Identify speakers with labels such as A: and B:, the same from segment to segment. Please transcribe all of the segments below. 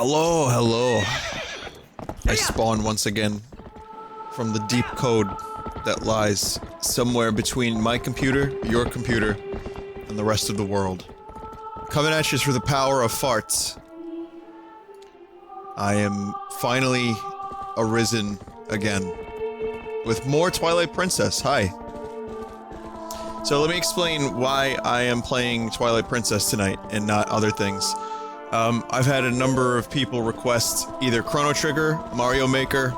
A: Hello, hello. I spawn once again from the deep code that lies somewhere between my computer, your computer, and the rest of the world. Coming at you through the power of farts. I am finally arisen again with more Twilight Princess. Hi. So let me explain why I am playing Twilight Princess tonight and not other things. I've had a number of people request either Chrono Trigger, Mario Maker,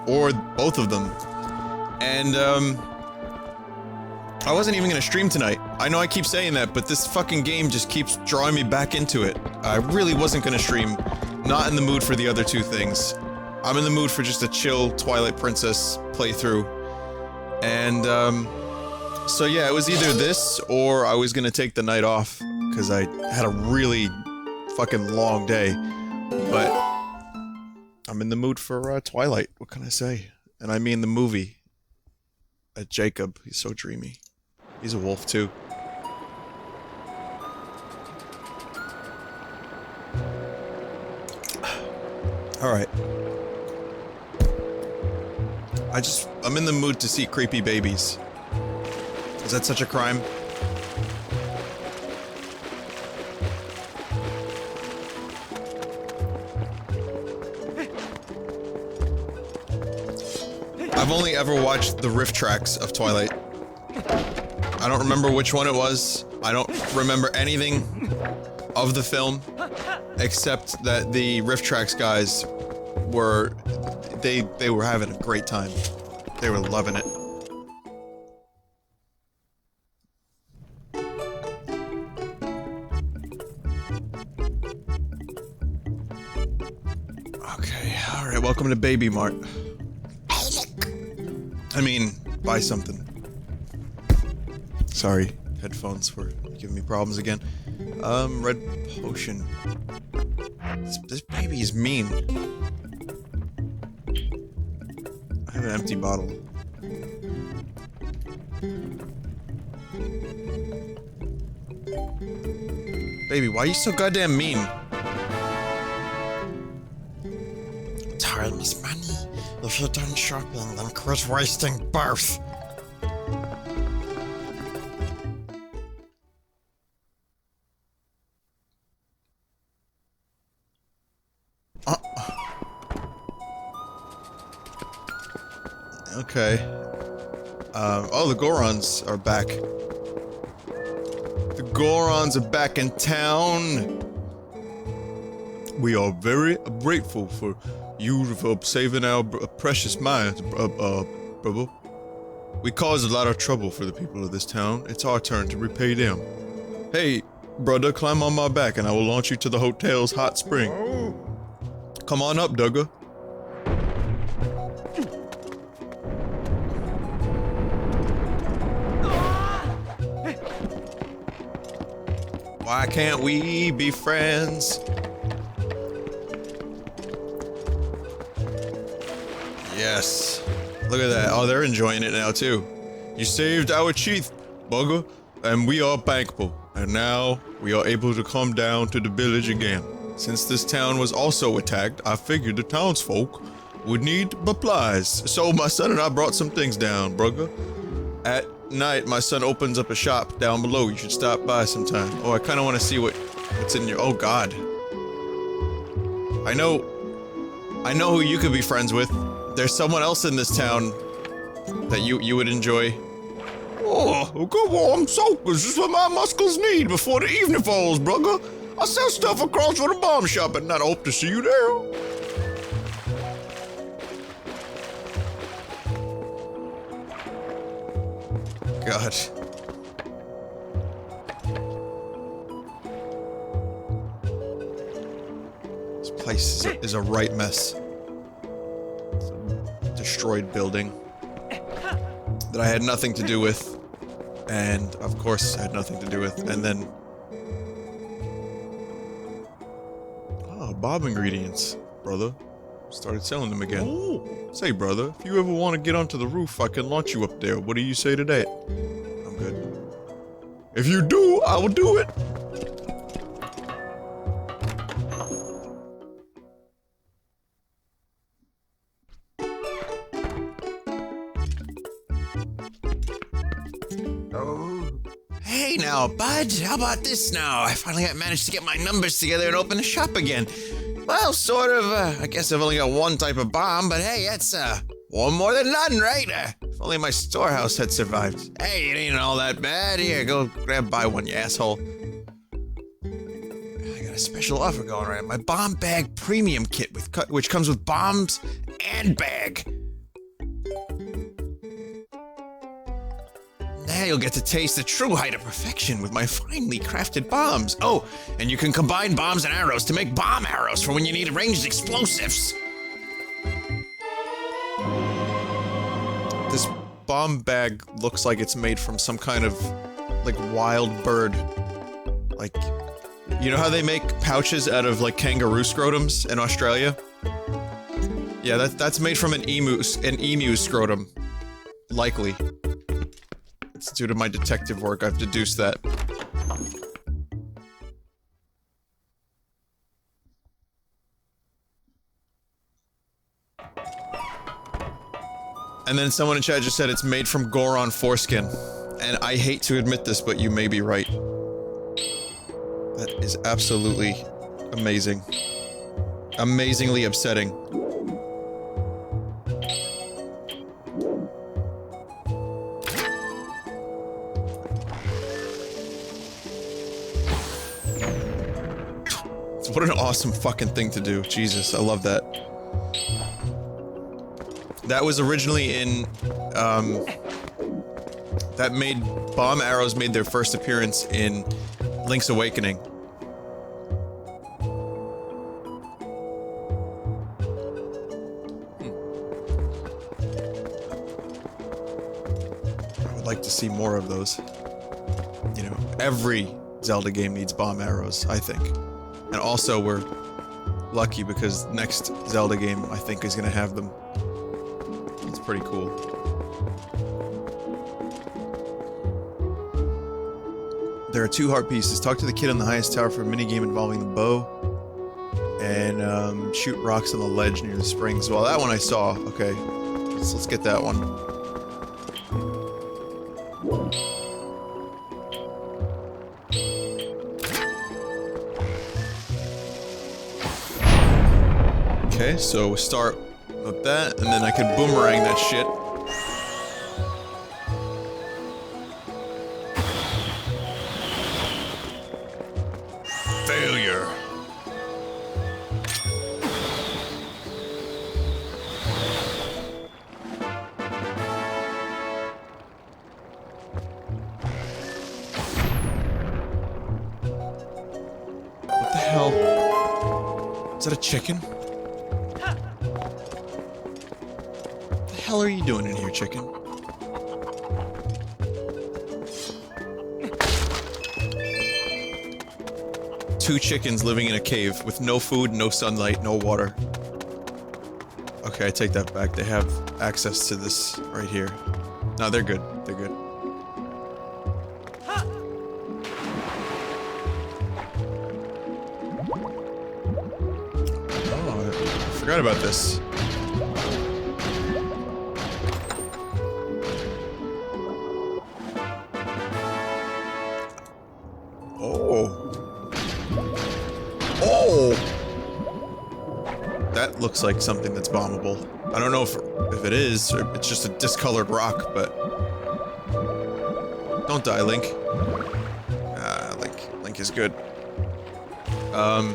A: or both of them. And, I wasn't even gonna stream tonight. I know I keep saying that, but this fucking game just keeps drawing me back into it. I really wasn't gonna stream. Not in the mood for the other two things. I'm in the mood for just a chill Twilight Princess playthrough. And, so yeah, it was either this, or I was gonna take the night off, because I had a really fucking long day. But I'm in the mood for, Twilight, what can I say? And I mean the movie. Jacob, he's so dreamy. He's a wolf, too. Alright. I'm in the mood to see creepy babies. Is that such a crime? I've only ever watched the riff tracks of Twilight. I don't remember which one it was. I don't remember anything of the film, except that the riff tracks guys were... They were having a great time. They were loving it. Okay, alright, welcome to Baby Mart. I mean, buy something. Sorry, headphones were giving me problems again. Red potion. This baby is mean. I have an empty bottle. Baby, why are you so goddamn mean? Time is money. If you're done shopping, then quit wasting both. Okay. Oh, the Gorons are back. The Gorons are back in town. We are very grateful for you for saving our precious minds, brother. We caused a lot of trouble for the people of this town. It's our turn to repay them. Hey, brother, climb on my back and I will launch you to the hotel's hot spring. Come on up, Duggar. Why can't we be friends? Yes. Look at that. Oh, they're enjoying it now, too. You saved our chief, bugger, and we are thankful. And now, we are able to come down to the village again. Since this town was also attacked, I figured the townsfolk would need supplies. So my son and I brought some things down, brugger. At night, my son opens up a shop down below. You should stop by sometime. Oh, I kind of want to see what's in your... Oh, God. I know who you could be friends with. There's someone else in this town that you would enjoy. Oh, come on, soakers. This is what my muscles need before the evening falls, brugger. I sell stuff across from the bomb shop and not hope to see you there. God. This place is a right mess. Destroyed building that I had nothing to do with, and of course I had nothing to do with, and then Bob ingredients, brother. Started selling them again. Ooh. Say, brother, if you ever want to get onto the roof, I can launch you up there. What do you say to that? I'm good. If you do, I will do it. hey now, bud, how about this now? I finally managed to get my numbers together and open a shop again. Well, sort of, I guess I've only got one type of bomb, but hey, that's, one more than none, right? If only my storehouse had survived. Hey, it ain't all that bad. Here, go buy one, you asshole. I got a special offer going around. My bomb bag premium kit, which comes with bombs and bag. Now you'll get to taste the true height of perfection with my finely crafted bombs. Oh, and you can combine bombs and arrows to make bomb arrows for when you need ranged explosives. This bomb bag looks like it's made from some kind of, like, wild bird. Like, you know how they make pouches out of, like, kangaroo scrotums in Australia? Yeah, that's made from an emu scrotum. Likely. It's due to my detective work, I've deduced that. And then someone in chat just said it's made from Goron foreskin. And I hate to admit this, but you may be right. That is absolutely amazing. Amazingly upsetting. What an awesome fucking thing to do. Jesus, I love that. That was originally in, bomb arrows made their first appearance in Link's Awakening. I would like to see more of those. You know, every Zelda game needs bomb arrows, I think. And also, we're lucky because next Zelda game, I think, is gonna have them. It's pretty cool. There are 2 heart pieces. Talk to the kid on the highest tower for a minigame involving the bow. And, shoot rocks on the ledge near the springs. Well, that one I saw. Okay. Let's get that one. Okay, so we start with that, and then I could boomerang that shit. Failure. What the hell? Is that a chicken? What the hell are you doing in here, chicken? Two chickens living in a cave with no food, no sunlight, no water. Okay, I take that back. They have access to this right here. No, they're good. They're good. Oh, I forgot about this. That looks like something that's bombable. I don't know if it is, or it's just a discolored rock, but... Don't die, Link. Link is good. I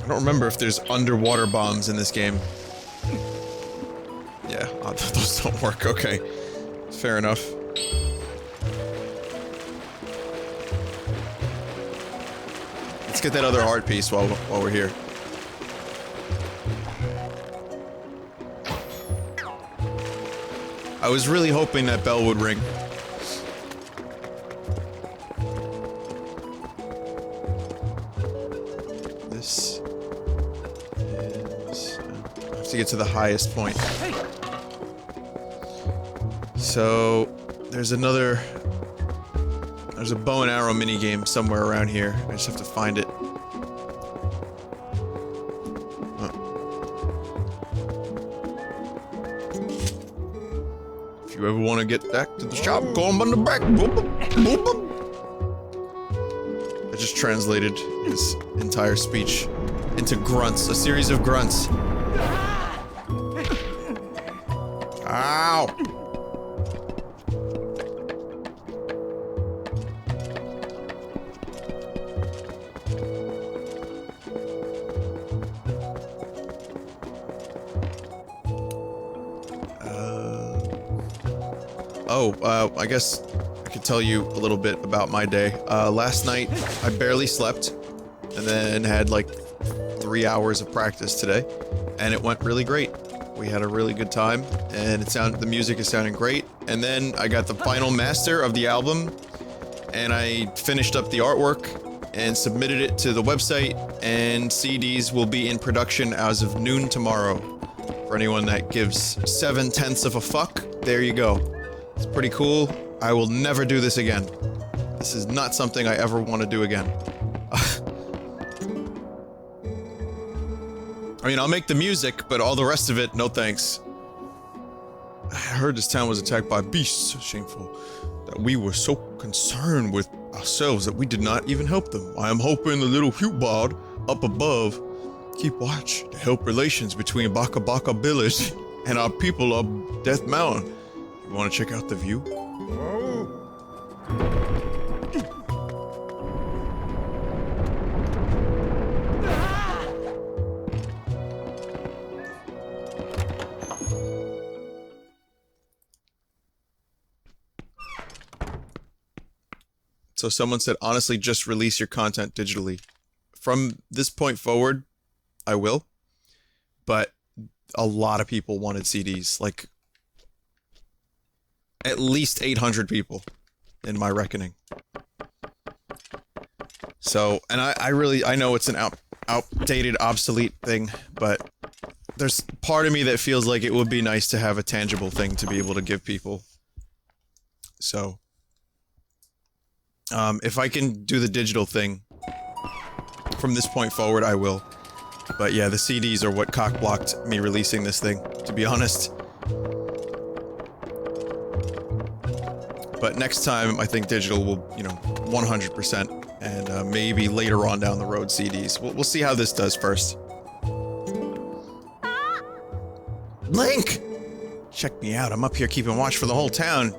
A: don't remember if there's underwater bombs in this game. Yeah, those don't work, okay. Fair enough. Let's get that other art piece while we're here. I was really hoping that bell would ring. This is... I have to get to the highest point. So, there's another... There's a bow and arrow minigame somewhere around here. I just have to find it. If you ever want to get back to the shop, go on the back. I just translated his entire speech into grunts, a series of grunts. Ow! I guess I could tell you a little bit about my day. Last night, I barely slept, and then had like 3 hours of practice today, and it went really great. We had a really good time, and the music is sounding great. And then I got the final master of the album, and I finished up the artwork and submitted it to the website, and CDs will be in production as of noon tomorrow. For anyone that gives 7/10 of a fuck, there you go. It's pretty cool. I will never do this again. This is not something I ever want to do again. I mean, I'll make the music, but all the rest of it, no thanks. I heard this town was attacked by beasts. Shameful. That we were so concerned with ourselves that we did not even help them. I am hoping the little Hubard up above keep watch to help relations between Baka Baka village and our people of Death Mountain. You want to check out the view? So someone said, honestly, just release your content digitally. From this point forward, I will. But a lot of people wanted CDs. Like, at least 800 people, in my reckoning. So, and I know it's an outdated, obsolete thing, but there's part of me that feels like it would be nice to have a tangible thing to be able to give people. So, if I can do the digital thing from this point forward, I will. But yeah, the CDs are what cock-blocked me releasing this thing, to be honest. But next time, I think digital will, 100%, and maybe later on down the road, CDs. We'll see how this does first. Link! Check me out, I'm up here keeping watch for the whole town.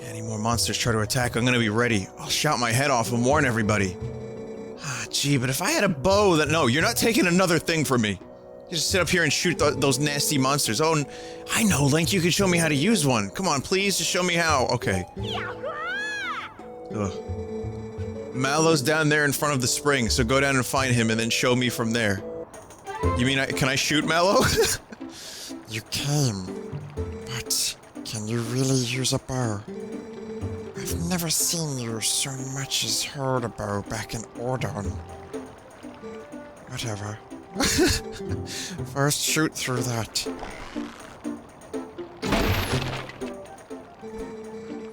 A: Any more monsters try to attack, I'm gonna be ready. I'll shout my head off and warn everybody. Ah, gee, but if I had a bow that— No, you're not taking another thing from me. You just sit up here and shoot those nasty monsters. Oh, I know, Link, you can show me how to use one. Come on, please, just show me how. Okay. Ugh. Mallow's down there in front of the spring, so go down and find him and then show me from there. You mean can I shoot Mallow?
B: You can, but can you really use a bow? I've never seen you so much as hold a bow back in Ordon. Whatever. First shoot through that.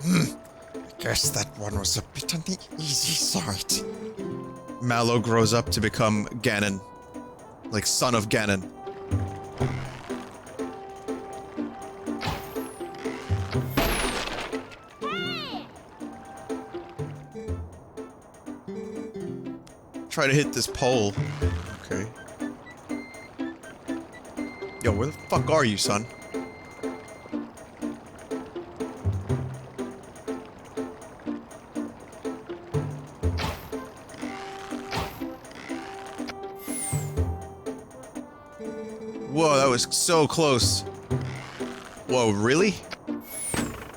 B: I guess that one was a bit on the easy side.
A: Mallow grows up to become Ganon. Like, son of Ganon. Try to hit this pole. Okay. Yo, where the fuck are you, son? Whoa, that was so close. Whoa, really?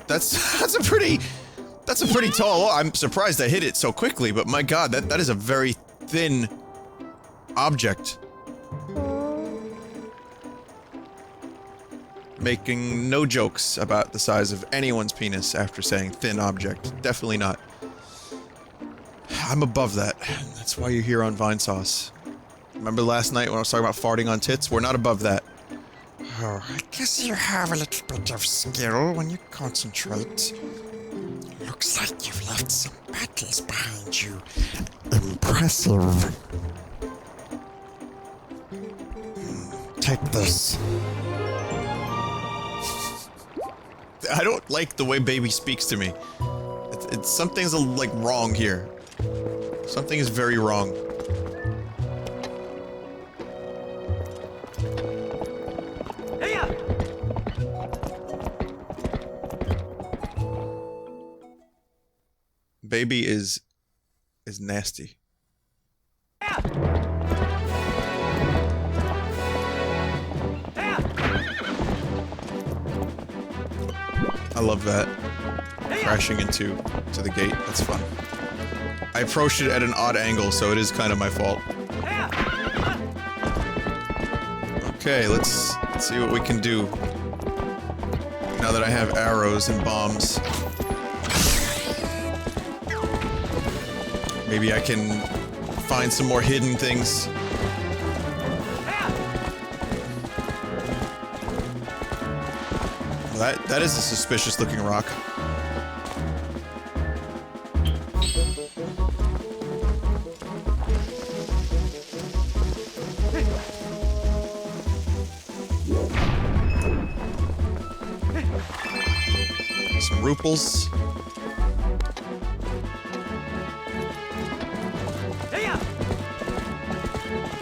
A: That's a pretty tall wall. I'm surprised I hit it so quickly, but my god, that is a very thin object. Making no jokes about the size of anyone's penis after saying thin object. Definitely not. I'm above that. That's why you're here on Vinesauce. Remember last night when I was talking about farting on tits? We're not above that.
B: Oh, I guess you have a little bit of skill when you concentrate. Looks like you've left some battles behind you. Impressive. Take this.
A: I don't like the way baby speaks to me. something's like wrong here. Something is very wrong. Baby is nasty. I love that. Crashing into the gate. That's fun. I approached it at an odd angle, so it is kind of my fault. Okay, let's see what we can do. Now that I have arrows and bombs. Maybe I can find some more hidden things. Well, that is a suspicious looking rock. Some ruples.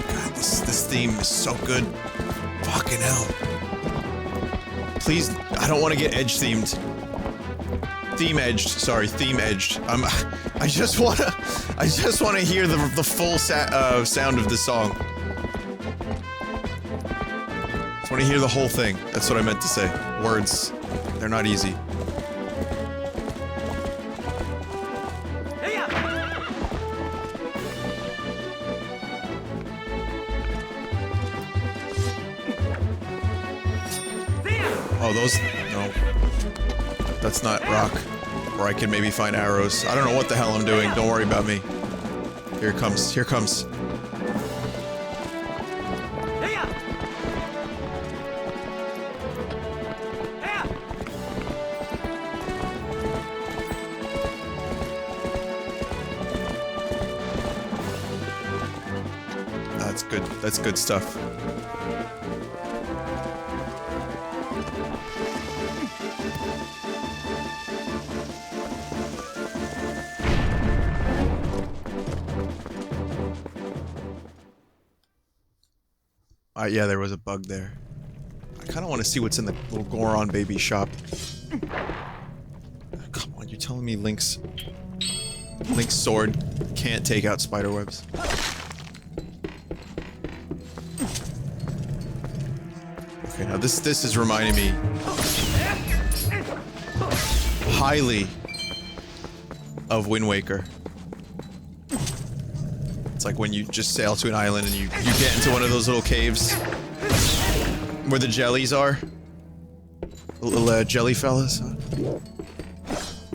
A: God, this theme is so good. Fucking hell. Please, I don't want to get edge themed. Theme edged, sorry, theme edged. I just wanna hear the full sound of the song. Just wanna hear the whole thing. That's what I meant to say. Words, they're not easy. Oh, those, no. That's not rock. Or I can maybe find arrows. I don't know what the hell I'm doing. Don't worry about me. Here it comes. Here it comes. That's good. That's good stuff. Yeah, there was a bug there. I kind of want to see what's in the little Goron baby shop. Come on, you're telling me Link's sword can't take out spiderwebs? Okay, now this is reminding me highly of Wind Waker. It's like when you just sail to an island and you get into one of those little caves where the jellies are. The little jelly fellas.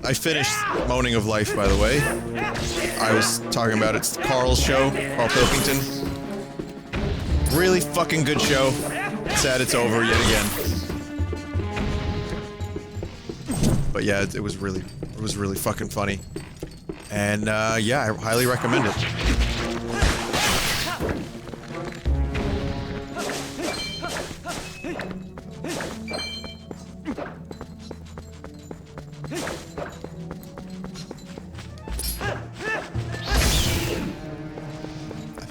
A: I finished Moaning of Life, by the way. I was talking about it's Carl's show, Carl Pilkington. Really fucking good show. Sad it's over yet again. But yeah, it was really fucking funny. And yeah, I highly recommend it.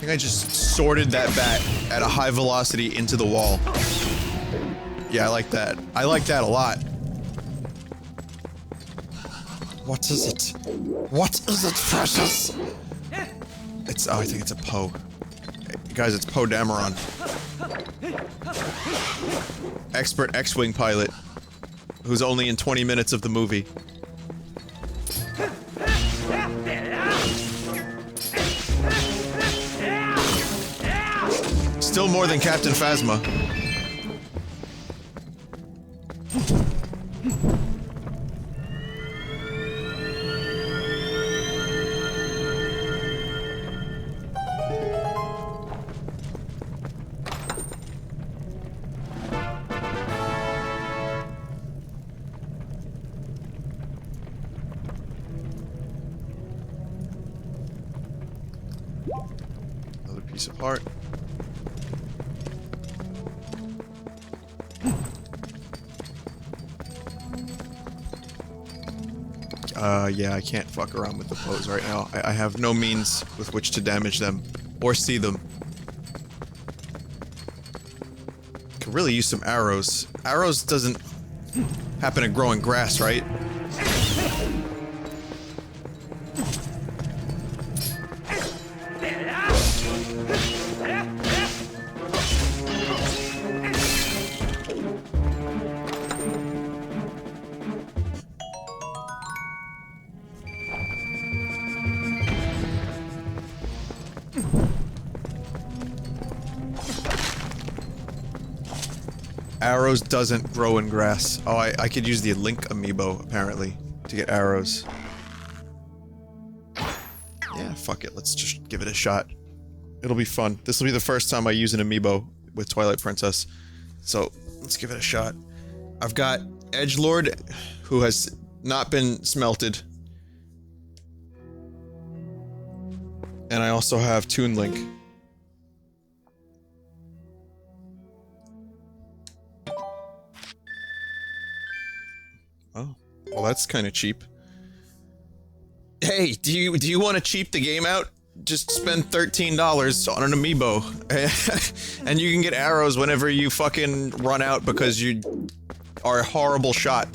A: I just sorted that bat at a high velocity into the wall. Yeah, I like that. I like that a lot.
B: What is it? What is it, precious?
A: It's, oh, I think it's a Poe. Hey, guys, it's Poe Dameron. Expert X-Wing pilot, who's only in 20 minutes of the movie. Still more than Captain Phasma. Another piece of heart. Yeah, I can't fuck around with the bows right now. I have no means with which to damage them. Or see them. Could really use some arrows. Arrows doesn't happen to grow in grass, right? Arrows doesn't grow in grass. Oh, I could use the Link Amiibo, apparently, to get arrows. Yeah, fuck it. Let's just give it a shot. It'll be fun. This will be the first time I use an Amiibo with Twilight Princess. So, let's give it a shot. I've got Edgelord, who has not been smelted. And I also have Toon Link. Oh, well that's kind of cheap. Hey, do you want to cheap the game out? Just spend $13 on an Amiibo, and you can get arrows whenever you fucking run out because you are a horrible shot.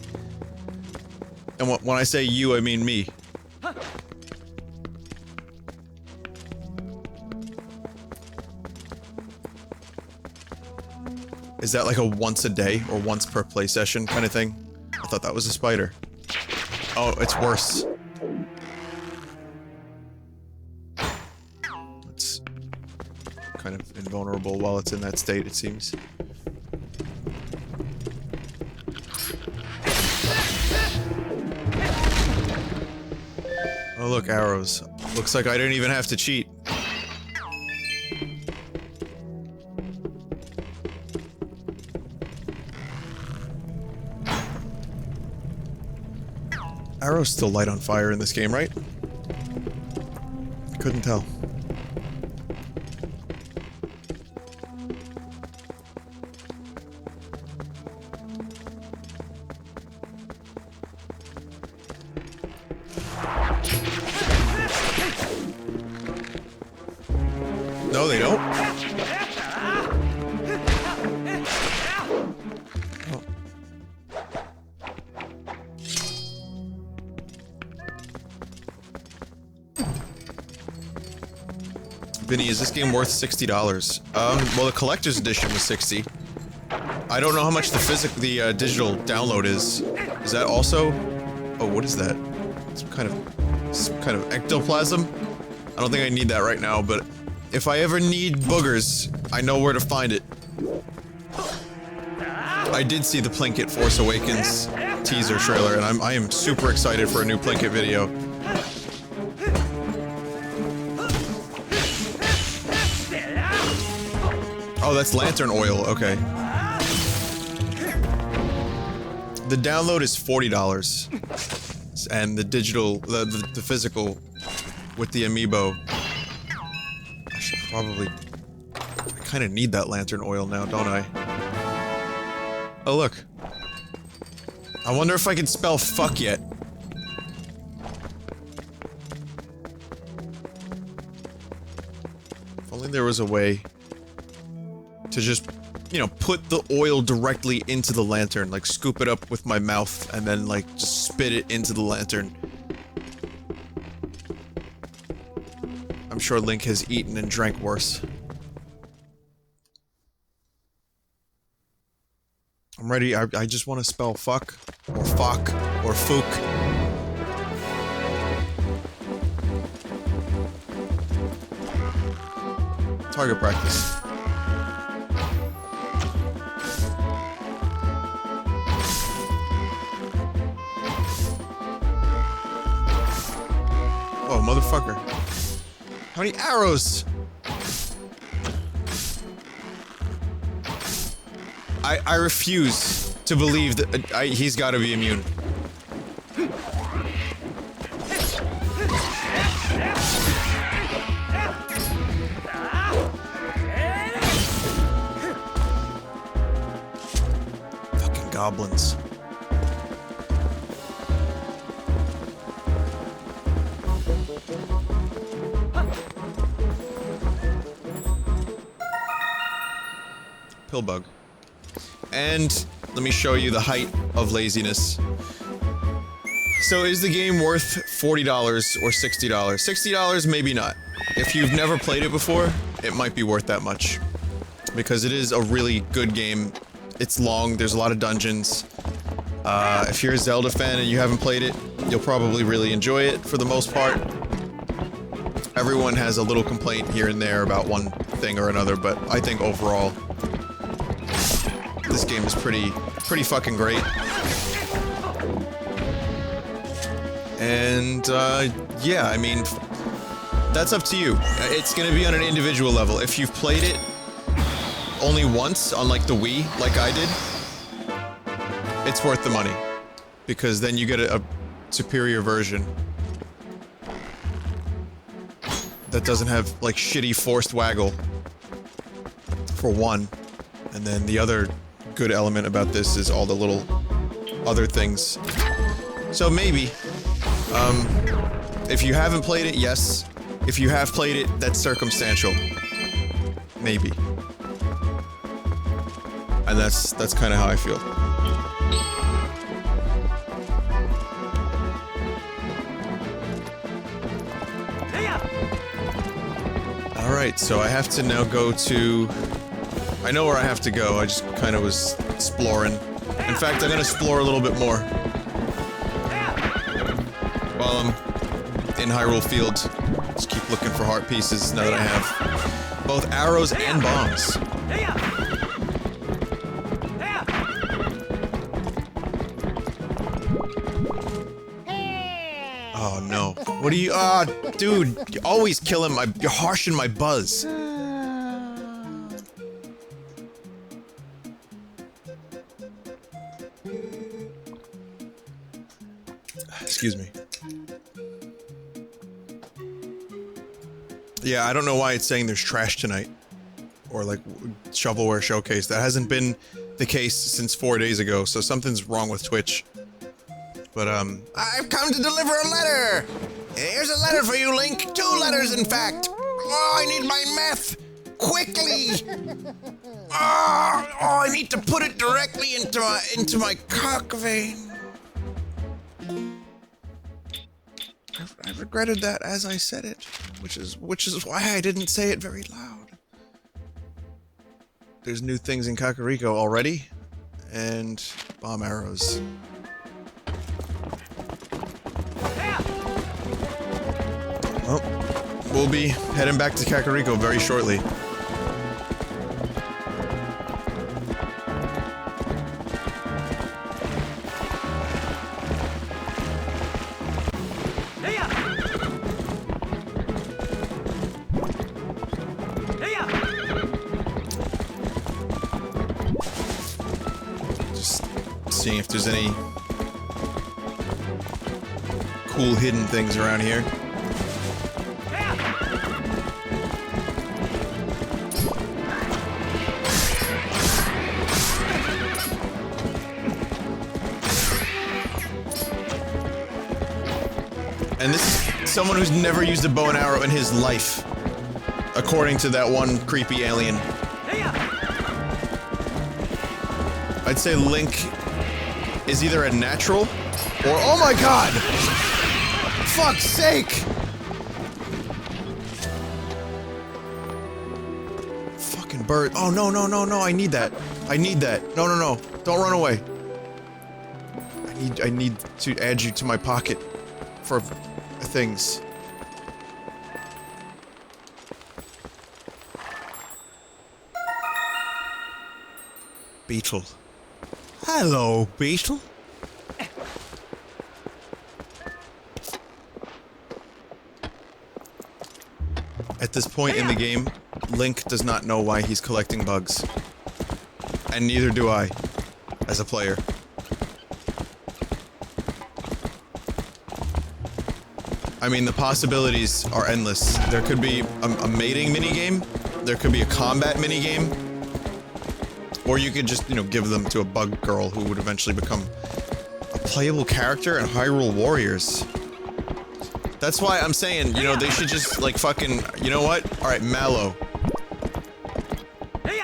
A: And when I say you, I mean me. Is that like a once a day or once per play session kind of thing? I thought that was a spider. Oh, it's worse. It's kind of invulnerable while it's in that state, it seems. Oh look, arrows. Looks like I didn't even have to cheat. Arrows still light on fire in this game, right? I couldn't tell. No, they don't. Oh. Vinny, is this game worth $60? Well, the collector's edition was $60. I don't know how much the digital download is. Is that also? Oh, what is that? Some kind of ectoplasm? I don't think I need that right now, but if I ever need boogers, I know where to find it. I did see the Plinkett Force Awakens teaser trailer, and I am super excited for a new Plinkett video. Oh, that's lantern oil, okay. The download is $40. And the digital, the physical with the Amiibo. I should probably... I kinda need that lantern oil now, don't I? Oh, look. I wonder if I can spell fuck yet. If only there was a way to just, you know, put the oil directly into the lantern, like scoop it up with my mouth and then like just spit it into the lantern. I'm sure Link has eaten and drank worse. I'm ready. I just want to spell fuck or fuck or fook. Target practice. Oh, motherfucker. How many arrows? I refuse to believe that he's gotta be immune. Fucking goblins. pill bug. And let me show you the height of laziness. So is the game worth $40 or $60? $60, maybe not. If you've never played it before, it might be worth that much. Because it is a really good game. It's long, there's a lot of dungeons. If you're a Zelda fan and you haven't played it, you'll probably really enjoy it for the most part. Everyone has a little complaint here and there about one thing or another, but I think overall, this game is pretty fucking great. And, yeah, I mean, that's up to you. It's gonna be on an individual level. If you've played it only once on, like, the Wii, like I did, it's worth the money. Because then you get a superior version that doesn't have, like, shitty forced waggle, for one. And then the other good element about this is all the little other things. So maybe. If you haven't played it, yes. If you have played it, that's circumstantial. Maybe. And that's kind of how I feel. Alright, so I have to now go to... I know where I have to go, I just kind of was exploring. In fact, I'm gonna explore a little bit more. While I'm in Hyrule Field. Just keep looking for heart pieces now that I have both arrows and bombs. Oh no. What are you- dude, you're always killing my- you're harshing my buzz. Excuse me. Yeah, I don't know why it's saying there's trash tonight. Or like, shovelware showcase. That hasn't been the case since 4 days ago, so something's wrong with Twitch. But, I've come to deliver a letter! Here's a letter for you, Link! 2 letters, in fact! Oh, I need my meth! Quickly! Oh, I need to put it directly into my cock vein. I regretted that as I said it, which is why I didn't say it very loud. There's new things in Kakariko already, and bomb arrows. Well, we'll be heading back to Kakariko very shortly. Seeing if there's any cool hidden things around here. And this is someone who's never used a bow and arrow in his life, according to that one creepy alien. I'd say Link is either a natural, or oh my god! Fuck's sake! Fucking bird. Oh no, no, no, no, I need that. I need that. No, no, no. Don't run away. I need to add you to my pocket for things. Beetle. Hello, Beetle. At this point in the game, Link does not know why he's collecting bugs. And neither do I, as a player. I mean, the possibilities are endless. There could be a mating minigame, there could be a combat minigame, or you could just, you know, give them to a bug girl who would eventually become a playable character in Hyrule Warriors. That's why I'm saying, you know, they should just, like, fucking, you know what? Alright, Mallow.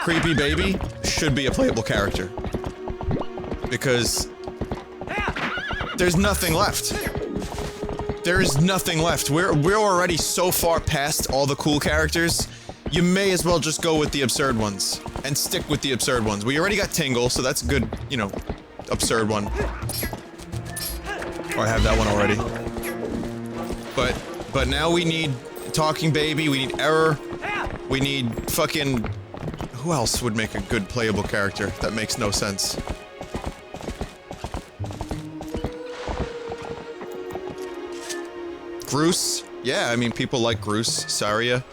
A: Creepy Baby should be a playable character. Because there's nothing left. There is nothing left. We're already so far past all the cool characters. You may as well just go with the absurd ones and stick with the absurd ones. We already got Tingle, so that's a good, you know, absurd one. Or I have that one already. But now we need Talking Baby, we need Error, we need fucking... Who else would make a good playable character? That makes no sense. Groose? Yeah, I mean, people like Groose. Saria.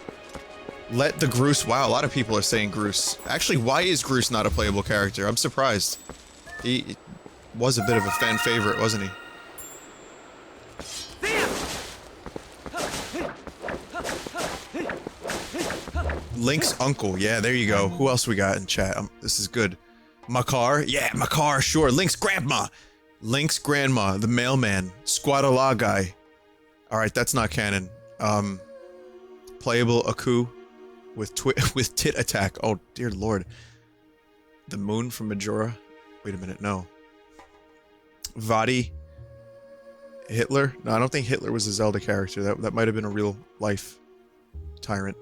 A: Let the Groose... Wow, a lot of people are saying Groose. Actually, why is Groose not a playable character? I'm surprised. He was a bit of a fan favorite, wasn't he? Link's uncle. Yeah, there you go. Who else we got in chat? This is good. Makar? Yeah, Makar, sure. Link's grandma. Link's grandma, the mailman. Squadala guy. Alright, that's not canon. Playable Aku with tit attack. Oh, dear lord. The moon from Majora? Wait a minute, no. Vadi? Hitler? No, I don't think Hitler was a Zelda character. That might have been a real life tyrant.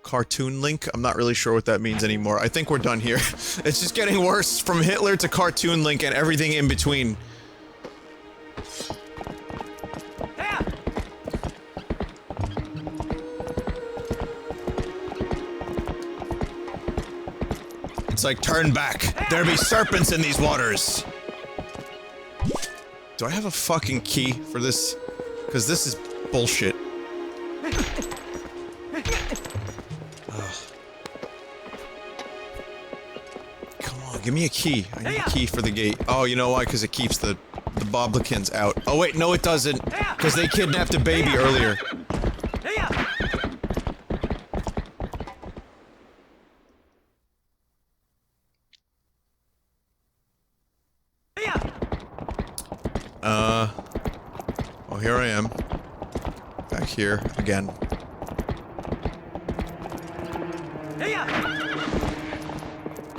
A: Cartoon Link? I'm not really sure what that means anymore. I think we're done here. It's just getting worse from Hitler to Cartoon Link and everything in between. It's like, turn back. There be serpents in these waters. Do I have a fucking key for this? Because this is bullshit. Come on, give me a key. I need a key for the gate. Oh, you know why? Because it keeps the Boblikins out. Oh wait, no it doesn't. Because they kidnapped a baby earlier. Well, here I am. Back here, again.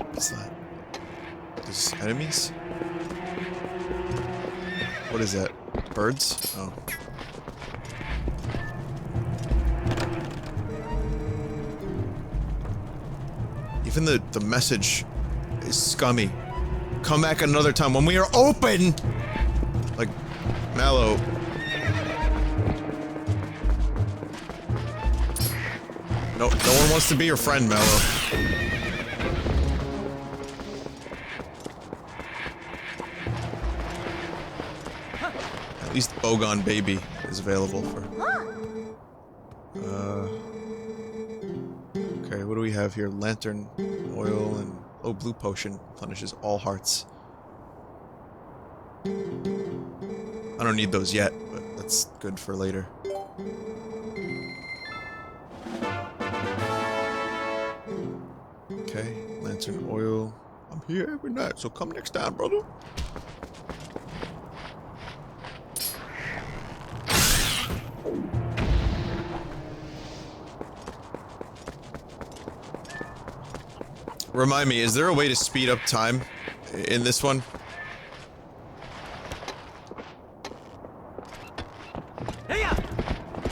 A: What's that? There's enemies? What is that? Birds? Oh. Even the message is scummy. Come back another time when we are open! Like, Mallow. No one wants to be your friend, Mallow. At least Bogon Baby is available for... Okay, what do we have here? Lantern, oil, and... Oh, blue potion replenishes all hearts. I don't need those yet, but that's good for later. Okay, lantern oil. I'm here every night, so come next time, brother. Remind me, is there a way to speed up time in this one?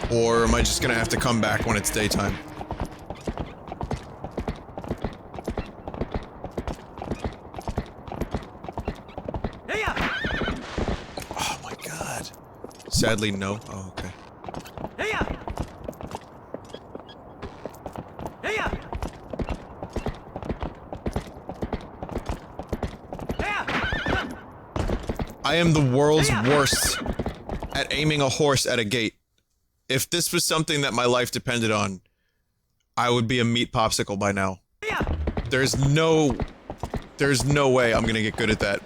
A: Or am I just gonna have to come back when it's daytime? Oh my god. Sadly, no. Oh, okay. I am the world's worst at aiming a horse at a gate. If this was something that my life depended on, I would be a meat popsicle by now. There's no way I'm gonna get good at that.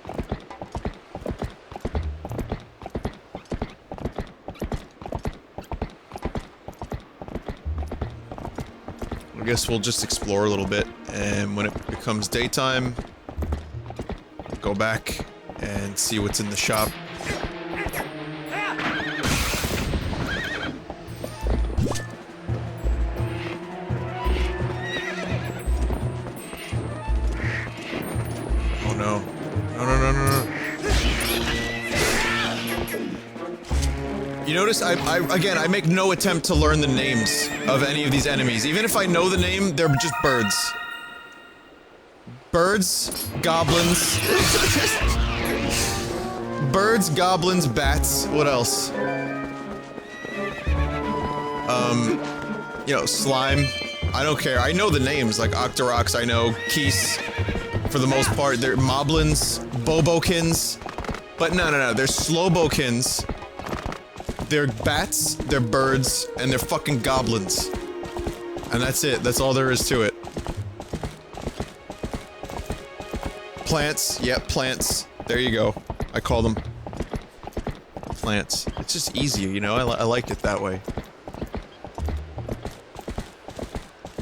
A: I guess we'll just explore a little bit, and when it becomes daytime, go back and see what's in the shop. notice again, I make no attempt to learn the names of any of these enemies. Even if I know the name, they're just birds. Birds, goblins. Birds, goblins, bats. What else? You know, slime. I don't care. I know the names, like Octoroks, I know. Keese. For the most part, they're moblins, bobokins. But no. They're slowbokins. They're bats, they're birds, and they're fucking goblins. And that's it. That's all there is to it. Plants. Yep, plants. There you go. I call them plants. It's just easier, you know? I liked it that way.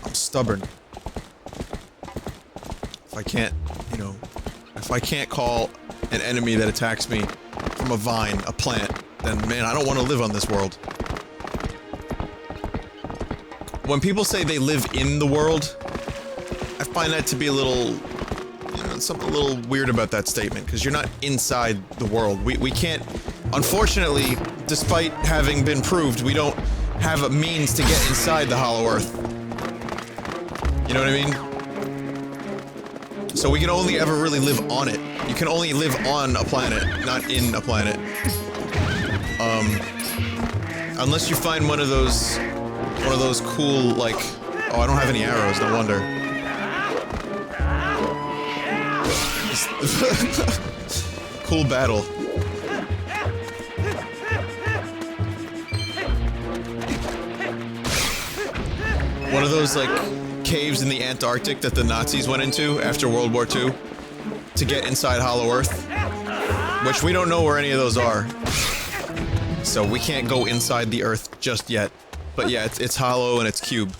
A: I'm stubborn. If I can't, you know, if I can't call an enemy that attacks me from a vine, a plant, then man, I don't want to live on this world. When people say they live in the world, I find that to be a little, you know, something a little weird about that statement, because you're not inside the world. We can't, unfortunately, despite having been proved, we don't have a means to get inside the Hollow Earth. You know what I mean? So we can only ever really live on it. You can only live on a planet, not in a planet. Unless you find one of those cool, like, oh, I don't have any arrows, no wonder. Cool battle. One of those, like, caves in the Antarctic that the Nazis went into after World War II to get inside Hollow Earth, which we don't know where any of those are. So we can't go inside the Earth just yet. But yeah, it's hollow and it's cube.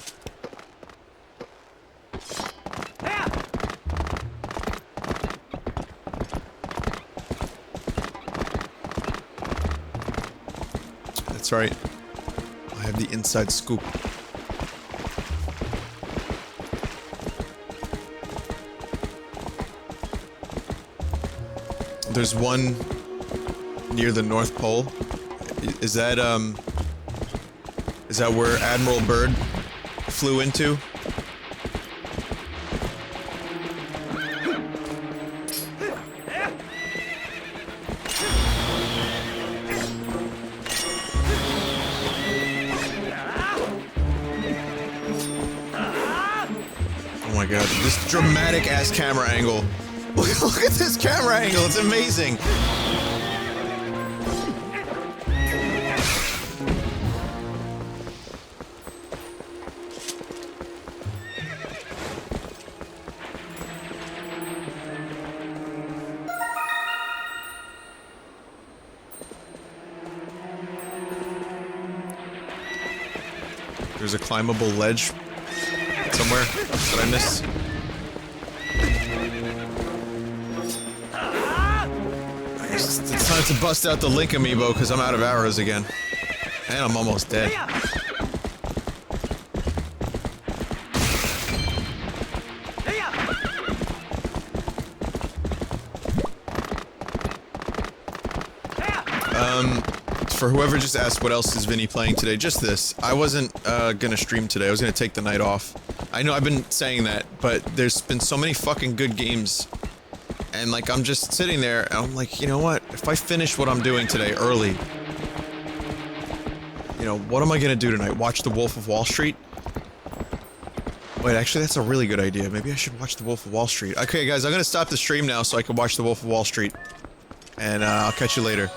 A: That's right. I have the inside scoop. There's one near the North Pole. Is that where Admiral Byrd flew into? Oh my god, this dramatic ass camera angle. Look at this camera angle, it's amazing. There's a climbable ledge somewhere that I missed. It's time to bust out the Link Amiibo because I'm out of arrows again. And I'm almost dead. For whoever just asked what else is Vinny playing today, just this. I wasn't gonna stream today, I was gonna take the night off. I know I've been saying that, but there's been so many fucking good games. And like, I'm just sitting there, and I'm like, you know what? If I finish what I'm doing today early, you know, what am I gonna do tonight? Watch The Wolf of Wall Street? Wait, actually, that's a really good idea. Maybe I should watch The Wolf of Wall Street. Okay, guys, I'm gonna stop the stream now so I can watch The Wolf of Wall Street. And I'll catch you later.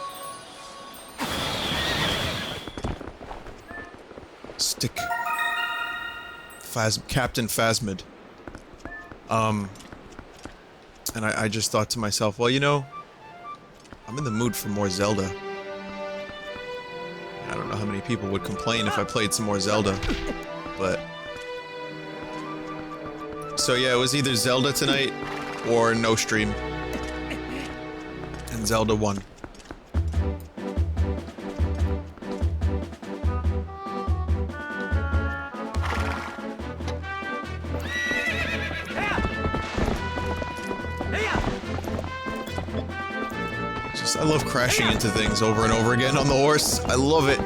A: Stick. Captain Phasmid. And I just thought to myself, well, you know, I'm in the mood for more Zelda. I don't know how many people would complain if I played some more Zelda, but... So yeah, it was either Zelda tonight, or no stream. And Zelda won. I love crashing into things over and over again on the horse. I love it.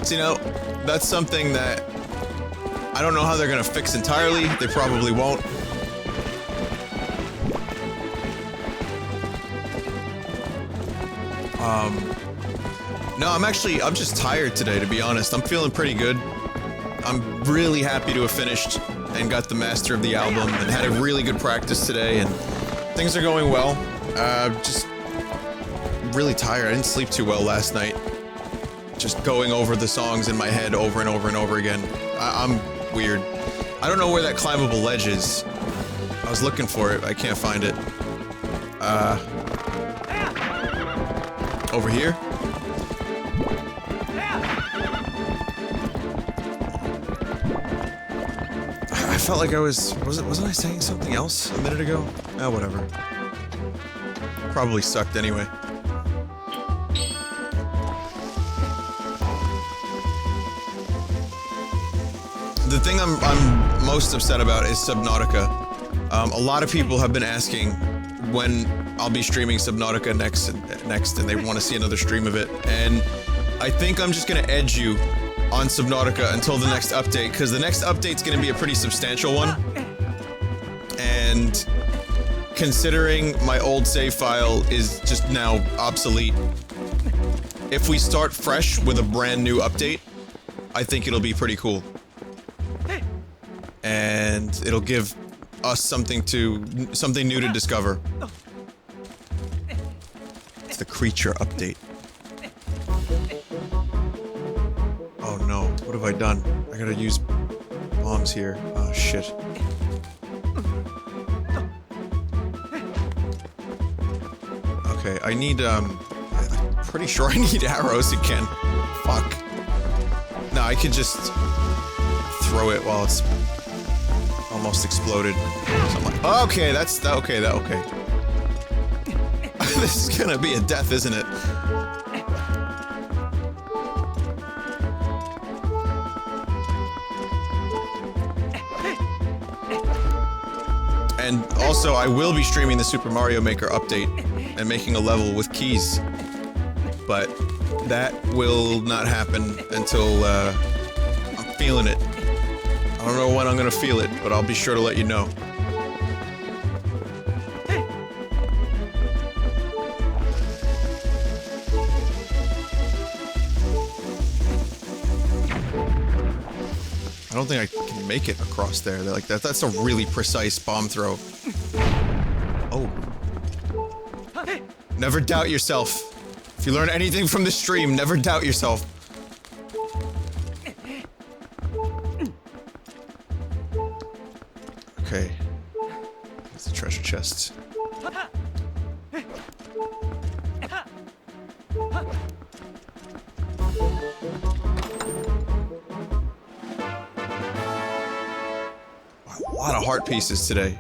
A: So, you know, that's something that I don't know how they're gonna fix entirely. They probably won't. No, I'm just tired today, to be honest. I'm feeling pretty good. I'm really happy to have finished and got the master of the album and had a really good practice today, and things are going well. Just really tired. I didn't sleep too well last night. Just going over the songs in my head over and over and over again. I'm weird. I don't know where that climbable ledge is. I was looking for it. I can't find it. Over here? I felt like I wasn't I saying something else a minute ago? Oh, whatever. Probably sucked anyway. The thing I'm most upset about is Subnautica. A lot of people have been asking when I'll be streaming Subnautica next, and they want to see another stream of it. And I think I'm just gonna edge you on Subnautica until the next update, because the next update's gonna be a pretty substantial one. And considering my old save file is just now obsolete, if we start fresh with a brand new update, I think it'll be pretty cool. And it'll give us something new to discover. It's the creature update. Oh no, what have I done? I gotta use bombs here. Oh shit. Okay, I need, I'm pretty sure I need arrows again. Fuck. No, I could just throw it while it's almost exploded. So like, okay, okay. This is gonna be a death, isn't it? And also, I will be streaming the Super Mario Maker update and making a level with keys. But that will not happen until, I'm feeling it. I don't know when I'm gonna feel it, but I'll be sure to let you know. I don't think I can make it across there. Like that's a really precise bomb throw. Oh. Never doubt yourself. If you learn anything from the stream, never doubt yourself. Okay. That's the treasure chest. A lot of heart pieces today.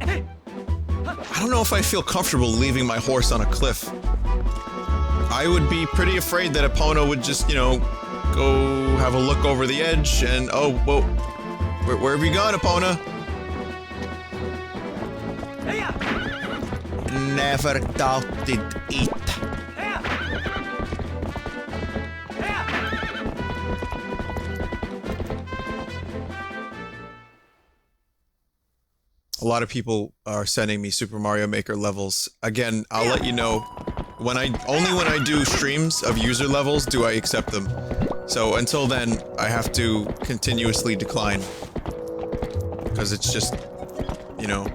A: I don't know if I feel comfortable leaving my horse on a cliff. I would be pretty afraid that Epona would just, you know, go have a look over the edge and, oh, whoa. Where have you gone, Epona? Never doubted it. A lot of people are sending me Super Mario Maker levels. Again, I'll let you know only when I do streams of user levels do I accept them. So until then, I have to continuously decline. Because it's just, you know,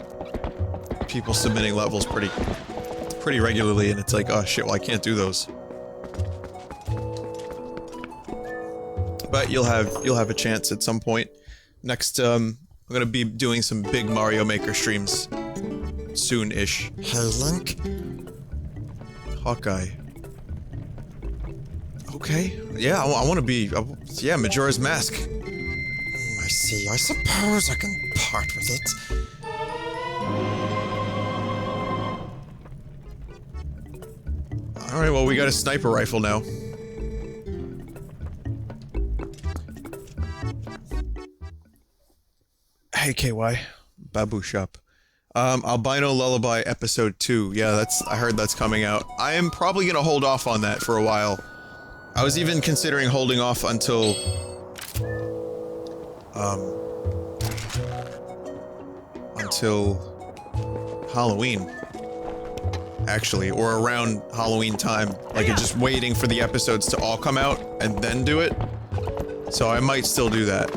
A: people submitting levels pretty regularly, and it's like, oh shit, well I can't do those. But you'll have a chance at some point. Next, I'm gonna be doing some big Mario Maker streams soon-ish.
B: Hey, Link.
A: Hawkeye. Okay. Yeah, I want to be. Yeah, Majora's Mask.
B: I see. I suppose I can part with it.
A: Alright, well, we got a sniper rifle now. Hey, KY. Babu Shop. Albino Lullaby Episode 2. Yeah, I heard that's coming out. I am probably gonna hold off on that for a while. I was even considering holding off until, Halloween. Actually, or around Halloween time. Like, just waiting for the episodes to all come out and then do it. So I might still do that.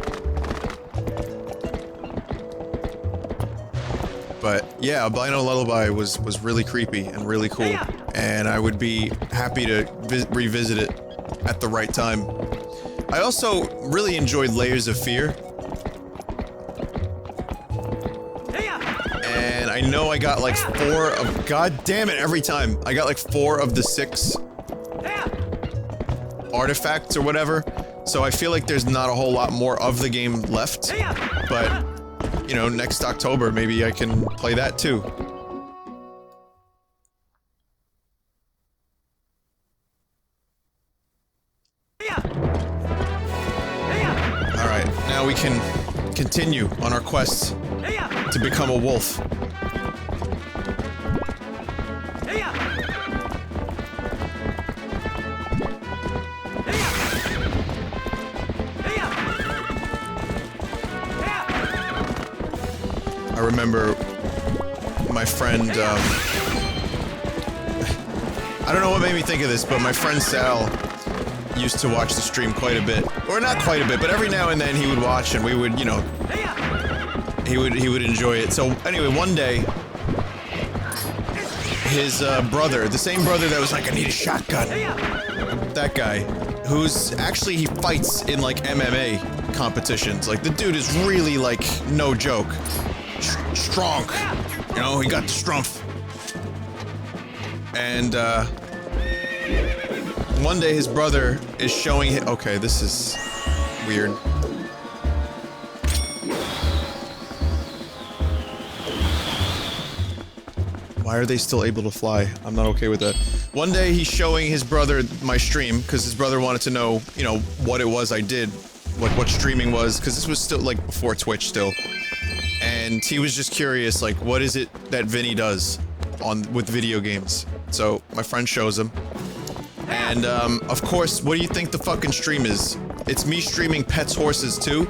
A: But yeah, Albino Lullaby was really creepy and really cool, and I would be happy to revisit it at the right time. I also really enjoyed Layers of Fear. And I know I got like 4 of— God damn it, every time! I got like 4 of the 6 artifacts or whatever, so I feel like there's not a whole lot more of the game left, but you know, next October, maybe I can play that too. Alright, now we can continue on our quest to become a wolf. I remember my friend, I don't know what made me think of this, but my friend Sal used to watch the stream quite a bit. Or not quite a bit, but every now and then he would watch and we would, you know, he would enjoy it. So anyway, one day, his brother, the same brother that was like, I need a shotgun. That guy, who's actually, he fights in like MMA competitions. Like, the dude is really like, no joke. Strong. You know, he got the strumph. And, one day his brother is showing him— okay, this is weird. Why are they still able to fly? I'm not okay with that. One day he's showing his brother my stream, because his brother wanted to know, you know, what it was I did. Like, what streaming was, because this was still, like, before Twitch still. And he was just curious, like, what is it that Vinny does with video games? So, my friend shows him. And, of course, what do you think the fucking stream is? It's me streaming Pets Horses 2.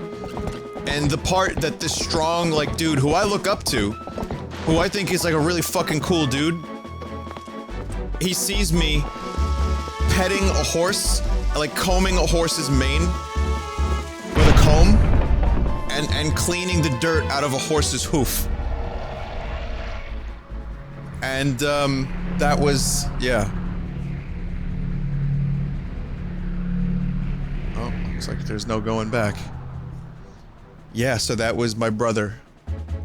A: And the part that this strong, like, dude who I look up to, who I think is, like, a really fucking cool dude, he sees me petting a horse, like, combing a horse's mane with a comb, and cleaning the dirt out of a horse's hoof. And, that was— yeah. Oh, looks like there's no going back. Yeah, so that was my brother.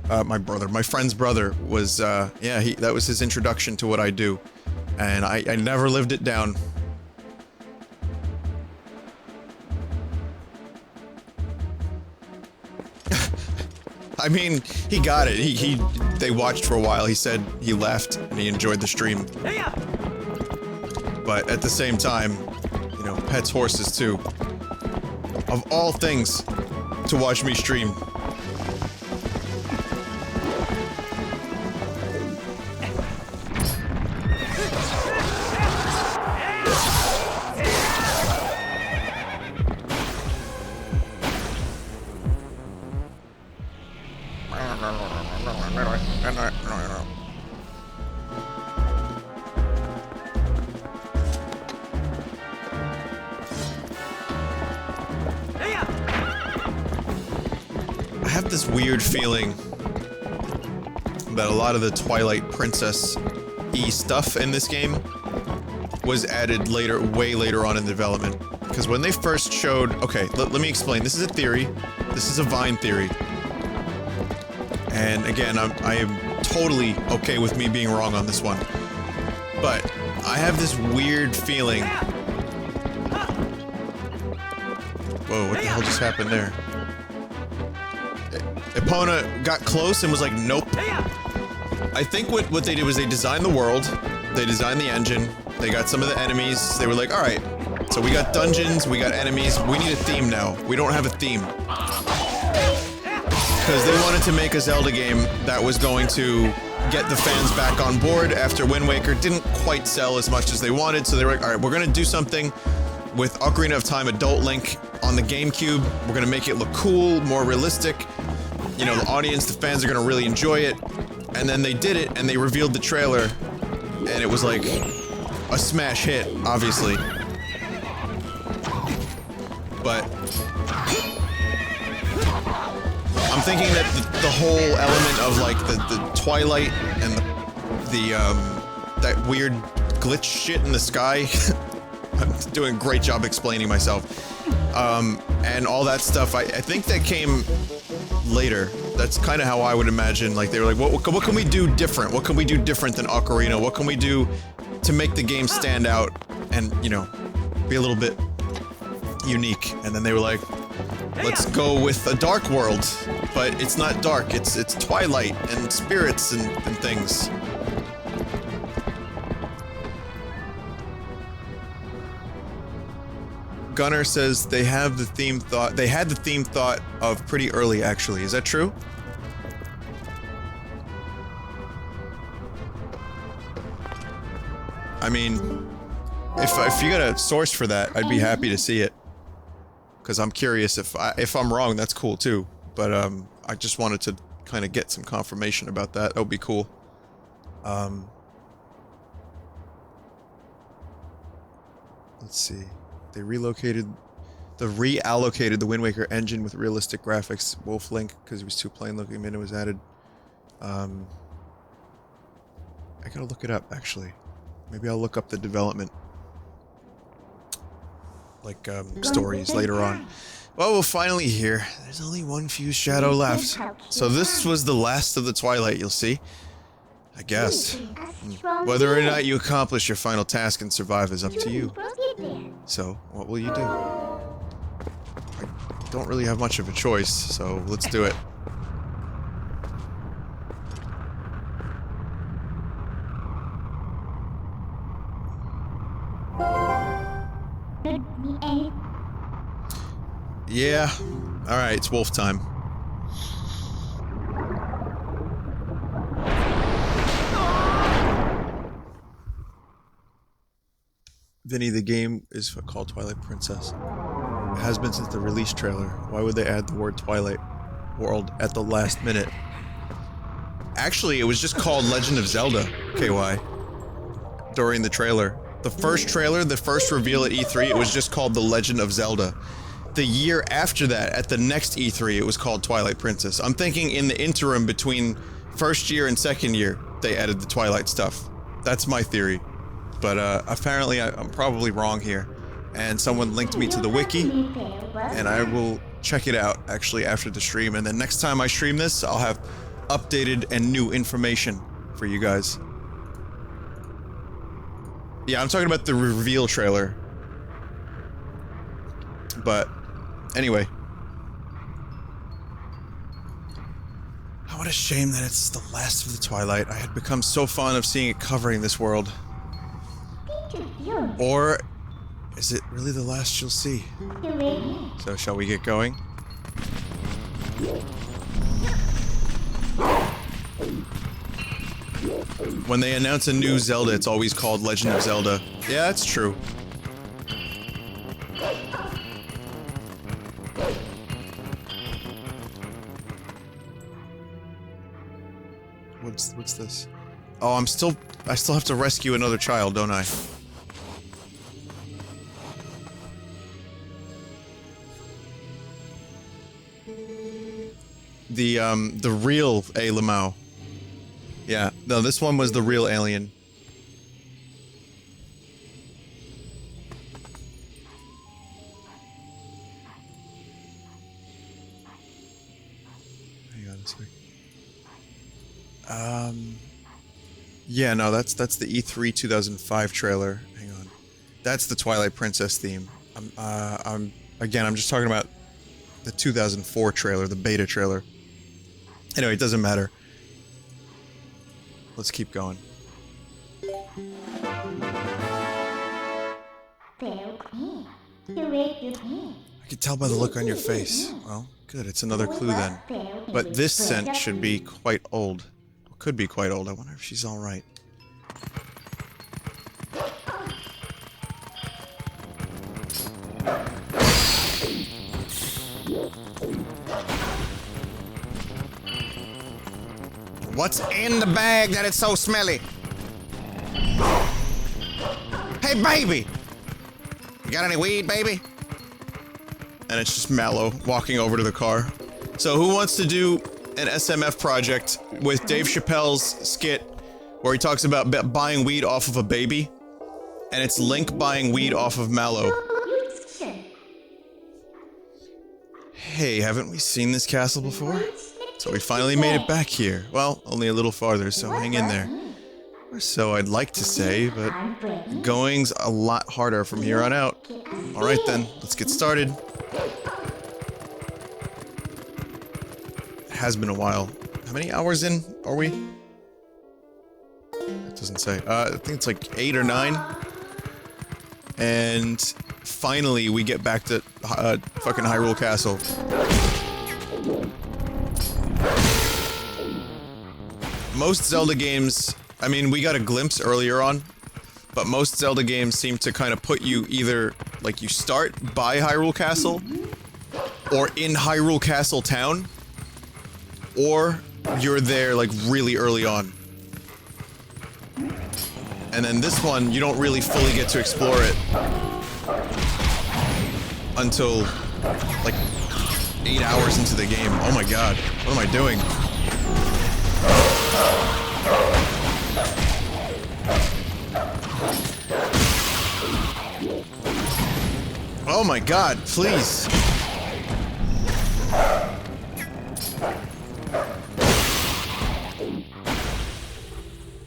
A: My friend's brother was, yeah, that was his introduction to what I do. And I never lived it down. I mean, he got it. They watched for a while. He said he left and he enjoyed the stream. But at the same time, you know, Pets Horses too. Of all things to watch me stream. I have this weird feeling that a lot of the Twilight Princess-y stuff in this game was added later, way later on in development. Because when they first showed— okay, let me explain. This is a theory. This is a Vine theory. And again, I am totally okay with me being wrong on this one. But I have this weird feeling— whoa, what the hell just happened there? Epona got close and was like, nope. I think what they did was they designed the world, they designed the engine, they got some of the enemies, they were like, alright, so we got dungeons, we got enemies, we need a theme now. We don't have a theme. because they wanted to make a Zelda game that was going to get the fans back on board after Wind Waker didn't quite sell as much as they wanted, so they were like, alright, we're gonna do something with Ocarina of Time Adult Link on the GameCube. We're gonna make it look cool, more realistic. You know, the audience, the fans are gonna really enjoy it. And then they did it, and they revealed the trailer, and it was like a smash hit, obviously. But I'm thinking that the whole element of like the Twilight and that weird glitch shit in the sky. I'm doing a great job explaining myself. And all that stuff, I think that came later. That's kind of how I would imagine. Like they were like, what can we do different? What can we do different than Ocarina? What can we do to make the game stand out and, you know, be a little bit unique? And then they were like, let's go with a dark world, but it's not dark. It's Twilight and spirits and things. Gunnar says they have the theme thought. They had the theme thought of pretty early, actually. Is that true? I mean, if you got a source for that, I'd be happy to see it. Because I'm curious if I'm wrong, that's cool too. But I just wanted to kind of get some confirmation about that. That would be cool. Let's see. They reallocated the Wind Waker engine with realistic graphics. Wolf Link, because he was too plain looking, Minna was added. I gotta look it up, actually. Maybe I'll look up the development. Like, stories later on. Well, we're finally here. There's only one fused shadow left. So this was the last of the Twilight, you'll see. I guess. Whether or not you accomplish your final task and survive is up to you. So, what will you do? I don't really have much of a choice, so let's do it. Yeah. Alright, it's wolf time. Vinny, the game is called Twilight Princess. It has been since the release trailer. Why would they add the word Twilight World at the last minute? Actually, it was just called Legend of Zelda, KY, during the trailer. The first trailer, the first reveal at E3, it was just called The Legend of Zelda. The year after that, at the next E3, it was called Twilight Princess. I'm thinking in the interim between first year and second year, they added the Twilight stuff. That's my theory. But apparently I'm probably wrong here. And someone linked me to the wiki, and I will check it out, actually, after the stream. And then next time I stream this, I'll have updated and new information for you guys. Yeah, I'm talking about the reveal trailer. But, anyway. Oh, what a shame that it's the last of the Twilight. I had become so fond of seeing it covering this world. Or is it really the last you'll see? So shall we get going? When they announce a new Zelda, it's always called Legend of Zelda. Yeah, that's true. What's this? Oh, I still have to rescue another child, don't I? The real A. Lamau. Yeah, no, this one was the real alien. Hang on a sec. Yeah, no, that's the E3 2005 trailer. Hang on. That's the Twilight Princess theme. Again, I'm just talking about the 2004 trailer, the beta trailer. Anyway, it doesn't matter. Let's keep going. I I can tell by the look on your face. Well, good, it's another clue then. But this scent should be quite old. Could be quite old. I wonder if she's alright.
B: What's in the bag that it's so smelly? Hey, baby! You got any weed, baby?
A: And it's just Mallow walking over to the car. So who wants to do an SMF project with Dave Chappelle's skit where he talks about buying weed off of a baby? And it's Link buying weed off of Mallow. Hey, haven't we seen this castle before? So we finally made it back here. Well, only a little farther, so hang in there. Or so I'd like to say, but going's a lot harder from here on out. Alright then, let's get started. It has been a while. How many hours in are we? It doesn't say. I think it's like 8 or 9. And finally we get back to fucking Hyrule Castle. Most Zelda games, I mean, we got a glimpse earlier on, but most Zelda games seem to kind of put you either, like, you start by Hyrule Castle, or in Hyrule Castle town, or you're there, like, really early on. And then this one, you don't really fully get to explore it until, like, 8 hours into the game. Oh my god, what am I doing? Oh my god, please.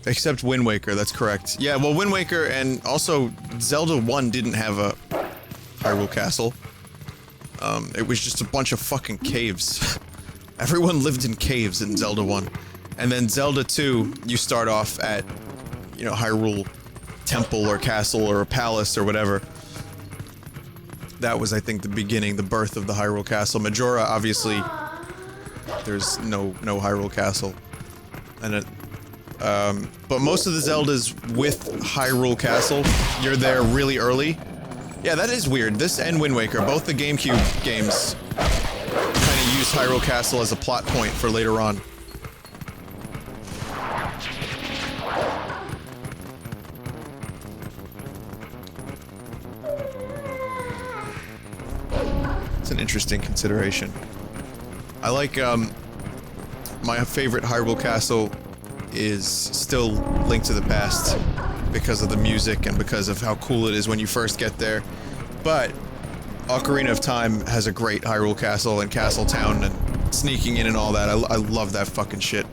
A: Except Wind Waker, that's correct. Yeah, well, Wind Waker and also Zelda 1 didn't have a Hyrule Castle. It was just a bunch of fucking caves. Everyone lived in caves in Zelda 1. And then Zelda 2, you start off at, you know, Hyrule Temple or Castle or a Palace or whatever. That was, I think, the beginning, the birth of the Hyrule Castle. Majora, obviously, there's no Hyrule Castle. And it, but most of the Zeldas with Hyrule Castle, you're there really early. Yeah, that is weird. This and Wind Waker, both the GameCube games, kind of use Hyrule Castle as a plot point for later on. It's an interesting consideration. I like, my favorite Hyrule Castle is still Link to the Past because of the music and because of how cool it is when you first get there. But Ocarina of Time has a great Hyrule Castle and Castle Town and sneaking in and all that. I love that fucking shit.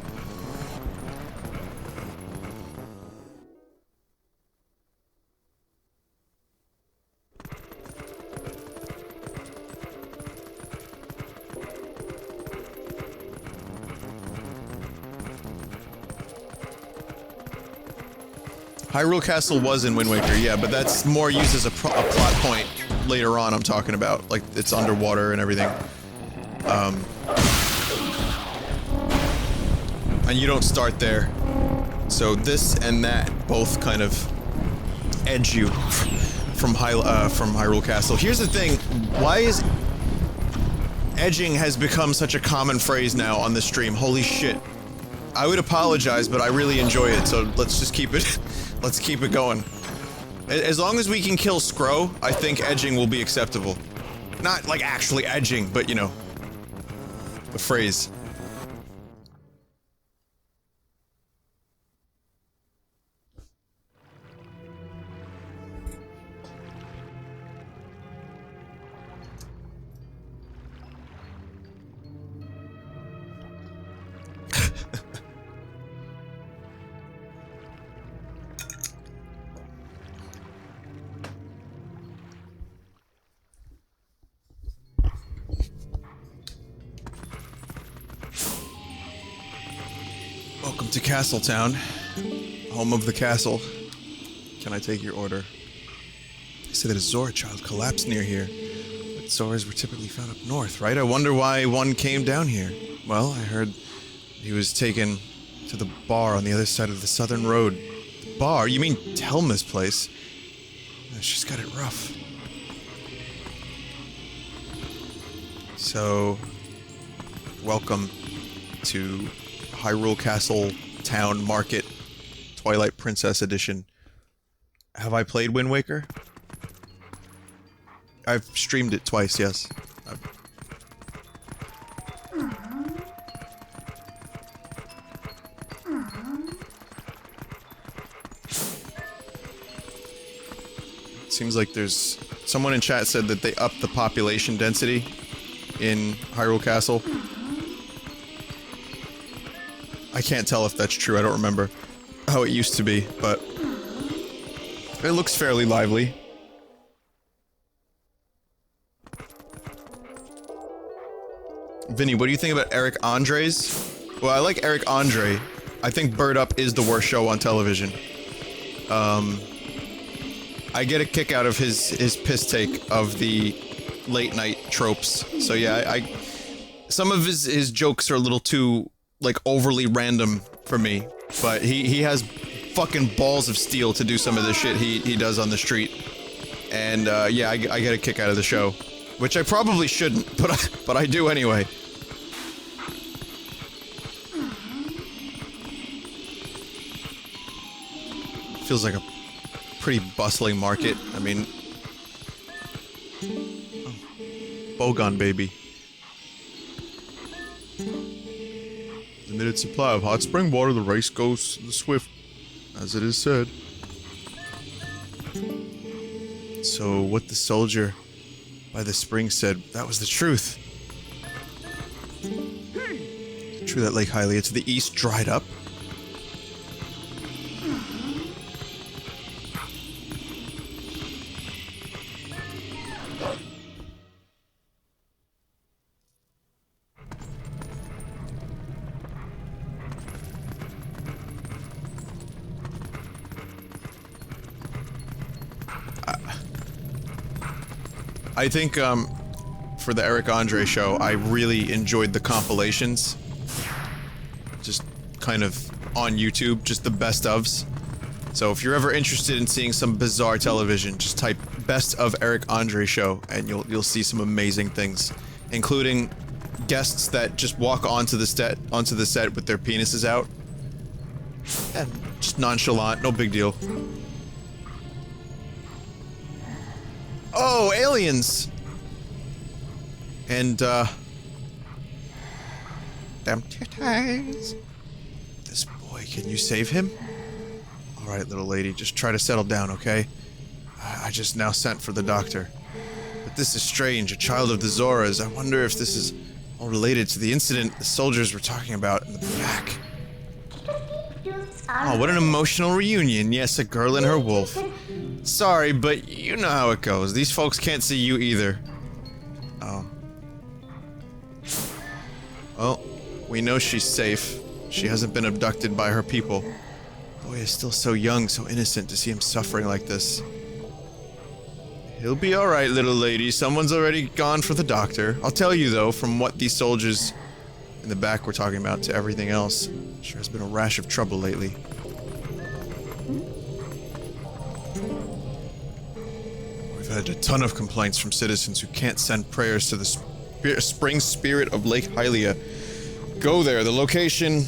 A: Hyrule Castle was in Wind Waker, yeah, but that's more used as a plot point later on, I'm talking about. Like, it's underwater and everything. And you don't start there. So this and that both kind of edge you from Hyrule Castle. Here's the thing, why is... edging has become such a common phrase now on this stream, holy shit. I would apologize, but I really enjoy it, so let's just keep it... let's keep it going. As long as we can kill Scro, I think edging will be acceptable. Not like actually edging, but you know, the phrase. Welcome to Castle Town, home of the castle. Can I take your order? They say that a Zora child collapsed near here. Zoras were typically found up north, right? I wonder why one came down here. Well, I heard he was taken to the bar on the other side of the southern road. The bar? You mean Telma's place? She's got it rough. So, welcome to Hyrule Castle Town Market, Twilight Princess Edition. Have I played Wind Waker? I've streamed it twice, yes. Seems like there's... Someone in chat said that they upped the population density in Hyrule Castle. I can't tell if that's true, I don't remember how it used to be, but... It looks fairly lively. Vinny, what do you think about Eric Andre's? Well, I like Eric Andre. I think Bird Up is the worst show on television. I get a kick out of his piss take of the late night tropes. So yeah, some of his jokes are a little too, like, overly random for me. But he has fucking balls of steel to do some of the shit he does on the street. And yeah, I get a kick out of the show. Which I probably shouldn't, but I do anyway. Feels like a pretty bustling market. I mean... Oh, Bogon, baby. Limited supply of hot spring water, the race goes the swift, as it is said. So, what the soldier by the spring said, that was the truth. True that Lake Hylia to the east dried up. I think, for the Eric Andre show, I really enjoyed the compilations. Just kind of on YouTube, just the best ofs. So if you're ever interested in seeing some bizarre television, just type "Best of Eric Andre Show" and you'll see some amazing things, including guests that just walk onto the set with their penises out. And just nonchalant, no big deal. Oh, aliens! And, damn titties. This boy, can you save him? Alright, little lady, just try to settle down, okay? I just now sent for the doctor. But this is strange, a child of the Zoras. I wonder if this is all related to the incident the soldiers were talking about in the back. Oh, what an emotional reunion. Yes, a girl and her wolf. Sorry, but you know how it goes. These folks can't see you either. Oh. Well, we know she's safe. She hasn't been abducted by her people. Boy is still so young, so innocent to see him suffering like this. He'll be alright, little lady. Someone's already gone for the doctor. I'll tell you, though, from what these soldiers in the back were talking about to everything else, sure has been a rash of trouble lately. We've had a ton of complaints from citizens who can't send prayers to the spring spirit of Lake Hylia. Go there. The location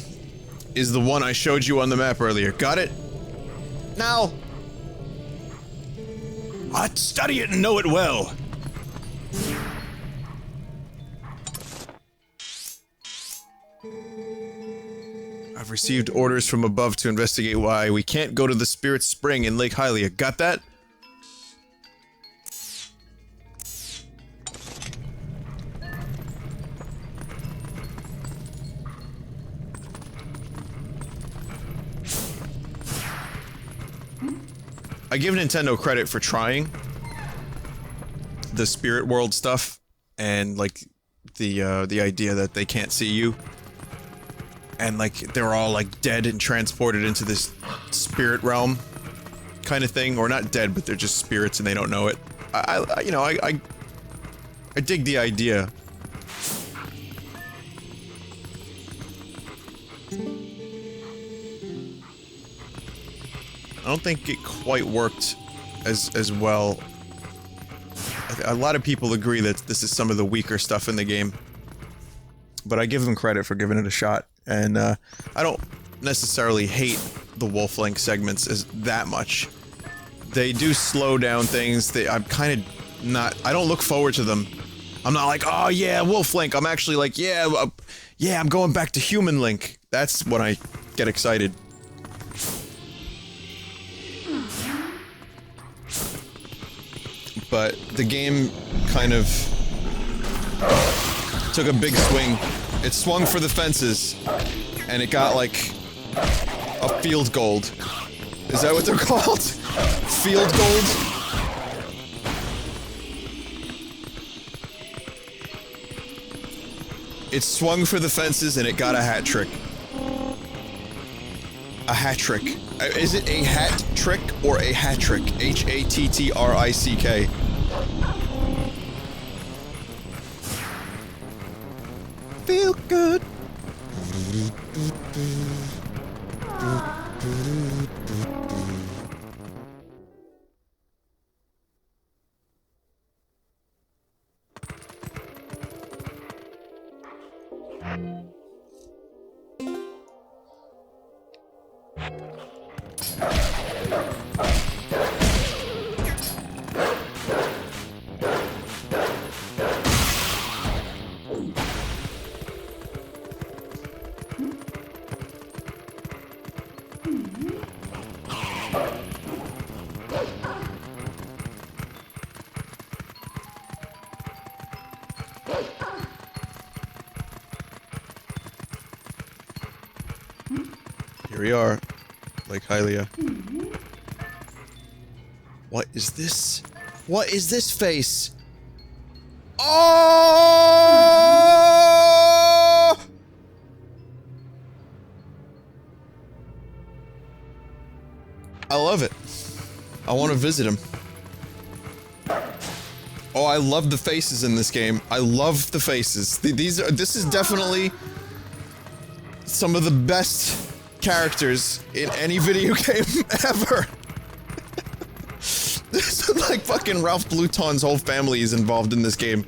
A: is the one I showed you on the map earlier. Got it? Now! I'd study it and know it well. I've received orders from above to investigate why we can't go to the Spirit Spring in Lake Hylia. Got that? I give Nintendo credit for trying the Spirit World stuff and like the idea that they can't see you. And like they're all like dead and transported into this spirit realm kind of thing, or not dead, but they're just spirits and they don't know it. I I dig the idea. I don't think it quite worked as well. A lot of people agree that this is some of the weaker stuff in the game. But I give them credit for giving it a shot. And I don't necessarily hate the Wolf Link segments as that much. They do slow down things. I'm kind of not... I don't look forward to them. I'm not like, oh yeah, Wolf Link. I'm actually like, yeah, I'm going back to Human Link. That's when I get excited. But the game kind of took a big swing. It swung for the fences, and it got like a field gold. Is that what they're called? Field gold? It swung for the fences and it got a hat trick. A hat trick. Is it a hat trick or a hat trick? H-A-T-T-R-I-C-K. Feel good. Here we are, Lake Hylia. What is this? What is this face? Oh! I love it. I want to visit him. Oh, I love the faces in this game. I love the faces. This is definitely some of the best characters in any video game ever. This is like fucking Ralph Bluton's whole family is involved in this game.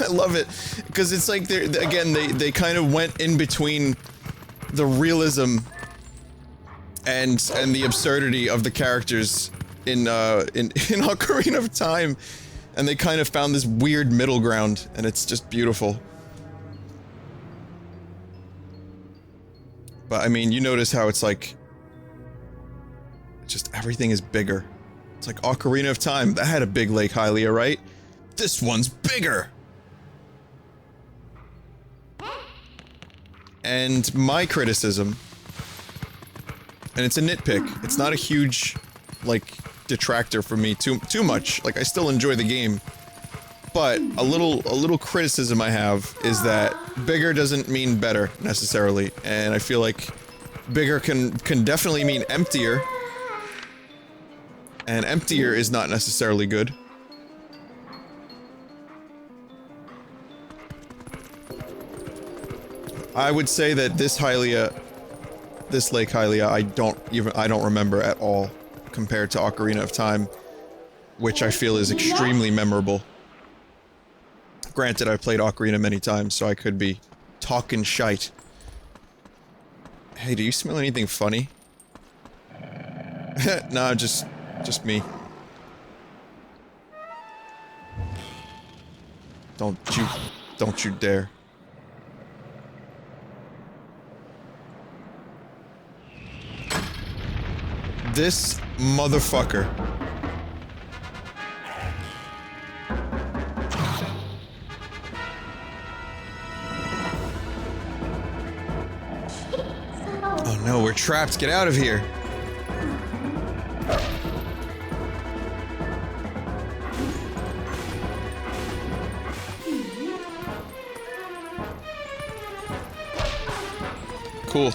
A: I love it because it's like they kind of went in between the realism and the absurdity of the characters in Ocarina of Time. And they kind of found this weird middle ground, and it's just beautiful. But I mean, you notice how it's like... just everything is bigger. It's like Ocarina of Time, that had a big Lake Hylia, right? This one's bigger! And my criticism... and it's a nitpick, it's not a huge, like... detractor for me too much. Like, I still enjoy the game, but a little criticism I have is that bigger doesn't mean better necessarily, and I feel like bigger can definitely mean emptier, and emptier is not necessarily good. I would say that this Lake Hylia, I don't remember at all, compared to Ocarina of Time, which I feel is extremely memorable. Granted, I've played Ocarina many times, so I could be talking shite. Hey, do you smell anything funny? Nah, just me. Don't you dare. This motherfucker. Oh no, we're trapped. Get out of here. Cool.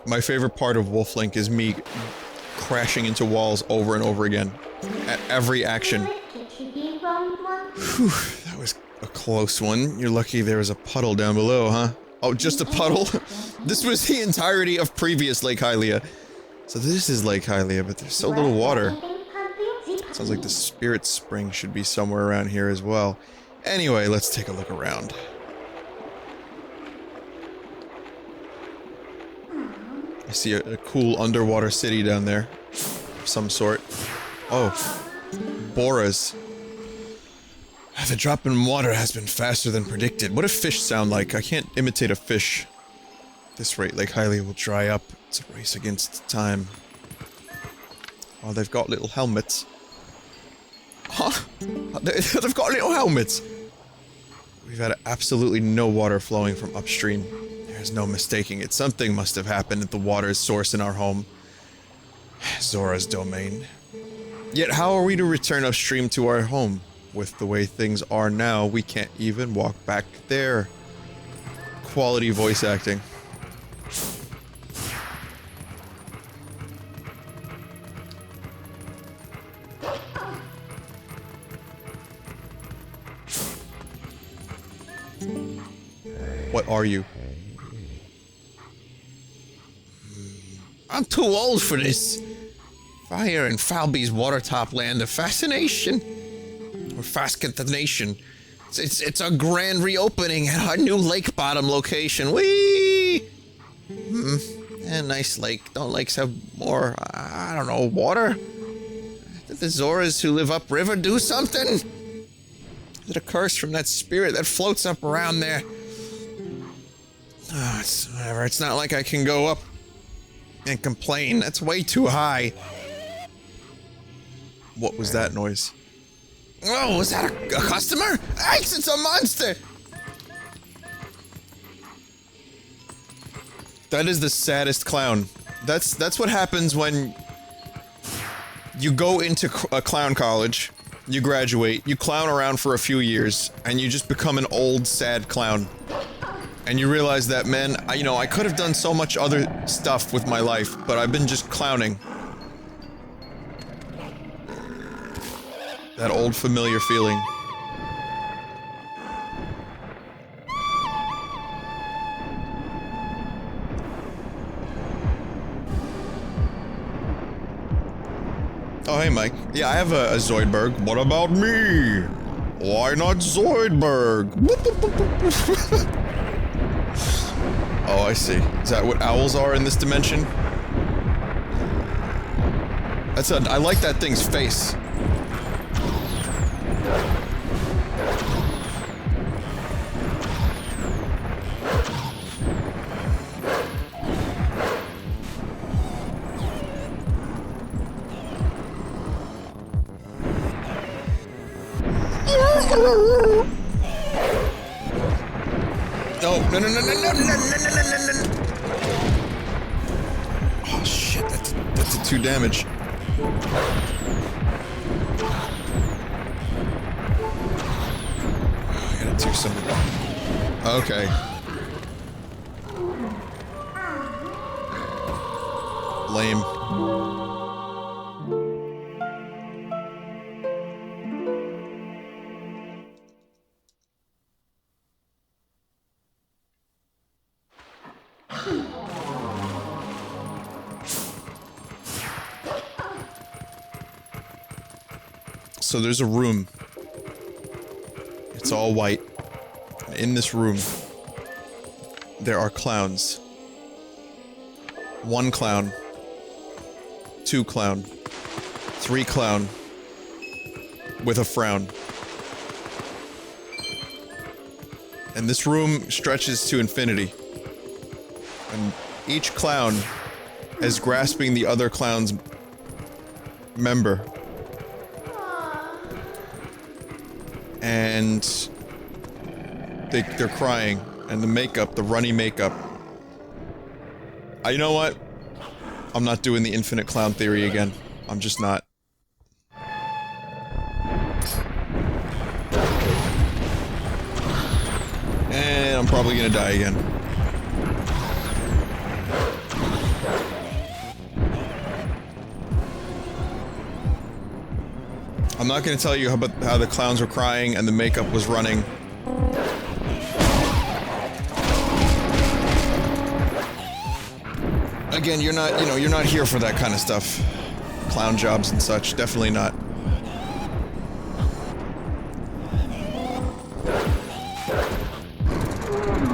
A: My favorite part of Wolf Link is me crashing into walls over and over again. At every action. Whew, that was a close one. You're lucky there was a puddle down below, huh? Oh, just a puddle? This was the entirety of previous Lake Hylia. So this is Lake Hylia, but there's so little water. Sounds like the Spirit Spring should be somewhere around here as well. Anyway, let's take a look around. I see a cool underwater city down there. Of some sort. Oh. Boras. The drop in water has been faster than predicted. What do fish sound like? I can't imitate a fish. At this rate, Lake Hylia will dry up. It's a race against time. Oh, they've got little helmets. Huh? They've got little helmets! We've had absolutely no water flowing from upstream. There's no mistaking it. Something must have happened at the water's source in our home. Zora's domain. Yet how are we to return upstream to our home? With the way things are now, we can't even walk back there. Quality voice acting. What are you? I'm too old for this. Fire and Falby's watertop land of fascination. Or fascination. It's a grand reopening at our new lake bottom location. Whee! Nice lake. Don't lakes have more, I don't know, water? Did the Zoras who live upriver do something? Is it a curse from that spirit that floats up around there? Oh, it's whatever. It's not like I can go up and complain. That's way too high. What was that noise? Oh, was that a customer? Ace, it's a monster! That is the saddest clown. That's what happens when you go into a clown college, you graduate, you clown around for a few years, and you just become an old, sad clown. And you realize that, man, I could have done so much other stuff with my life, but I've been just clowning. That old familiar feeling. Oh, hey, Mike. Yeah, I have a Zoidberg. What about me? Why not Zoidberg? Oh, I see. Is that what owls are in this dimension? I like that thing's face. No. Oh shit, that's a 2 damage. I gotta do some. Okay. Lame. So there's a room. It's all white. In this room, there are clowns. 1 clown. 2 clown. 3 clown. With a frown. And this room stretches to infinity. And each clown is grasping the other clown's member. And they're crying, and the makeup, the runny makeup. You know what? I'm not doing the infinite clown theory again. I'm just not. And I'm probably gonna die again. not gonna tell you about how the clowns were crying and the makeup was running. Again, you're not, you know, you're not here for that kind of stuff. Clown jobs and such, definitely not.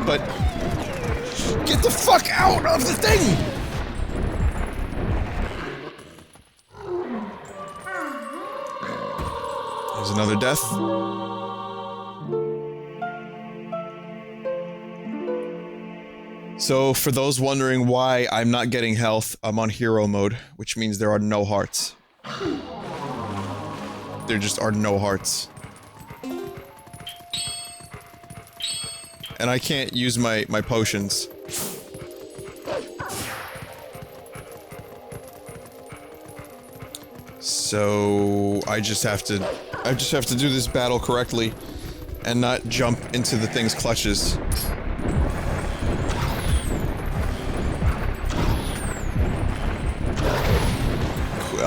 A: But get the fuck out of the thing! There's another death. So, for those wondering why I'm not getting health, I'm on hero mode, which means there are no hearts. There just are no hearts. And I can't use my potions. So I just have to do this battle correctly and not jump into the thing's clutches.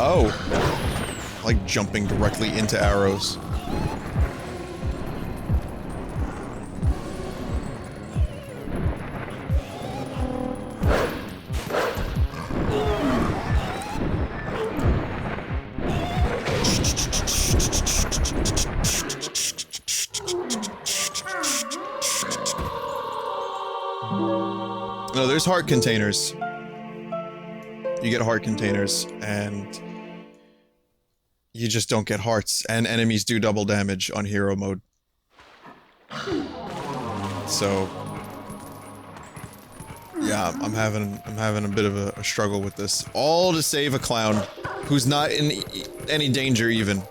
A: Oh. I like jumping directly into arrows. No, there's heart containers. You get heart containers, and you just don't get hearts, and enemies do double damage on hero mode. So, yeah, I'm having a bit of a struggle with this. All to save a clown who's not in any danger even.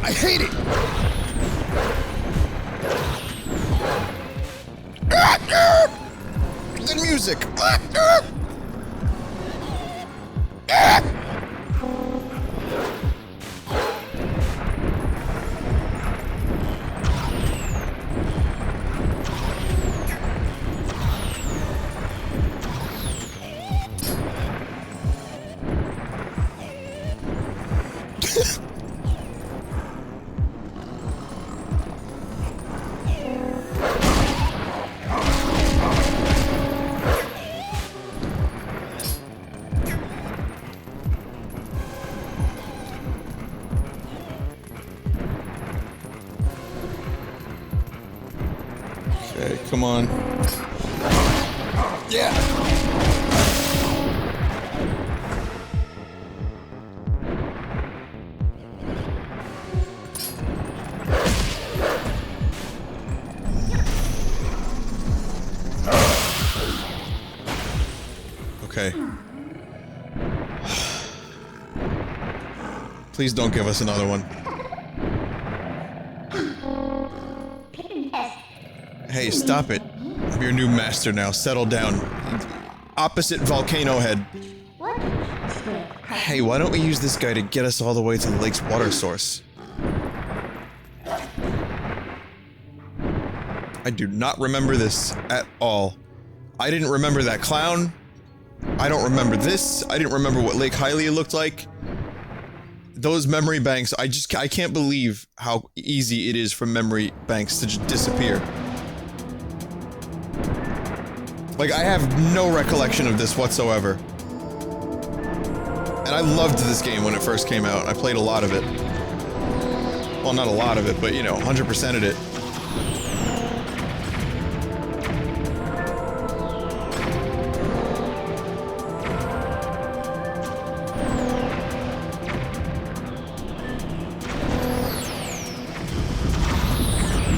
A: I hate it! The music! Okay, come on. Yeah! Okay. Please don't give us another one. Hey, stop it. I'm your new master now. Settle down. Opposite volcano head. Hey, why don't we use this guy to get us all the way to the lake's water source? I do not remember this at all. I didn't remember that clown. I don't remember this. I didn't remember what Lake Hylia looked like. Those memory banks, I can't believe how easy it is for memory banks to just disappear. Like, I have no recollection of this whatsoever. And I loved this game when it first came out. I played a lot of it. Well, not a lot of it, but, you know, 100%ed it.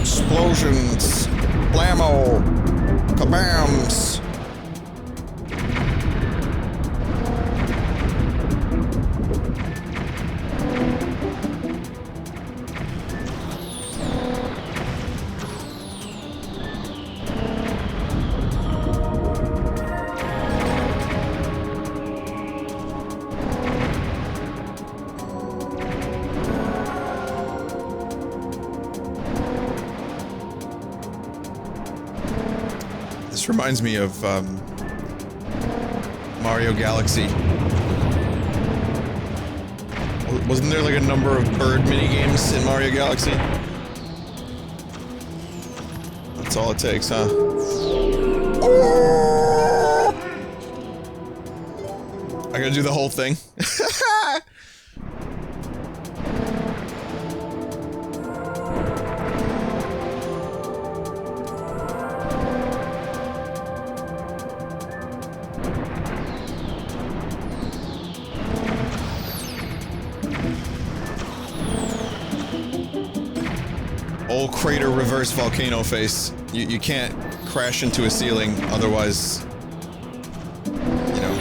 A: Explosions! Blammo! Kabams! This reminds me of, Mario Galaxy. Wasn't there like a number of bird minigames in Mario Galaxy? That's all it takes, huh? I gotta do the whole thing. Old crater reverse volcano face. You can't crash into a ceiling, otherwise, you know,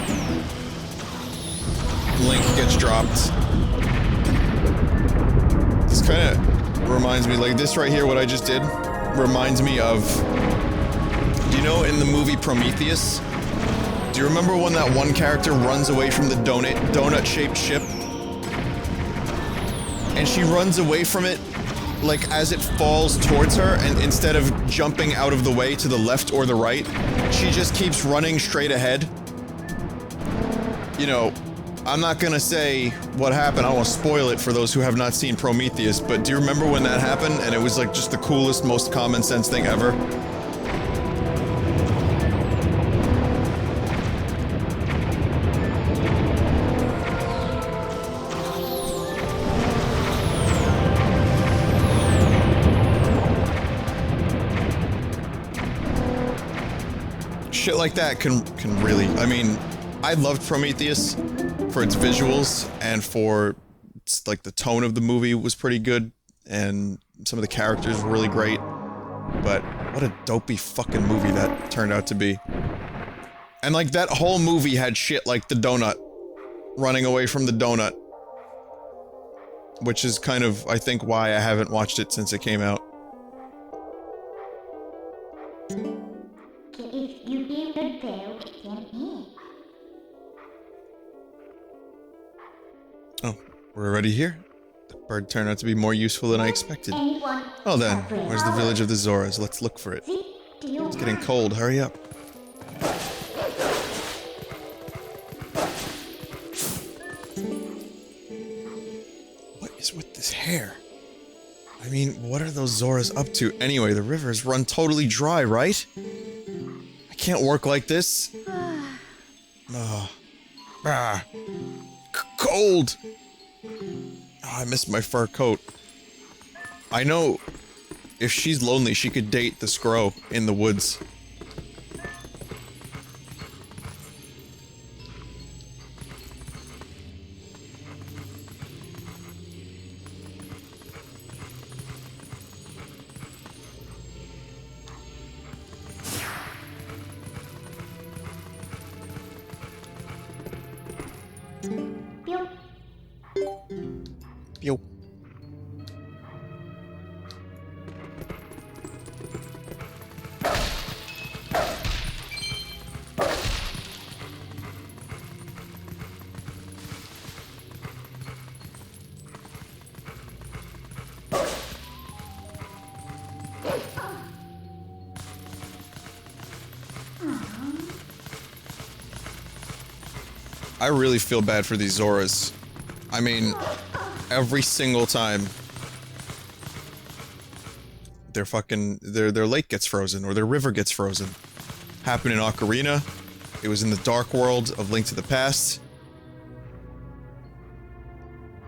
A: Link gets dropped. This kind of reminds me, like this right here, what I just did, reminds me of, do you know in the movie Prometheus? Do you remember when that one character runs away from the donut-shaped ship? And she runs away from it like as it falls towards her, and instead of jumping out of the way to the left or the right, she just keeps running straight ahead. You know, I'm not gonna say what happened, I don't want to spoil it for those who have not seen Prometheus, but do you remember when that happened and it was like just the coolest, most common sense thing ever? Shit like that can really, I mean, I loved Prometheus for its visuals and for, like, the tone of the movie was pretty good, and some of the characters were really great, but what a dopey fucking movie that turned out to be. And, like, that whole movie had shit like the donut, running away from the donut, which is kind of, I think, why I haven't watched it since it came out.
C: If you give the bell, it can eat.
A: Oh, we're already here? The bird turned out to be more useful than I expected. Oh then, where's the village of the Zoras? Let's look for it. It's getting cold, hurry up. What is with this hair? I mean, what are those Zoras up to? Anyway, the river's run totally dry, right? I can't work like this. Cold! Oh, I missed my fur coat. I know if she's lonely, she could date the Scrow in the woods. Yo. I really feel bad for these Zoras. I mean, every single time their lake gets frozen or their river gets frozen. Happened in Ocarina. It was in the Dark World of Link to the Past.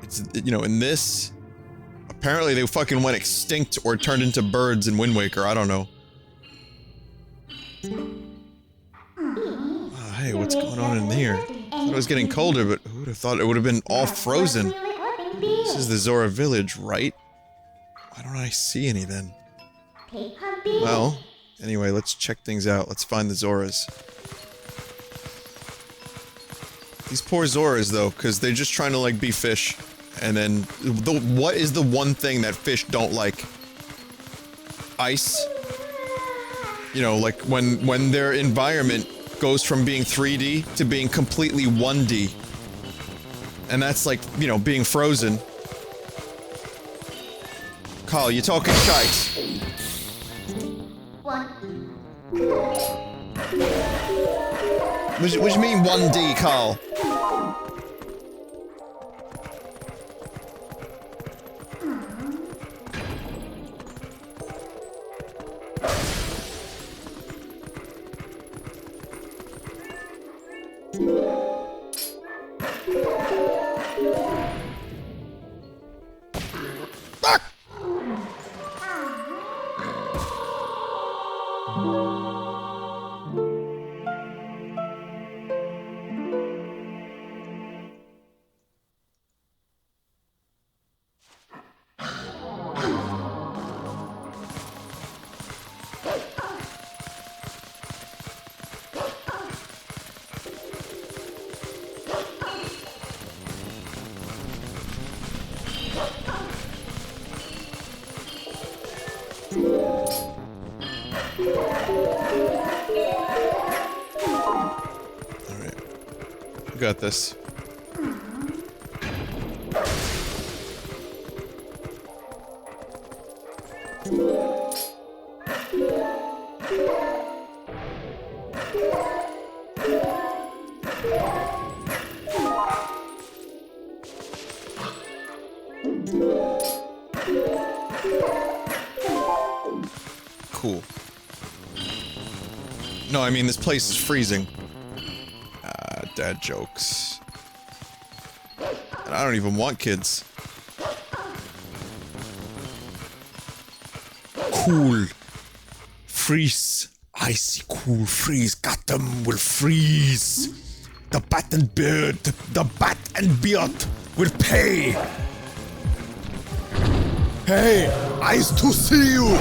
A: It's, you know, in this, apparently they fucking went extinct or turned into birds in Wind Waker, I don't know. Oh, hey, what's going on in here? I thought it was getting colder, but who would have thought it would have been all frozen? This is the Zora village, right? Why don't I see any then? Well, anyway, let's check things out. Let's find the Zoras. These poor Zoras, though, because they're just trying to, like, be fish. And then, what is the one thing that fish don't like? Ice. You know, like, when their environment goes from being 3D to being completely 1D. And that's like, you know, being frozen. Carl, you talking shite. What do you mean 1D, Carl? Got this. Cool. No, I mean, this place is freezing. Dad jokes. And I don't even want kids. Cool. Freeze. Icy cool freeze. Got them will freeze. The bat and beard. The bat and beard will pay. Hey, eyes to see you.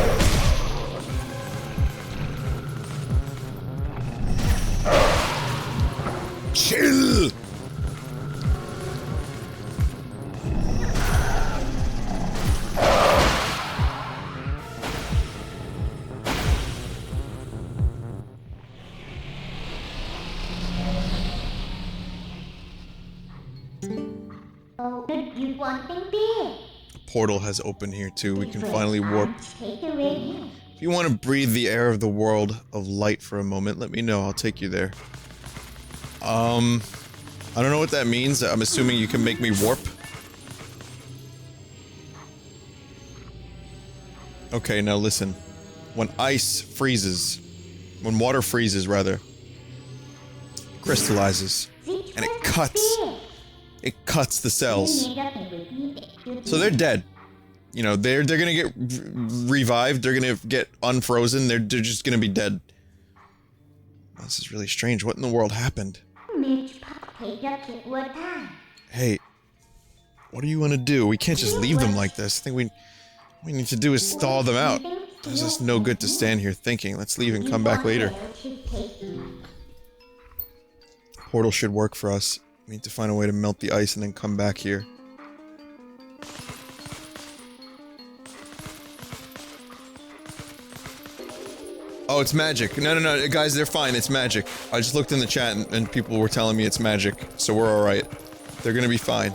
A: Chill!
C: Open you want them big.
A: Portal has opened here too. We can finally warp.
C: Take a red.
A: If you want to breathe the air of the world of light for a moment, let me know. I'll take you there. I don't know what that means. I'm assuming you can make me warp. Okay, now listen. When ice freezes, when water freezes, rather, it crystallizes, and it cuts. It cuts the cells. So they're dead. You know, they're gonna get revived. They're gonna get unfrozen. They're just gonna be dead. This is really strange. What in the world happened? Hey, what do you want to do? We can't just leave them like this. I think what we need to do is thaw them out. It's just no good to stand here thinking. Let's leave and come back later. Portal should work for us. We need to find a way to melt the ice and then come back here. Oh, it's magic. No, guys, they're fine. It's magic. I just looked in the chat and people were telling me it's magic, so we're alright. They're gonna be fine.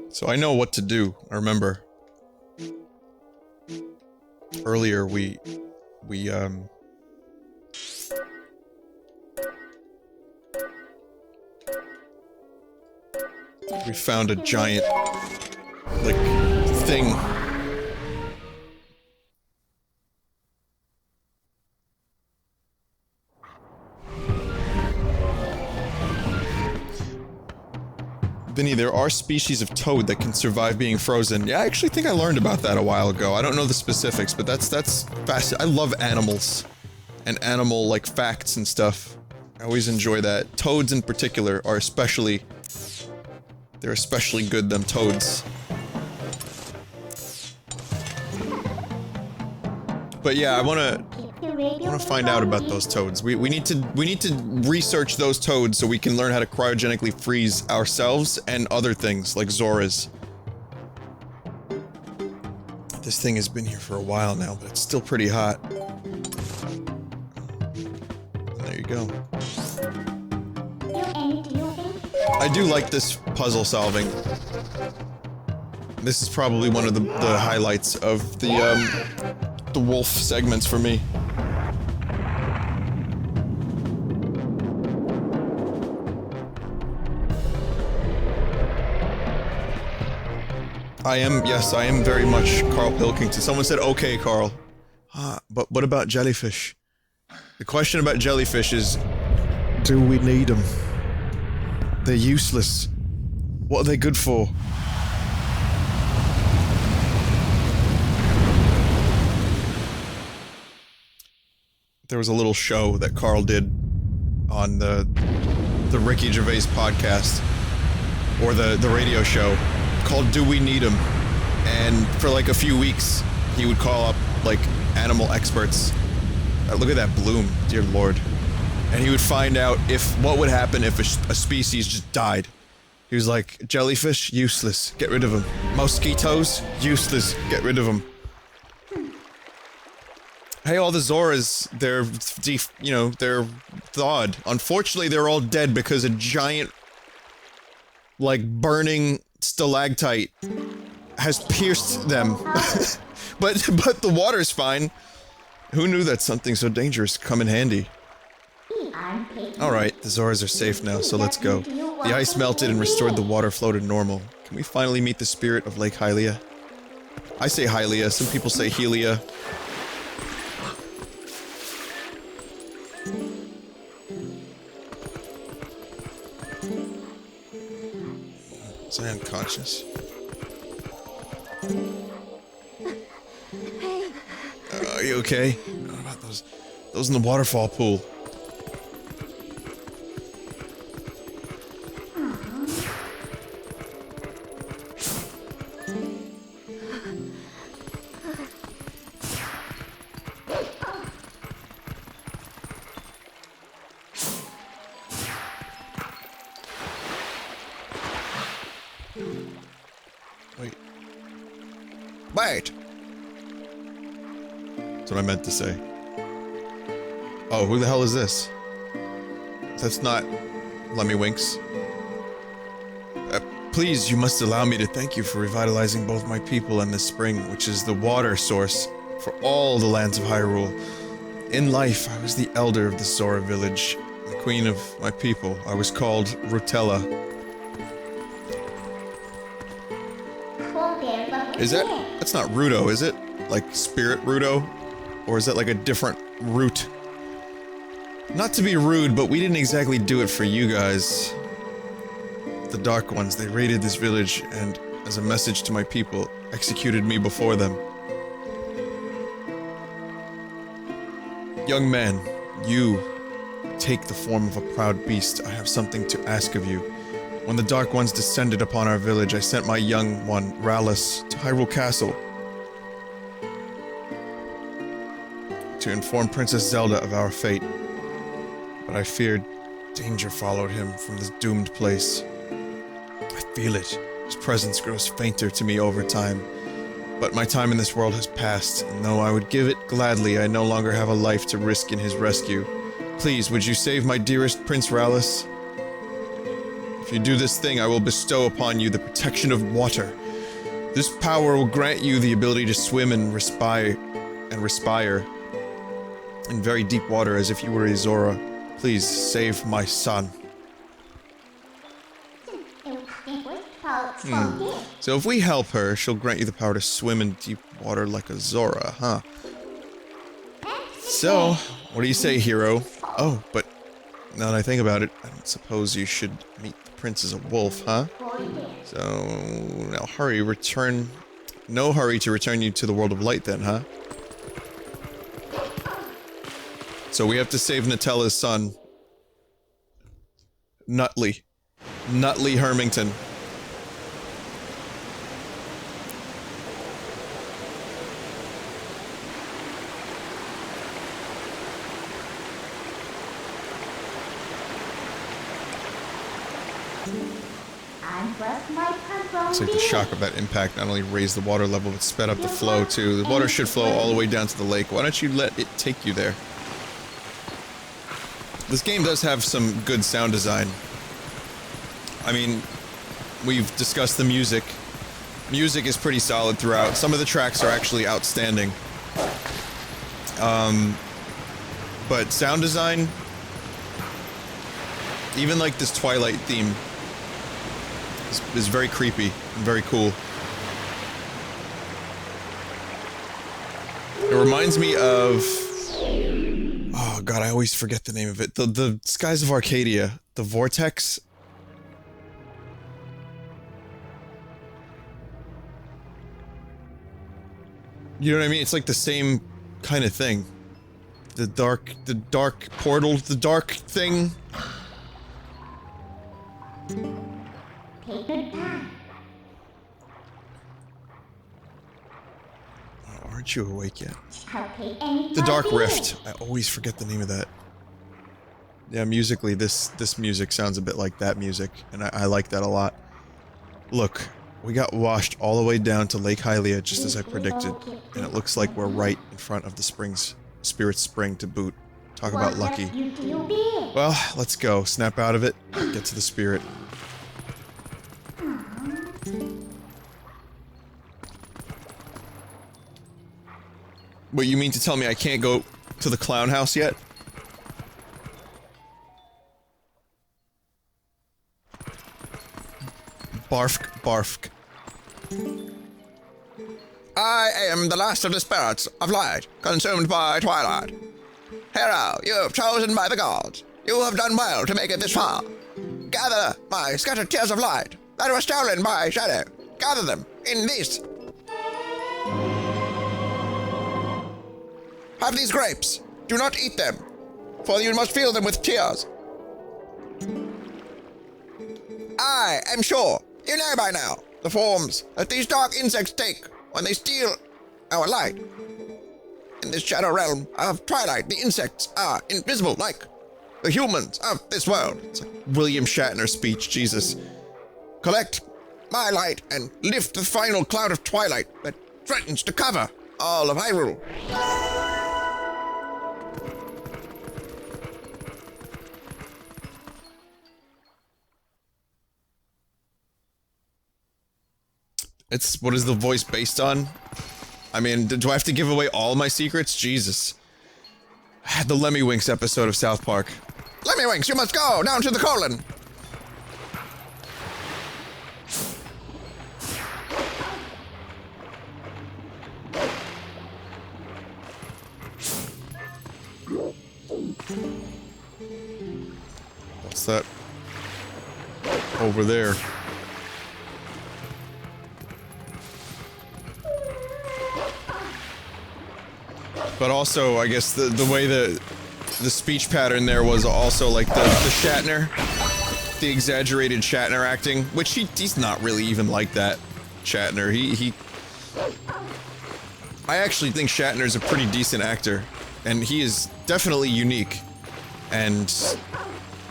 A: So I know what to do. I remember. Earlier, we found a giant, like, thing. Vinny, there are species of toad that can survive being frozen. Yeah, I actually think I learned about that a while ago. I don't know the specifics, but that's fascinating. I love animals. And animal, like, facts and stuff. I always enjoy that. Toads in particular are especially... They're especially good, them toads. But yeah, I wanna find out about those toads. We need to research those toads so we can learn how to cryogenically freeze ourselves and other things like Zora's. This thing has been here for a while now, but it's still pretty hot. There you go. I do like this puzzle solving. This is probably one of the highlights of the wolf segments for me. Yes, I am very much Carl Pilkington. Someone said, okay, Carl. But what about jellyfish? The question about jellyfish is, do we need them? They're useless. What are they good for? There was a little show that Carl did on the Ricky Gervais podcast, or the radio show, called Do We Need 'Em? And for like a few weeks, he would call up like animal experts. Look at that bloom, dear lord. And he would find out what would happen if a species just died. He was like, jellyfish, useless, get rid of them. Mosquitoes, useless, get rid of them. Hey, all the Zoras, they're thawed. Unfortunately, they're all dead because a giant, like, burning stalactite has pierced them. but the water's fine. Who knew that something so dangerous could come in handy? Alright, the Zoras are safe now, so let's go. The ice melted and restored the water flow to normal. Can we finally meet the spirit of Lake Hylia? I say Hylia, some people say Hylia. Is I unconscious? Are you okay? What about those in the waterfall pool? Wait! That's what I meant to say. Oh, who the hell is this? That's not Lemmy Winks. Please, you must allow me to thank you for revitalizing both my people and this spring, which is the water source for all the lands of Hyrule. In life, I was the elder of the Zora village, the queen of my people. I was called Rutella. Is that's not Rudo, is it? Like Spirit Rudo? Or is that like a different root? Not to be rude, but we didn't exactly do it for you guys. The Dark Ones, they raided this village and, as a message to my people, executed me before them. Young man, you take the form of a proud beast. I have something to ask of you. When the Dark Ones descended upon our village, I sent my young one, Rallis, to Hyrule Castle to inform Princess Zelda of our fate. But I feared danger followed him from this doomed place. I feel it. His presence grows fainter to me over time. But my time in this world has passed, and though I would give it gladly, I no longer have a life to risk in his rescue. Please, would you save my dearest Prince Rallis? If you do this thing, I will bestow upon you the protection of water. This power will grant you the ability to swim and respire in very deep water as if you were a Zora. Please, save my son. So if we help her, she'll grant you the power to swim in deep water like a Zora, huh? So, what do you say, hero? Oh, but now that I think about it, I don't suppose you should meet the prince as a wolf, huh? So, now hurry, return... No hurry to return you to the world of light then, huh? So we have to save Nutella's son. Nutley Hermington. It's like the shock of that impact not only raised the water level, but sped up the flow too. The water should flow all the way down to the lake. Why don't you let it take you there? This game does have some good sound design. I mean, we've discussed the music. Music is pretty solid throughout. Some of the tracks are actually outstanding. But sound design, even like this Twilight theme, is very creepy and very cool. It reminds me of... Oh god, I always forget the name of it. The Skies of Arcadia. The Vortex? You know what I mean? It's like the same kind of thing. The dark portal, the dark thing.
C: Take good time.
A: Oh, aren't you awake yet?
C: I'll pay any
A: The Dark
C: price you
A: Rift. I always forget the name of that. Yeah, musically, this music sounds a bit like that music, and I like that a lot. Look, we got washed all the way down to Lake Hylia just as I predicted, and it looks like we're right in front of the Spirit Spring to boot. Talk about lucky.
C: You to your beard.
A: Well, let's go. Snap out of it, get to the Spirit. Wait, you mean to tell me I can't go to the clown house yet? Barfk, barfk.
D: I am the last of the spirits of light, consumed by twilight. Hero, you have chosen by the gods. You have done well to make it this far. Gather my scattered tears of light that were stolen by shadow. Gather them in this. Have these grapes. Do not eat them, for you must fill them with tears. I am sure you know by now the forms that these dark insects take when they steal our light. In this shadow realm of twilight, the insects are invisible like the humans of this world.
A: It's like William Shatner speech, Jesus.
D: Collect my light and lift the final cloud of twilight that threatens to cover all of Hyrule.
A: It's, what is the voice based on? I mean, do I have to give away all my secrets? Jesus. The Lemmywinks episode of South Park.
D: Lemmywinks, you must go down to the colon.
A: What's that? Over there. But also, I guess the way the speech pattern there was also like the Shatner, the exaggerated Shatner acting, which he's not really even like that, Shatner. I actually think Shatner's a pretty decent actor, and he is definitely unique and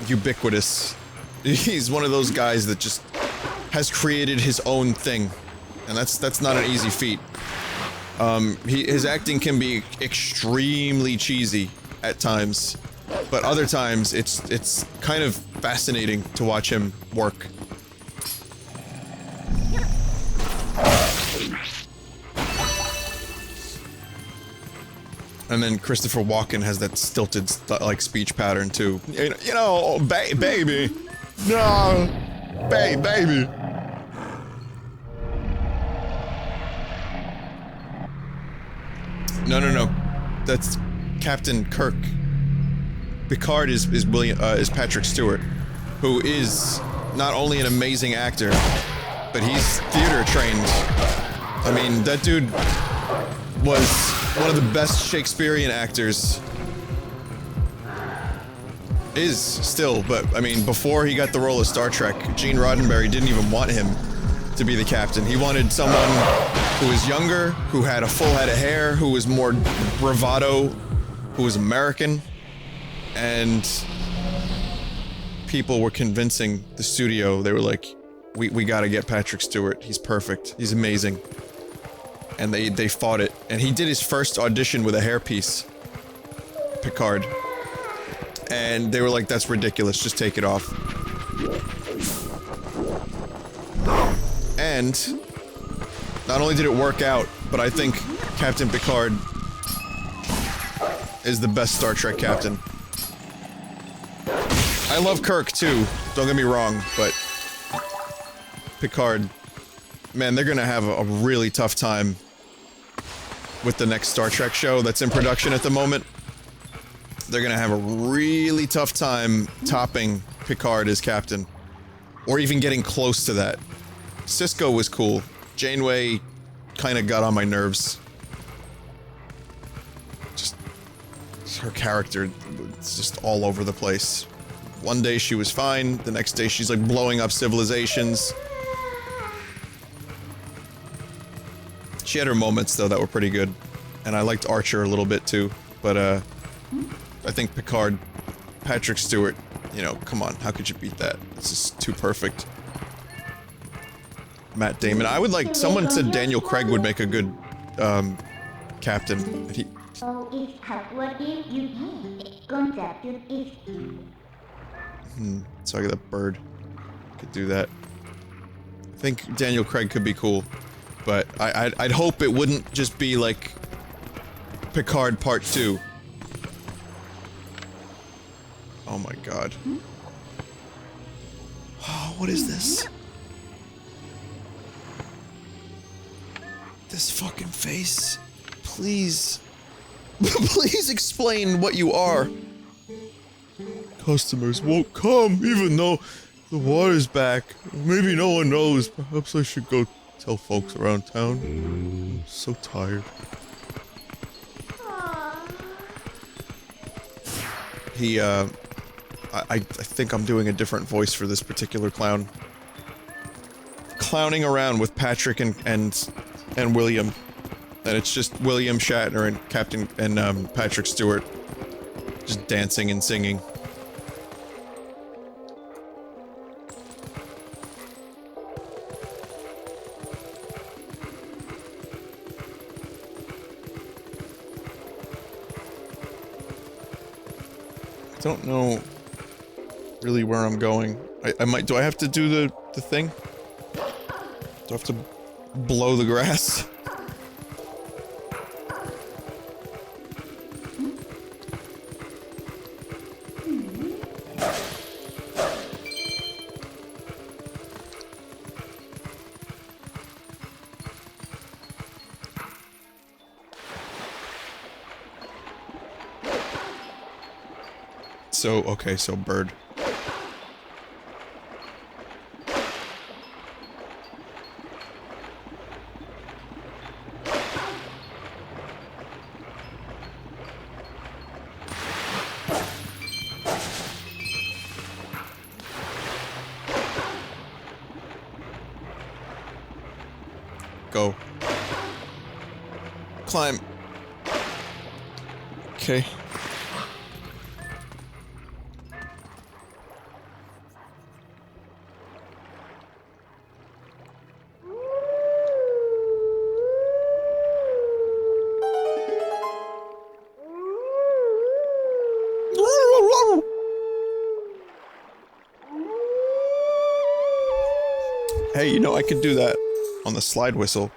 A: ubiquitous. He's one of those guys that just has created his own thing, and that's not an easy feat. His acting can be extremely cheesy at times, but other times it's kind of fascinating to watch him work. And then Christopher Walken has that stilted like speech pattern too. You know, baby, no, baby. No. That's Captain Kirk. Picard is Patrick Stewart, who is not only an amazing actor, but he's theater trained. I mean, that dude was one of the best Shakespearean actors. Is still, but I mean, before he got the role of Star Trek, Gene Roddenberry didn't even want him to be the captain. He wanted someone who was younger, who had a full head of hair, who was more bravado, who was American, and people were convincing the studio. They were like, we gotta get Patrick Stewart. He's perfect. He's amazing. And they fought it. And he did his first audition with a hairpiece. Picard. And they were like, that's ridiculous. Just take it off. end, not only did it work out, but I think Captain Picard is the best Star Trek captain. I love Kirk too, don't get me wrong, but Picard, man, they're gonna have a really tough time with the next Star Trek show that's in production at the moment. They're gonna have a really tough time topping Picard as captain. Or even getting close to that. Sisko was cool. Janeway kinda got on my nerves. Just... her character, it's just all over the place. One day she was fine, the next day she's like blowing up civilizations. She had her moments though that were pretty good. And I liked Archer a little bit too, but I think Picard, Patrick Stewart, you know, come on, how could you beat that? It's just too perfect. Matt Damon, I would like, someone said Daniel Craig would make a good, captain. He, so I get a bird. Could do that. I think Daniel Craig could be cool, but I'd hope it wouldn't just be like Picard Part 2. Oh my god. Oh, what is this? This fucking face. Please. Please explain what you are. Customers won't come even though the water's back. Maybe no one knows. Perhaps I should go tell folks around town. I'm so tired. He, I think I'm doing a different voice for this particular clown. Clowning around with Patrick and William. And it's just William Shatner and Captain and Patrick Stewart just dancing and singing. I don't know really where I'm going. I might, do I have to do the thing? Do I have to blow the grass? So, okay, so bird. Go. Climb. Okay. Hey, you know, I could do that on the slide whistle.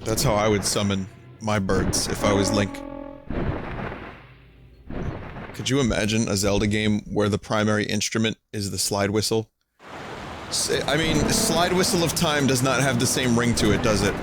A: That's how I would summon my birds if I was Link. Could you imagine a Zelda game where the primary instrument is the slide whistle? I mean, Slide Whistle of Time does not have the same ring to it, does it?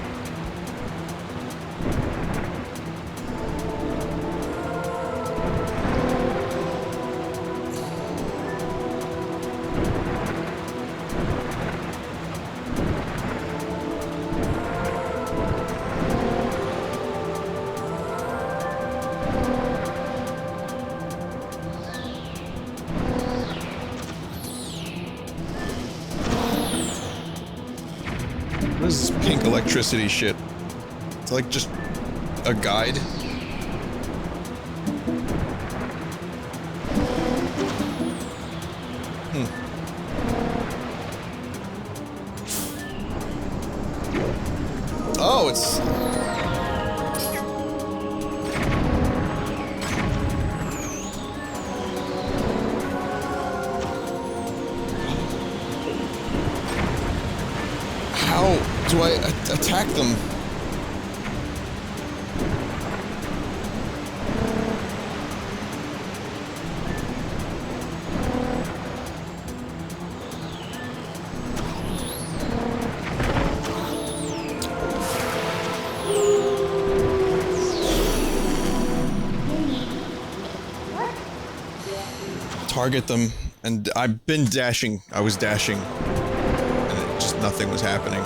A: What is this pink electricity shit? It's like just a guide. Oh, it's... How do I attack them? Target them, and I've been dashing. I was dashing, and it just nothing was happening.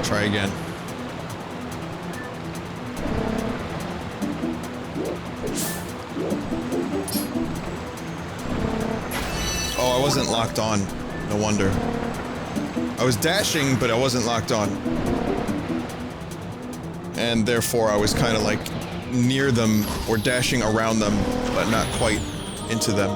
A: Try again. Oh, I wasn't locked on. No wonder. I was dashing, but I wasn't locked on. And therefore, I was kind of like near them, or dashing around them, but not quite into them.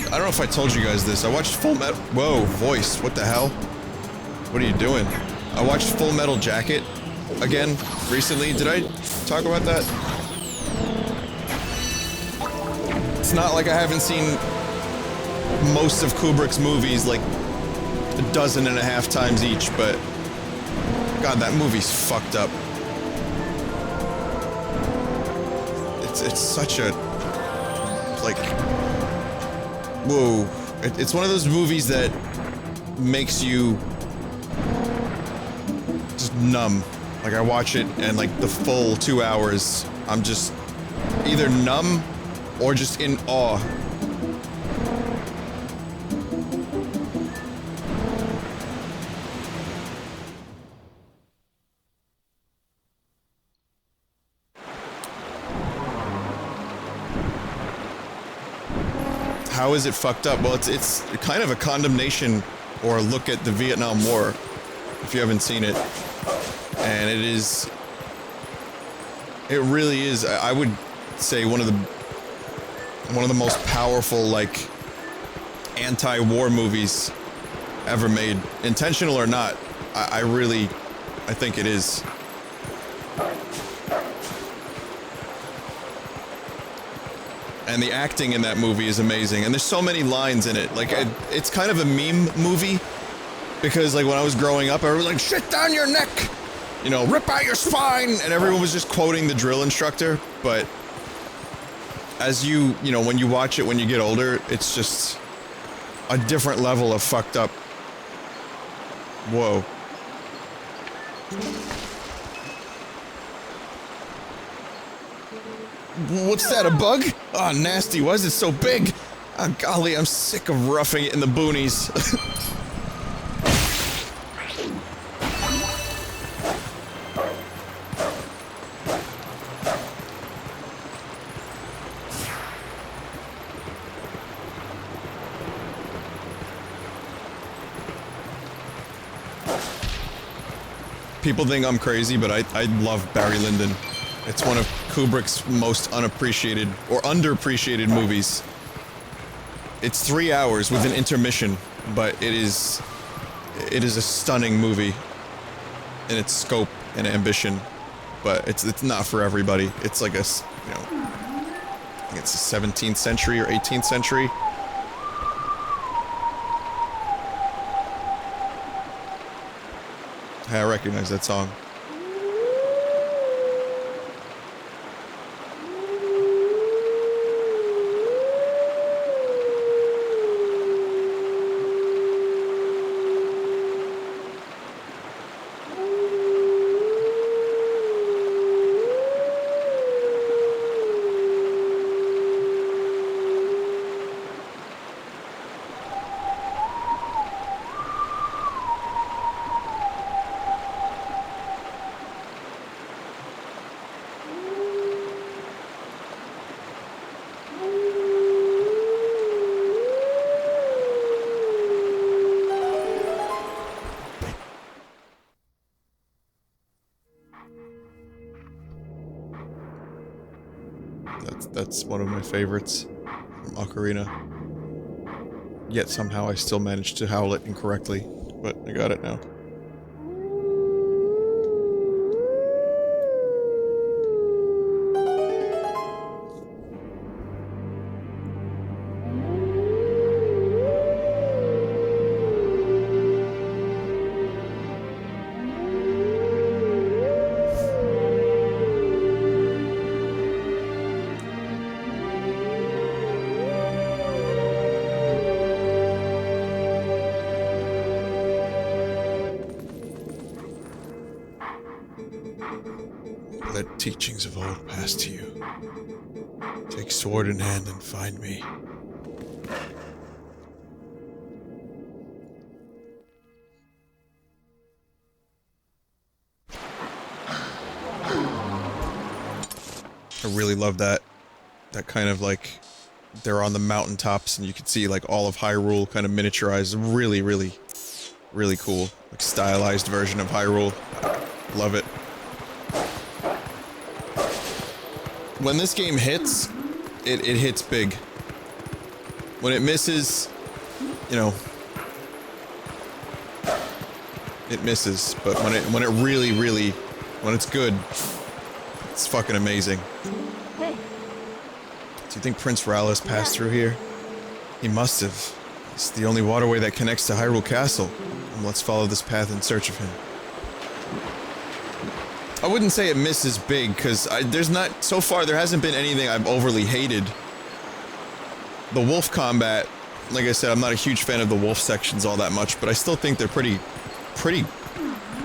A: I don't know if I told you guys this, I watched Full Metal... Whoa, voice, what the hell? What are you doing? I watched Full Metal Jacket again recently. Did I talk about that? It's not like I haven't seen most of Kubrick's movies like 12.5 times each, but God, that movie's fucked up. It's such a, like, whoa. It's one of those movies that makes you just numb. Like, I watch it and like the full 2 hours, I'm just either numb or just in awe. How is it fucked up? Well, it's kind of a condemnation or a look at the Vietnam War, if you haven't seen it. And it really is, I would say one of the most powerful, like, anti-war movies ever made. Intentional or not, I think it is. And the acting in that movie is amazing, and there's so many lines in it. Like, it's kind of a meme movie, because, like, when I was growing up, everyone was like, shit down your neck! You know, rip out your spine! And everyone was just quoting the drill instructor, but as you know, when you watch it when you get older, it's just a different level of fucked up. Whoa. What's that, a bug? Oh, nasty. Why is it so big? Oh, golly, I'm sick of roughing it in the boonies. People think I'm crazy, but I love Barry Lyndon. It's one of Kubrick's most unappreciated or underappreciated movies. It's 3 hours with an intermission, but it is a stunning movie in its scope and ambition. But it's not for everybody. It's like a, you know, I think it's the 17th century or 18th century. Hey, I recognize that song. That's one of my favorites from Ocarina. Yet somehow I still managed to howl it incorrectly, but I got it now. Let teachings of old pass to you. Take sword in hand and find me. I really love that. That kind of like, they're on the mountaintops and you can see like all of Hyrule kind of miniaturized. Really, really, really cool. Like stylized version of Hyrule. Love it. When this game hits, it hits big. When it misses, you know, it misses. But when it really, really, when it's good, it's fucking amazing.
E: Hey.
A: Do you think Prince Rallis passed through here? He must have. It's the only waterway that connects to Hyrule Castle. Let's follow this path in search of him. I wouldn't say it misses big, because there's not, so far there hasn't been anything I've overly hated. The wolf combat, like I said, I'm not a huge fan of the wolf sections all that much, but I still think they're pretty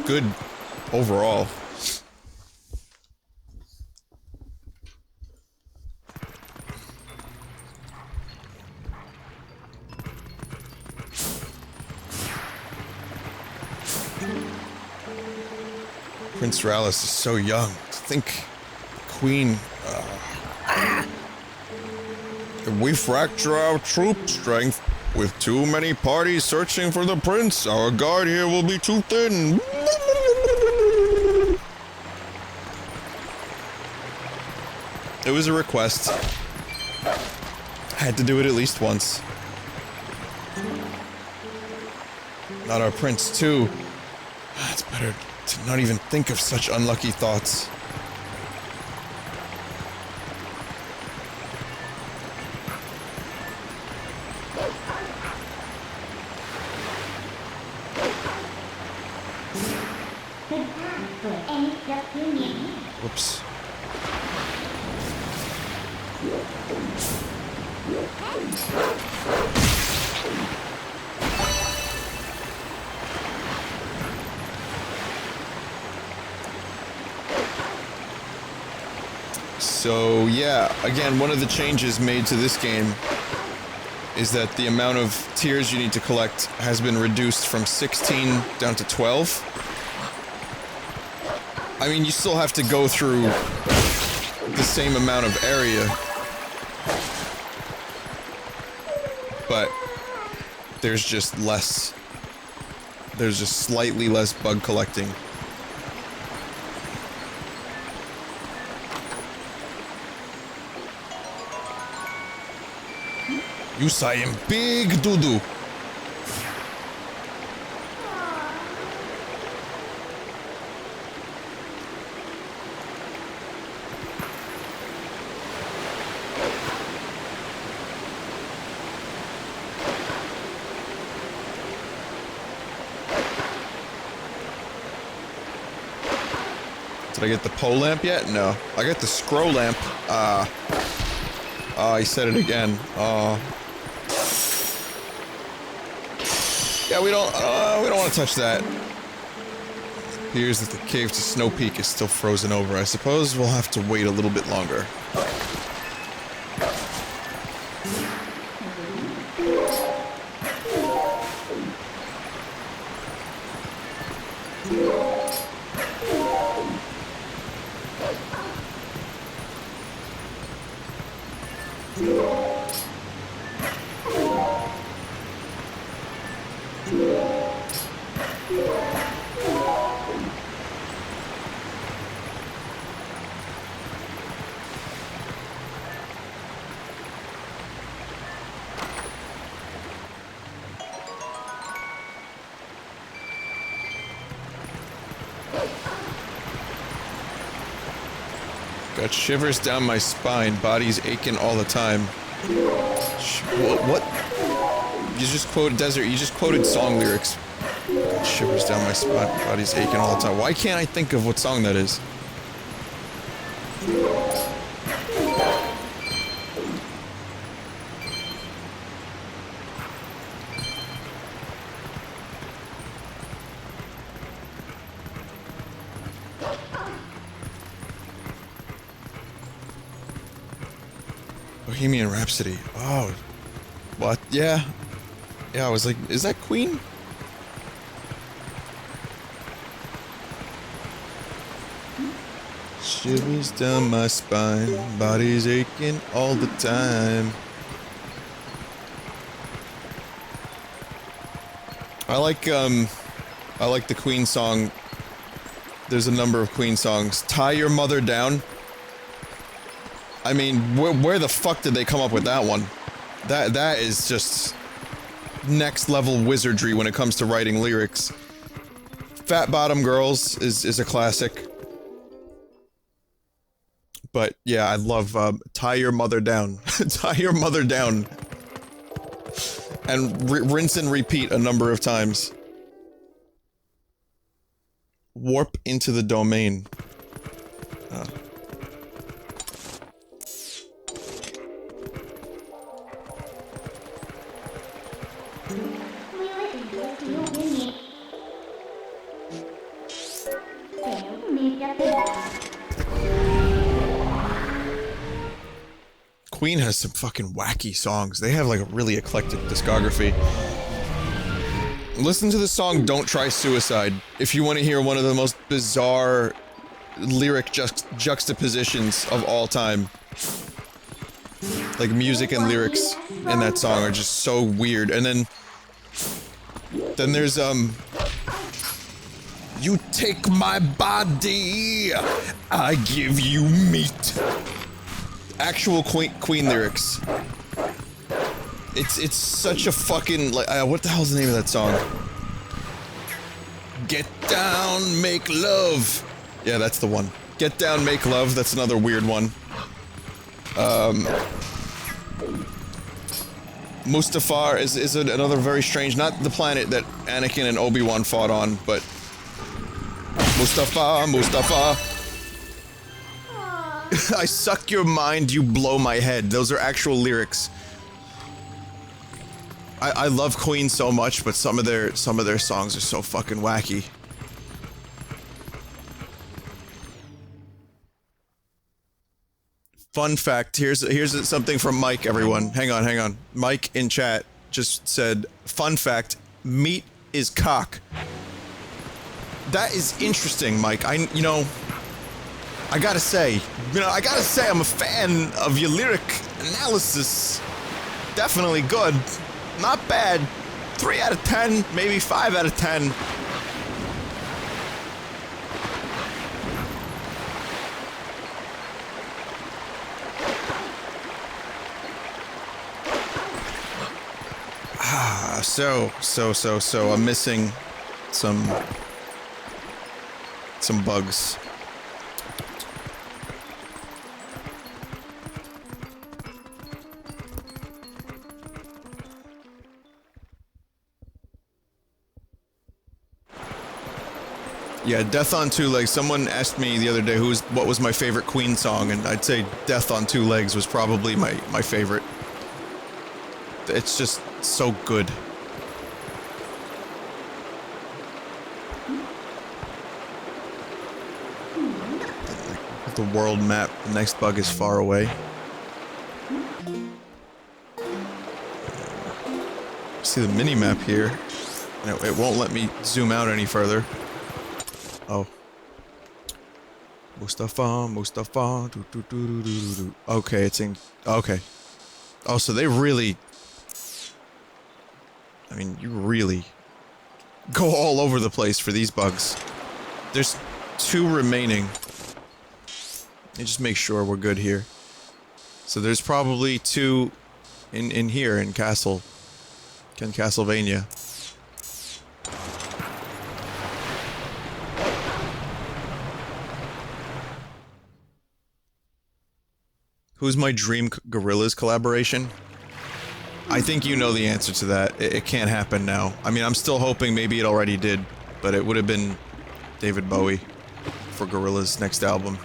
A: good overall. Prince Rallis is so young. To think Queen... If we fracture our troop strength with too many parties searching for the prince, our guard here will be too thin. It was a request. I had to do it at least once. Not our prince, too. It's better to not even think of such unlucky thoughts.
C: Good path, and it's just too near.
A: Whoops. So, yeah, again, one of the changes made to this game is that the amount of tiers you need to collect has been reduced from 16 down to 12. I mean, you still have to go through the same amount of area, but there's just slightly less bug collecting. You saw him big doo-doo. Did I get the pole lamp yet? No. I got the scroll lamp. He said it again. Yeah, we don't want to touch that. It appears that the cave to Snow Peak is still frozen over. I suppose we'll have to wait a little bit longer. Got shivers down my spine, body's aching all the time. What? You just quoted Desert, you just quoted song lyrics. Got shivers down my spine, body's aching all the time. Why can't I think of what song that is? Bohemian Rhapsody. Oh. What? Yeah. Yeah, I was like, is that Queen? Shivers down my spine, body's aching all the time. I like the Queen song. There's a number of Queen songs. Tie Your Mother Down. I mean, where the fuck did they come up with that one? That is just next level wizardry when it comes to writing lyrics. Fat Bottom Girls is a classic. But yeah, I love Tie Your Mother Down. Tie Your Mother Down. And rinse and repeat a number of times. Warp into the domain. Queen has some fucking wacky songs. They have like a really eclectic discography. Listen to the song Don't Try Suicide if you want to hear one of the most bizarre lyric juxtapositions of all time. Like music and lyrics in that song are just so weird. And then there's you take my body, I give you meat. Actual Queen lyrics. It's such a fucking like what the hell's the name of that song? Get down, make love. Yeah, that's the one. Get down, make love. That's another weird one. Mustafar is another very strange. Not the planet that Anakin and Obi-Wan fought on, but Mustafa. I suck your mind, you blow my head. Those are actual lyrics. I love Queen so much, but some of their songs are so fucking wacky. Fun fact, here's something from Mike, everyone. Hang on. Mike in chat just said, fun fact, meat is cock. That is interesting, Mike. I gotta say, I'm a fan of your lyric analysis. Definitely good. Not bad. 3 out of 10, maybe 5 out of 10. So I'm missing some bugs. Yeah, Death on Two Legs. Someone asked me the other day what was my favorite Queen song, and I'd say Death on Two Legs was probably my favorite. It's just so good. The world map. The next bug is far away. See the mini map here. It won't let me zoom out any further. Oh. Mustafa, do. Okay, it's in... Okay. Oh, so they really... I mean, you really... go all over the place for these bugs. There's 2 remaining. Let me just make sure we're good here. So there's probably 2 in here, in Castlevania. Who's my dream Gorillaz collaboration? I think you know the answer to that. It can't happen now. I mean, I'm still hoping maybe it already did, but it would have been David Bowie for Gorillaz' next album.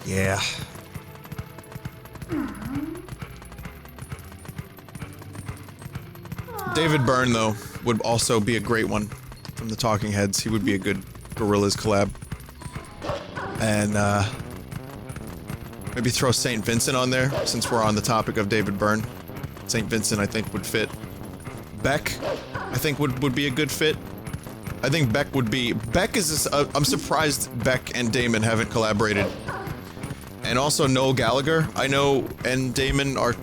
A: Yeah. David Byrne, though, would also be a great one from the Talking Heads. He would be a good Gorillaz collab. And, maybe throw St. Vincent on there, since we're on the topic of David Byrne. St. Vincent, I think, would fit. Beck, I think, would be a good fit. I think Beck would be... Beck is this... I'm surprised Beck and Damon haven't collaborated. And also Noel Gallagher, I know, and Damon are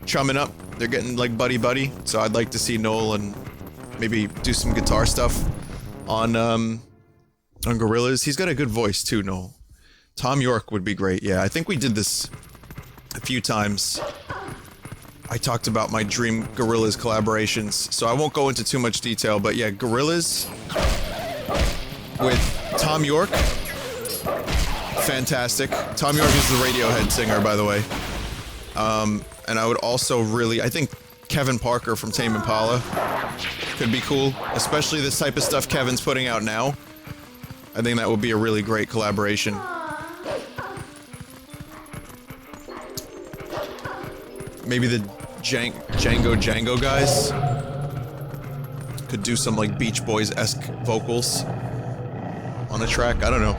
A: chumming up. They're getting, like, buddy-buddy. So I'd like to see Noel and maybe do some guitar stuff on Gorillaz. He's got a good voice, too, Noel. Tom York would be great, yeah. I think we did this a few times. I talked about my dream Gorillaz collaborations, so I won't go into too much detail, but yeah, Gorillaz with Tom York. Fantastic. Tom York is the Radiohead singer, by the way. And I would also really... I think Kevin Parker from Tame Impala could be cool, especially this type of stuff Kevin's putting out now. I think that would be a really great collaboration. Maybe the Django guys could do some, like, Beach Boys-esque vocals on a track. I don't know.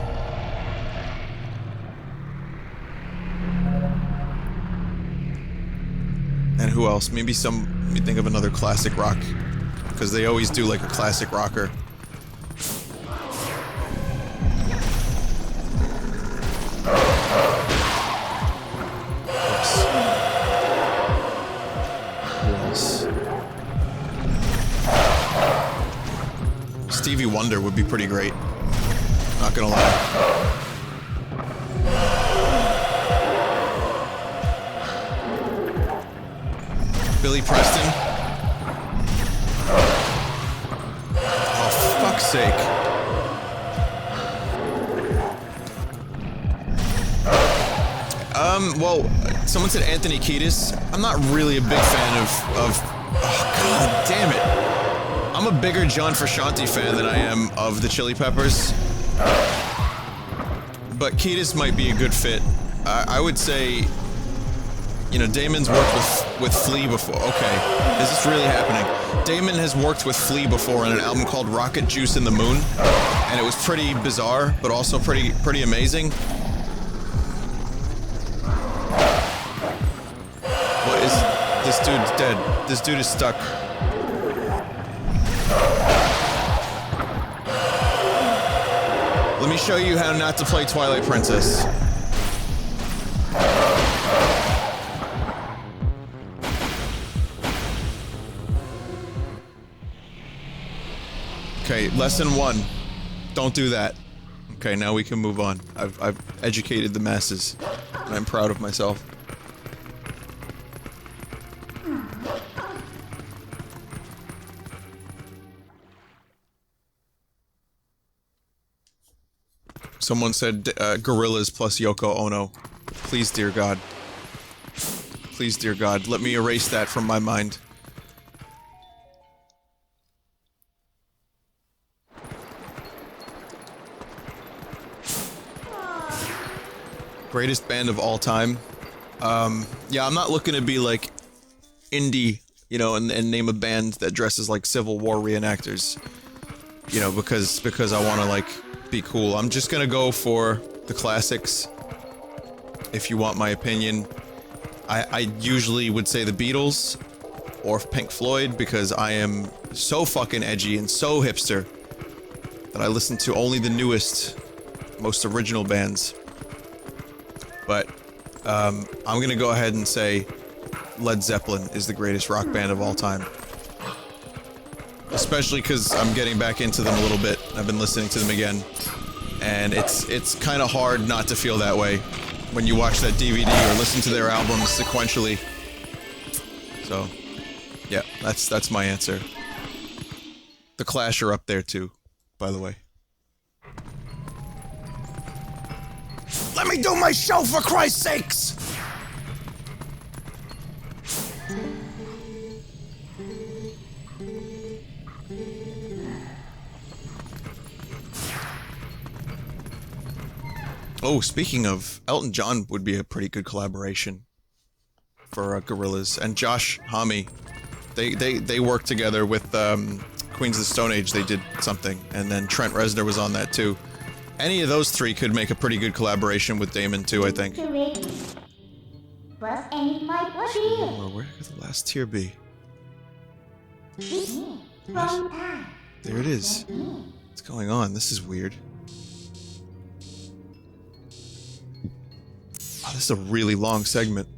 A: And who else? Maybe let me think of another classic rock. Because they always do, like, a classic rocker. Stevie Wonder would be pretty great. Not gonna lie. Billy Preston. Oh, fuck's sake. Well, someone said Anthony Kiedis. I'm not really a big fan of oh, god damn it. I'm a bigger John Frusciante fan than I am of the Chili Peppers. But Kiedis might be a good fit. I would say, you know, Damon's worked with Flea before. Okay, is this really happening? Damon has worked with Flea before on an album called Rocket Juice in the Moon, and it was pretty bizarre, but also pretty amazing. What is... This dude's dead. This dude is stuck. Let me show you how not to play Twilight Princess. Okay, lesson 1. Don't do that. Okay, now we can move on. I've educated the masses, and I'm proud of myself. Someone said Gorillaz plus Yoko Ono. Please, dear God. Please, dear God, let me erase that from my mind. Greatest band of all time. Yeah, I'm not looking to be like indie, you know, and name a band that dresses like Civil War reenactors. You know, because I want to like be cool. I'm just gonna go for the classics. If you want my opinion, I usually would say the Beatles or Pink Floyd because I am so fucking edgy and so hipster that I listen to only the newest, most original bands. But I'm gonna go ahead and say Led Zeppelin is the greatest rock band of all time. Especially because I'm getting back into them a little bit. I've been listening to them again. And it's kind of hard not to feel that way when you watch that DVD or listen to their albums sequentially. So, yeah, that's my answer. The Clash are up there too, by the way.
E: Let me do my show, for Christ's sakes!
A: Oh, speaking of, Elton John would be a pretty good collaboration for Gorillaz, and Josh Homme. They worked together with Queens of the Stone Age. They did something, and then Trent Reznor was on that too. Any of those three could make a pretty good collaboration with Damon too, I think.
C: Plus any my body.
A: Oh, where could the last tier be?
C: From time.
A: There it is. What's going on? This is weird. Oh, this is a really long segment.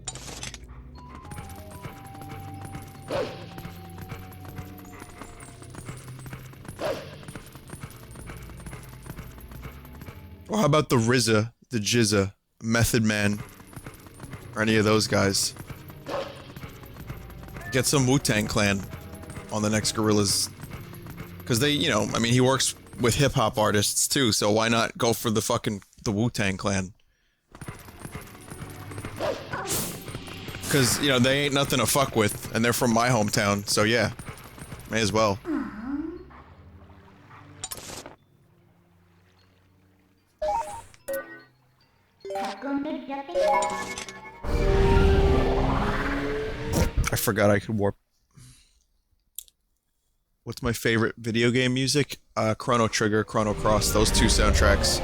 A: Or how about the RZA, the Jizza, Method Man, or any of those guys? Get some Wu-Tang Clan on the next Gorillaz. Because they, you know, I mean, he works with hip-hop artists too, so why not go for the Wu-Tang Clan? Because, you know, they ain't nothing to fuck with, and they're from my hometown, so yeah. May as well. I forgot I could warp. What's my favorite video game music? Chrono Trigger, Chrono Cross, those two soundtracks.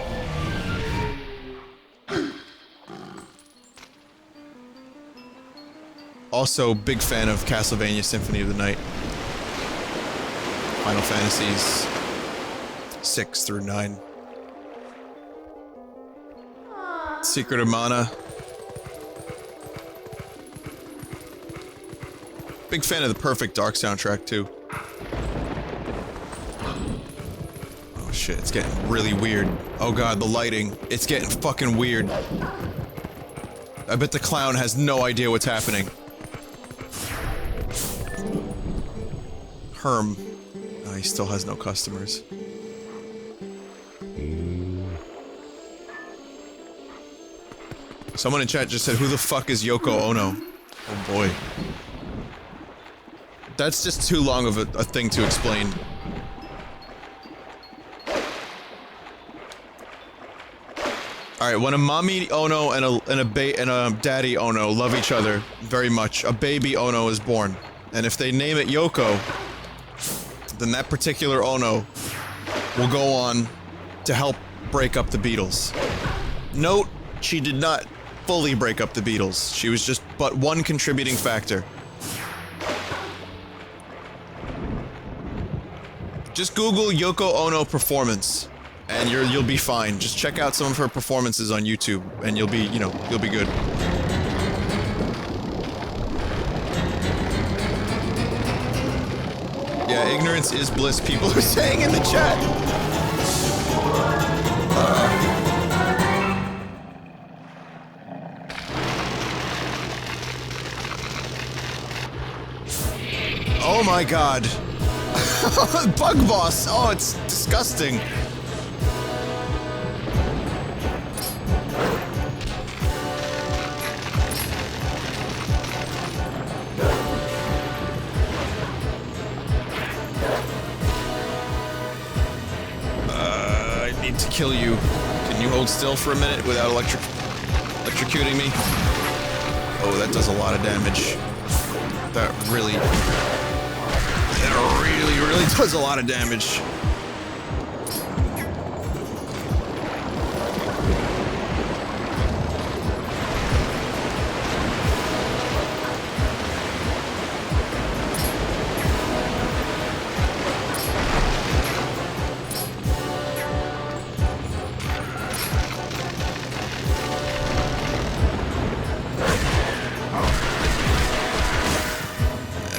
A: Also, big fan of Castlevania Symphony of the Night. Final Fantasies 6 through 9. Secret of Mana. Big fan of the Perfect Dark soundtrack, too. Oh shit, it's getting really weird. Oh god, the lighting. It's getting fucking weird. I bet the clown has no idea what's happening. Herm. Oh, he still has no customers. Someone in chat just said, who the fuck is Yoko Ono? Oh boy. That's just too long of a thing to explain. Alright, when a mommy Ono and a daddy Ono love each other very much, a baby Ono is born. And if they name it Yoko, then that particular Ono will go on to help break up the Beatles. Note, she did not fully break up the Beatles. She was just but one contributing factor. Just Google Yoko Ono performance, and you'll be fine. Just check out some of her performances on YouTube, and you'll be, you know, you'll be good. Yeah, ignorance is bliss, people are saying in the chat. Oh my god. Bug Boss! Oh, it's disgusting. I need to kill you. Can you hold still for a minute without electrocuting me? Oh, that does a lot of damage. That really does a lot of damage.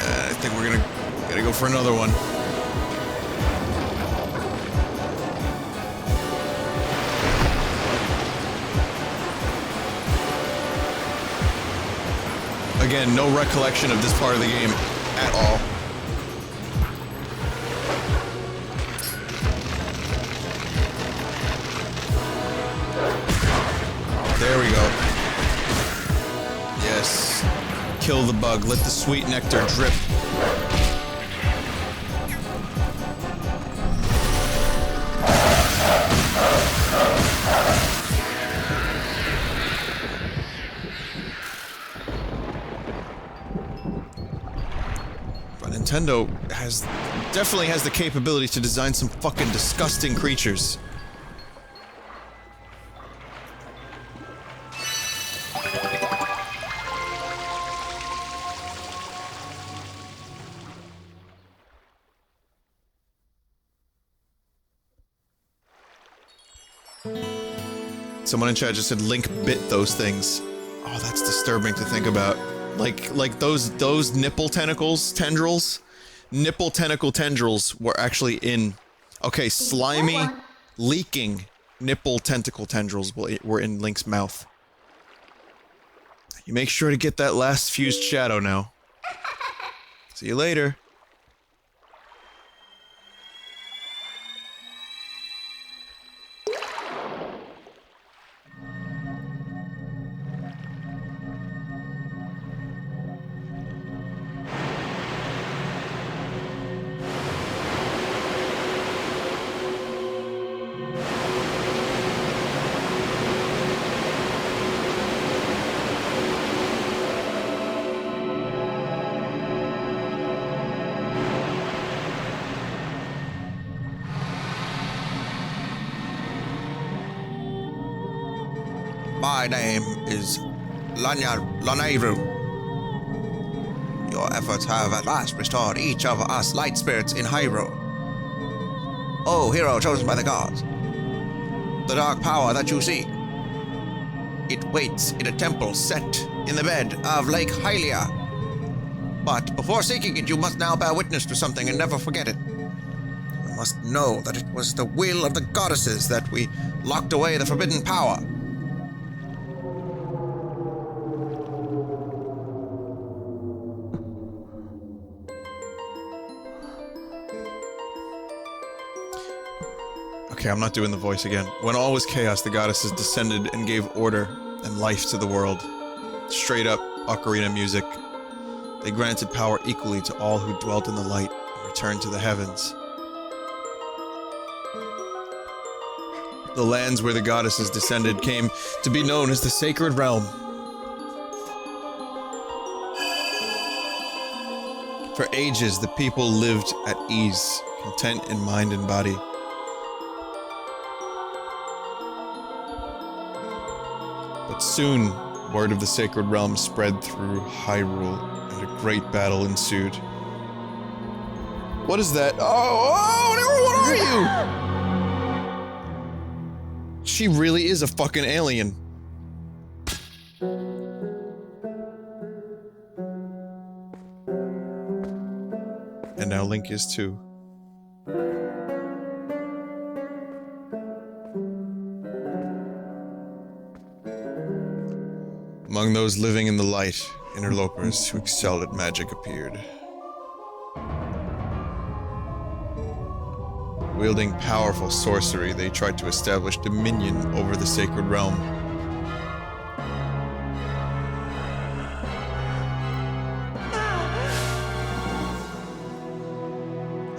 A: I think we're gotta go for another one. Again, no recollection of this part of the game at all. There we go. Yes. Kill the bug. Let the sweet nectar drip. But Nintendo definitely has the capability to design some fucking disgusting creatures. Someone in chat just said Link bit those things. Oh, that's disturbing to think about. Like those nipple tendrils? Nipple tentacle tendrils were actually in... Okay, slimy, leaking nipple tentacle tendrils were in Link's mouth. You make sure to get that last fused shadow now. See you later.
D: My name is Lanayru. Your efforts have at last restored each of us light spirits in Hyrule. O hero chosen by the gods, the dark power that you seek, it waits in a temple set in the bed of Lake Hylia. But before seeking it, you must now bear witness to something and never forget it. You must know that it was the will of the goddesses that we locked away the forbidden power.
A: Okay, I'm not doing the voice again. When all was chaos, the goddesses descended and gave order and life to the world. Straight up ocarina music. They granted power equally to all who dwelt in the light and returned to the heavens. The lands where the goddesses descended came to be known as the Sacred Realm. For ages, the people lived at ease, content in mind and body. But soon, word of the Sacred Realm spread through Hyrule, and a great battle ensued. What is that? Oh, what are you? She really is a fucking alien. And now Link is too. Among those living in the light, interlopers who excelled at magic appeared. Wielding powerful sorcery, they tried to establish dominion over the Sacred Realm.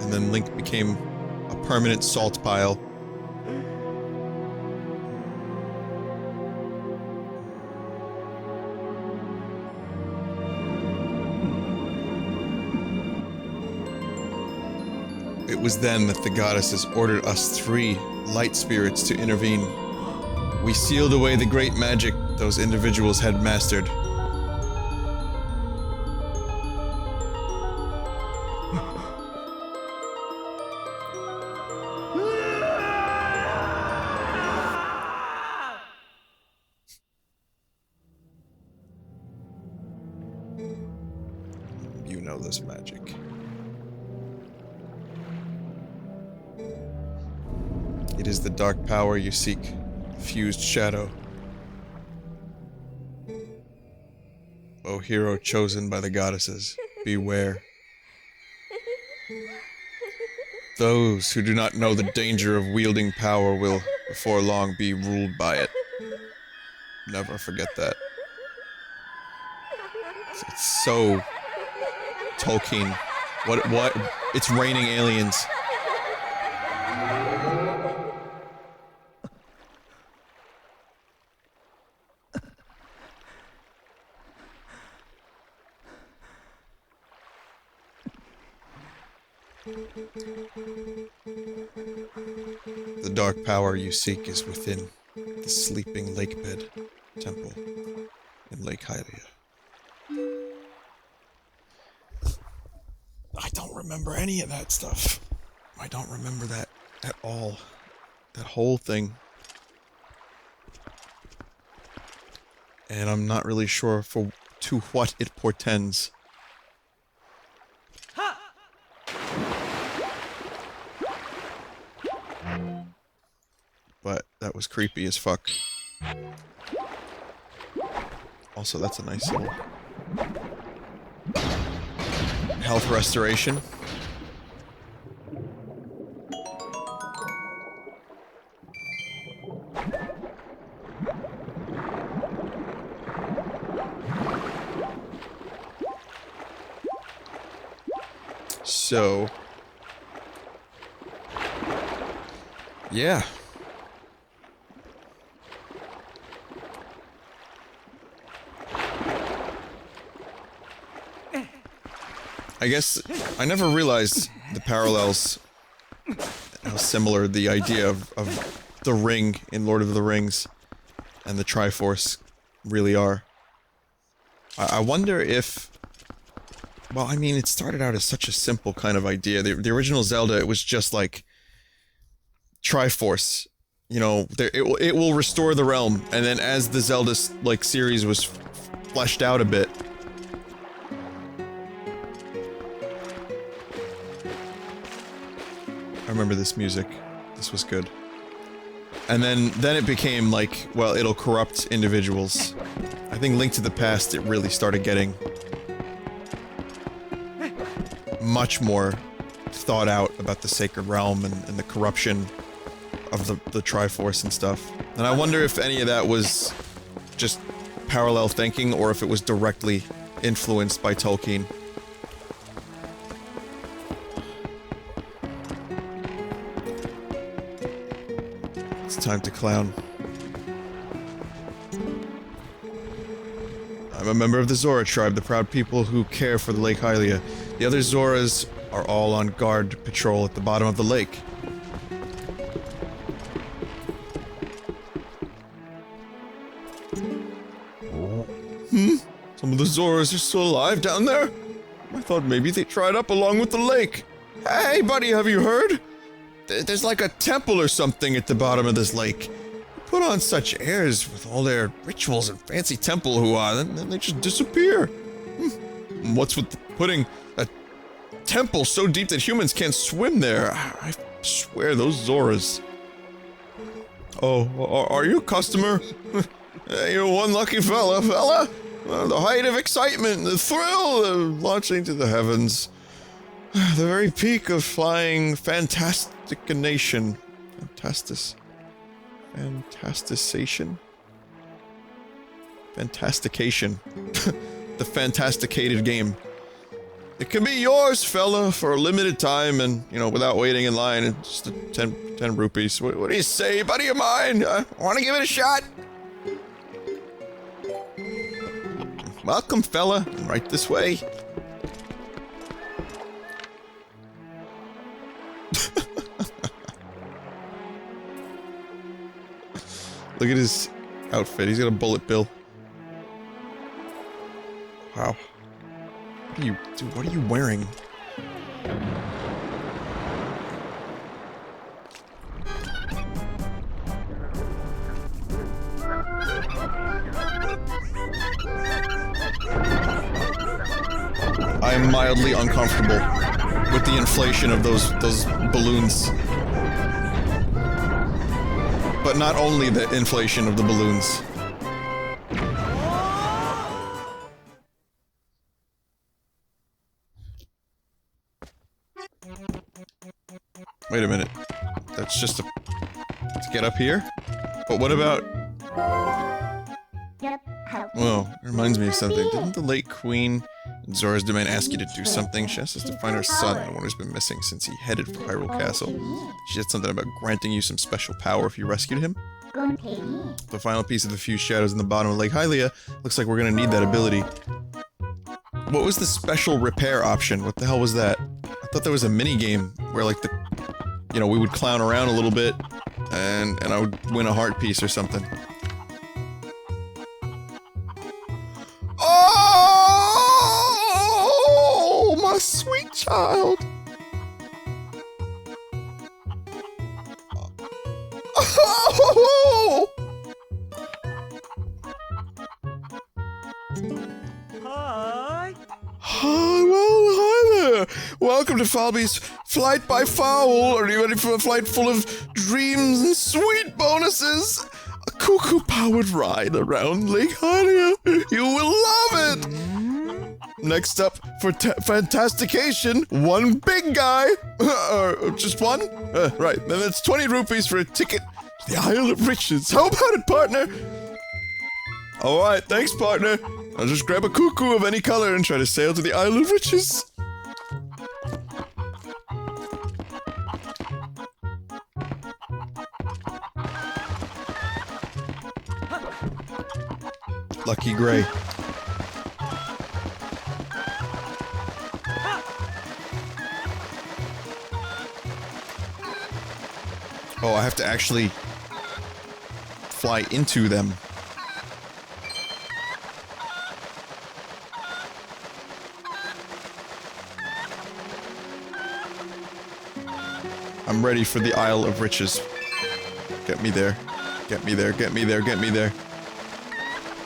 A: And then Link became a permanent salt pile. It was then that the goddesses ordered us 3 light spirits to intervene. We sealed away the great magic those individuals had mastered. You know this magic. It is the dark power you seek, fused shadow. O hero chosen by the goddesses, beware. Those who do not know the danger of wielding power will, before long, be ruled by it. never forget that. It's so Tolkien. What? It's raining aliens. The dark power you seek is within the sleeping lakebed temple in Lake Hylia. I don't remember any of that stuff. I don't remember that at all. That whole thing. And I'm not really sure to what it portends. But that was creepy as fuck. Also, that's a nice little health restoration. So, yeah. I guess I never realized the parallels, how similar the idea of the ring in Lord of the Rings and the Triforce really are. I wonder if, well, I mean, it started out as such a simple kind of idea. The original Zelda, it was just like Triforce, you know, it will restore the realm, and then as the Zelda like series was fleshed out a bit. I remember this music. This was good. And then it became like, well, it'll corrupt individuals. I think Link to the Past, it really started getting much more thought out about the Sacred Realm and the corruption of the Triforce and stuff. And I wonder if any of that was just parallel thinking, or if it was directly influenced by Tolkien. Time to clown. I'm a member of the Zora tribe, the proud people who care for the Lake Hylia. The other Zoras are all on guard patrol at the bottom of the lake. Some of the Zoras are still alive down there? I thought maybe they dried up along with the lake. Hey, buddy, have you heard? There's like a temple or something at the bottom of this lake. Put on such airs with all their rituals and fancy temple hoo-ah, then they just disappear. What's with putting a temple so deep that humans can't swim there? I swear, those Zoras. Oh, are you a customer? You're one lucky fella. The height of excitement, the thrill of launching to the heavens. The very peak of flying fantastication. Fantastication? Fantastication. The fantasticated game. It can be yours, fella, for a limited time and, you know, without waiting in line. It's just 10 rupees. What do you say, buddy of mine? Want to give it a shot? Welcome, fella. Right this way. Look at his outfit. He's got a bullet bill. Wow. What are you wearing? I am mildly uncomfortable with the inflation of those balloons. But not only the inflation of the balloons. Wait a minute. That's just to get up here? But what about...
C: Yep.
A: Well, it reminds me of something. Didn't the late Queen in Zora's Domain ask you to do something? She asked us to find her son, the one who's been missing since he headed for Hyrule Castle. She said something about granting you some special power if you rescued him. The final piece of the fused shadows in the bottom of Lake Hylia. Looks like we're gonna need that ability. What was the special repair option? What the hell was that? I thought there was a mini game where like the, you know, we would clown around a little bit and I would win a heart piece or something.
D: Oh, my sweet child. Oh!
E: Hi.
D: Hi there. Welcome to Falby's Flight by Fowl. Are you ready for a flight full of dreams and sweet bonuses? A cuckoo-powered ride around Lake Hylia. You will love it. Next up, for Fantastication, one big guy. Just one? Right, then that's 20 rupees for a ticket to the Isle of Riches. How about it, partner? Alright, thanks, partner. I'll just grab a cuckoo of any color and try to sail to the Isle of Riches.
A: Lucky Gray. Oh, I have to actually fly into them. I'm ready for the Isle of Riches. Get me there. Get me there, get me there, get me there.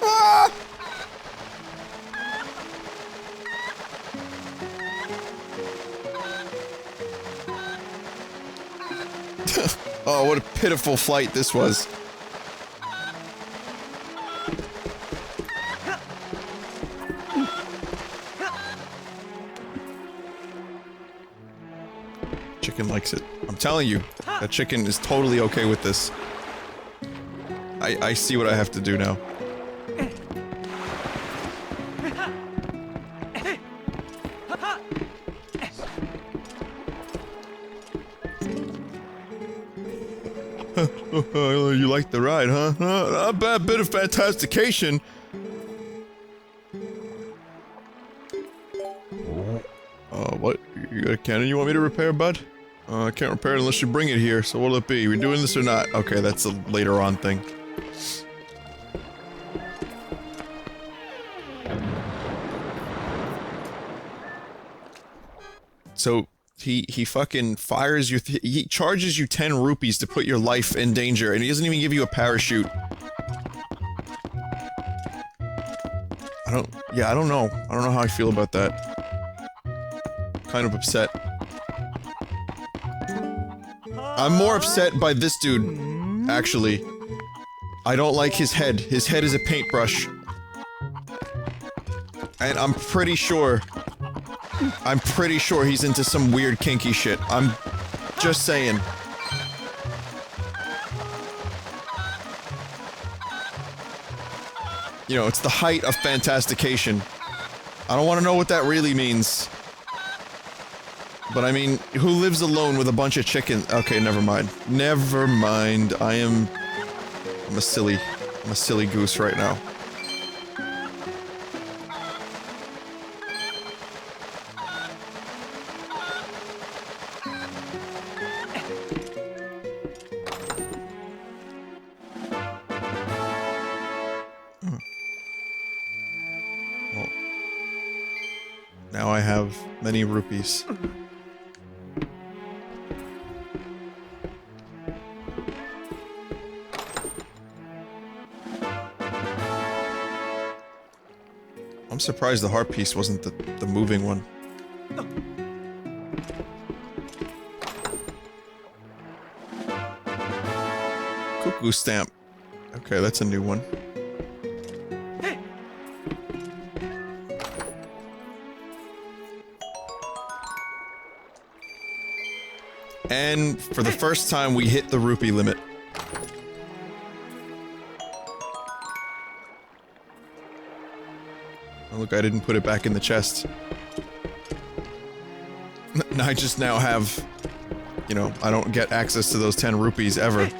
D: Ah!
A: Oh, what a pitiful flight this was. Chicken likes it. I'm telling you, that chicken is totally okay with this. I see what I have to do now. You like the ride, huh? Not a bad bit of fantastication. What? You got a cannon you want me to repair, bud? I can't repair it unless you bring it here, so what'll it be? We doing this or not? Okay, that's a later on thing. So, he fucking fires you, he charges you 10 rupees to put your life in danger, and he doesn't even give you a parachute. I don't know. I don't know how I feel about that. Kind of upset. I'm more upset by this dude, actually. I don't like his head. His head is a paintbrush. And I'm pretty sure he's into some weird kinky shit. I'm just saying. You know, it's the height of fantastication. I don't want to know what that really means. But I mean, who lives alone with a bunch of chickens? Okay, never mind. Never mind. I'm a silly goose right now. Well, now I have many rupees. I'm surprised the heart piece wasn't the moving one. Cuckoo stamp. Okay, that's a new one. And for the first time, we hit the rupee limit. Oh, look, I didn't put it back in the chest. I just now have, you know, I don't get access to those 10 rupees ever.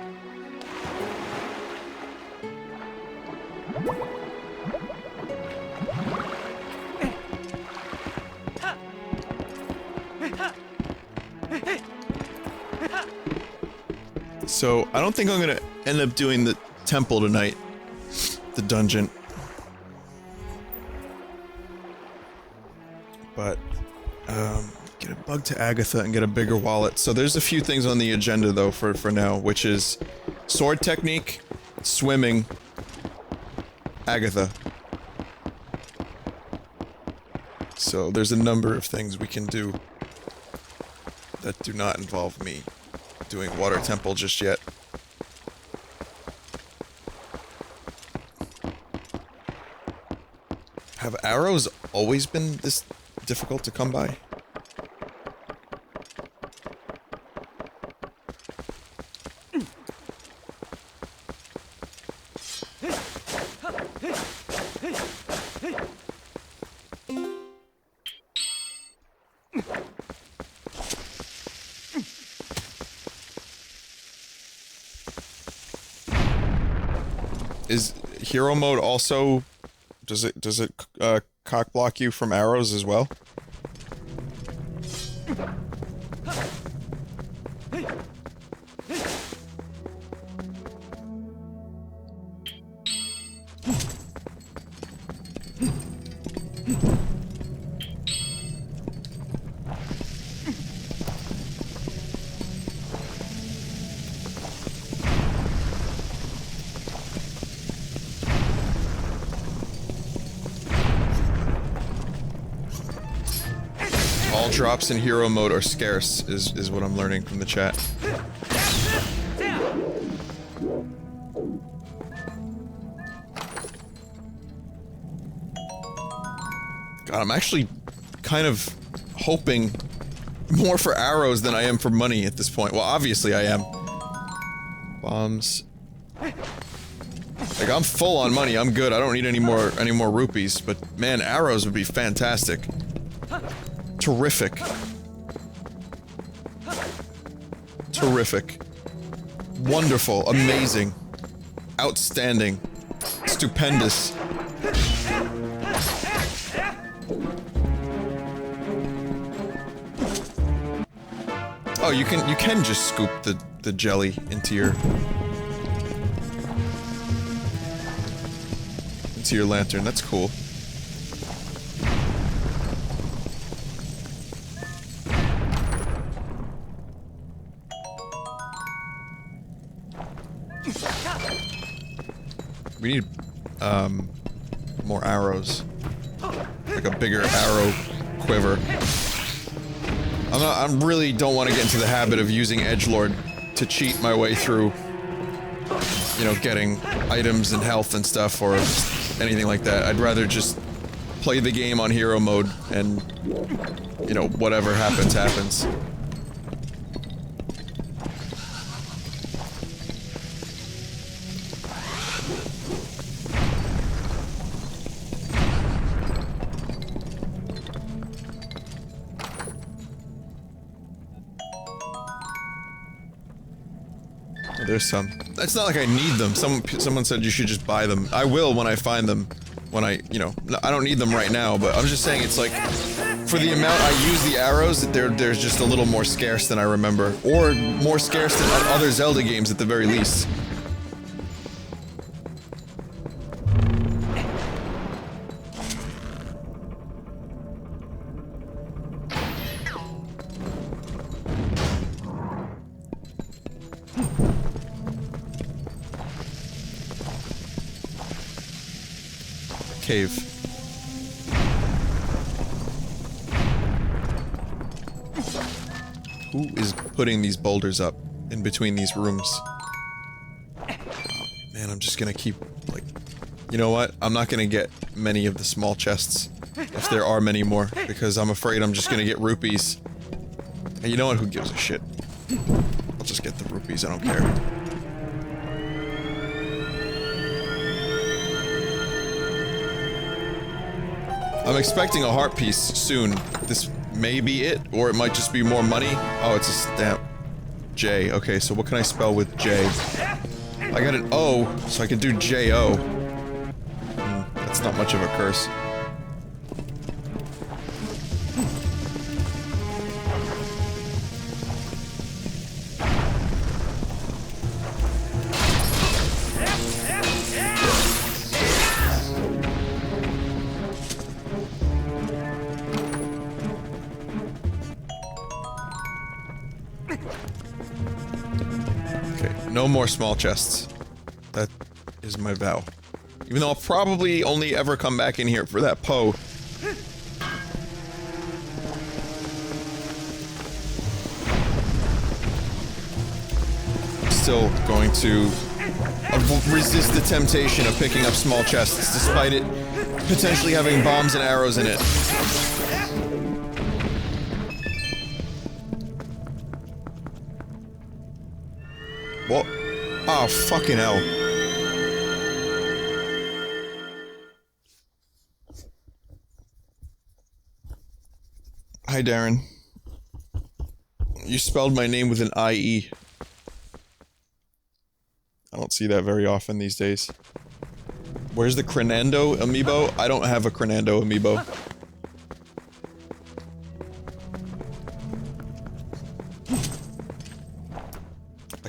A: So, I don't think I'm gonna end up doing the temple tonight. The dungeon. But, get a bug to Agitha and get a bigger wallet. So there's a few things on the agenda, though, for now, which is sword technique, swimming, Agitha. So there's a number of things we can do that do not involve me doing water temple just yet. Have arrows always been this difficult to come by? Is hero mode also, does it cock block you from arrows as well? All drops in hero mode are scarce, is what I'm learning from the chat. God, I'm actually kind of hoping more for arrows than I am for money at this point. Well, obviously I am. Bombs. Like, I'm full on money, I'm good, I don't need any more rupees, but man, arrows would be fantastic. Terrific. Terrific. Wonderful. Amazing. Outstanding. Stupendous. Oh, you can just scoop the jelly into your lantern. That's cool. We need, more arrows. Like a bigger arrow quiver. I really don't want to get into the habit of using edgelord to cheat my way through, you know, getting items and health and stuff or anything like that. I'd rather just play the game on hero mode and, you know, whatever happens, happens. There's some. It's not like I need them. Someone said you should just buy them. I will when I find them. When I, you know, I don't need them right now, but I'm just saying it's like, for the amount I use the arrows, there's just a little more scarce than I remember. Or more scarce than other Zelda games at the very least. Cave. Who is putting these boulders up in between these rooms? Oh, man, I'm just gonna keep, like... You know what? I'm not gonna get many of the small chests, if there are many more, because I'm afraid I'm just gonna get rupees. And you know what? Who gives a shit? I'll just get the rupees, I don't care. I'm expecting a heart piece soon. This may be it, or it might just be more money. Oh, it's a stamp. J. Okay, so what can I spell with J? I got an O, so I can do J-O. That's not much of a curse. No more small chests. That is my vow. Even though I'll probably only ever come back in here for that Poe. Still going to resist the temptation of picking up small chests, despite it potentially having bombs and arrows in it. What? Oh, fucking hell. Hi, Darren. You spelled my name with an I-E. I don't see that very often these days. Where's the Crenando amiibo? I don't have a Crenando amiibo.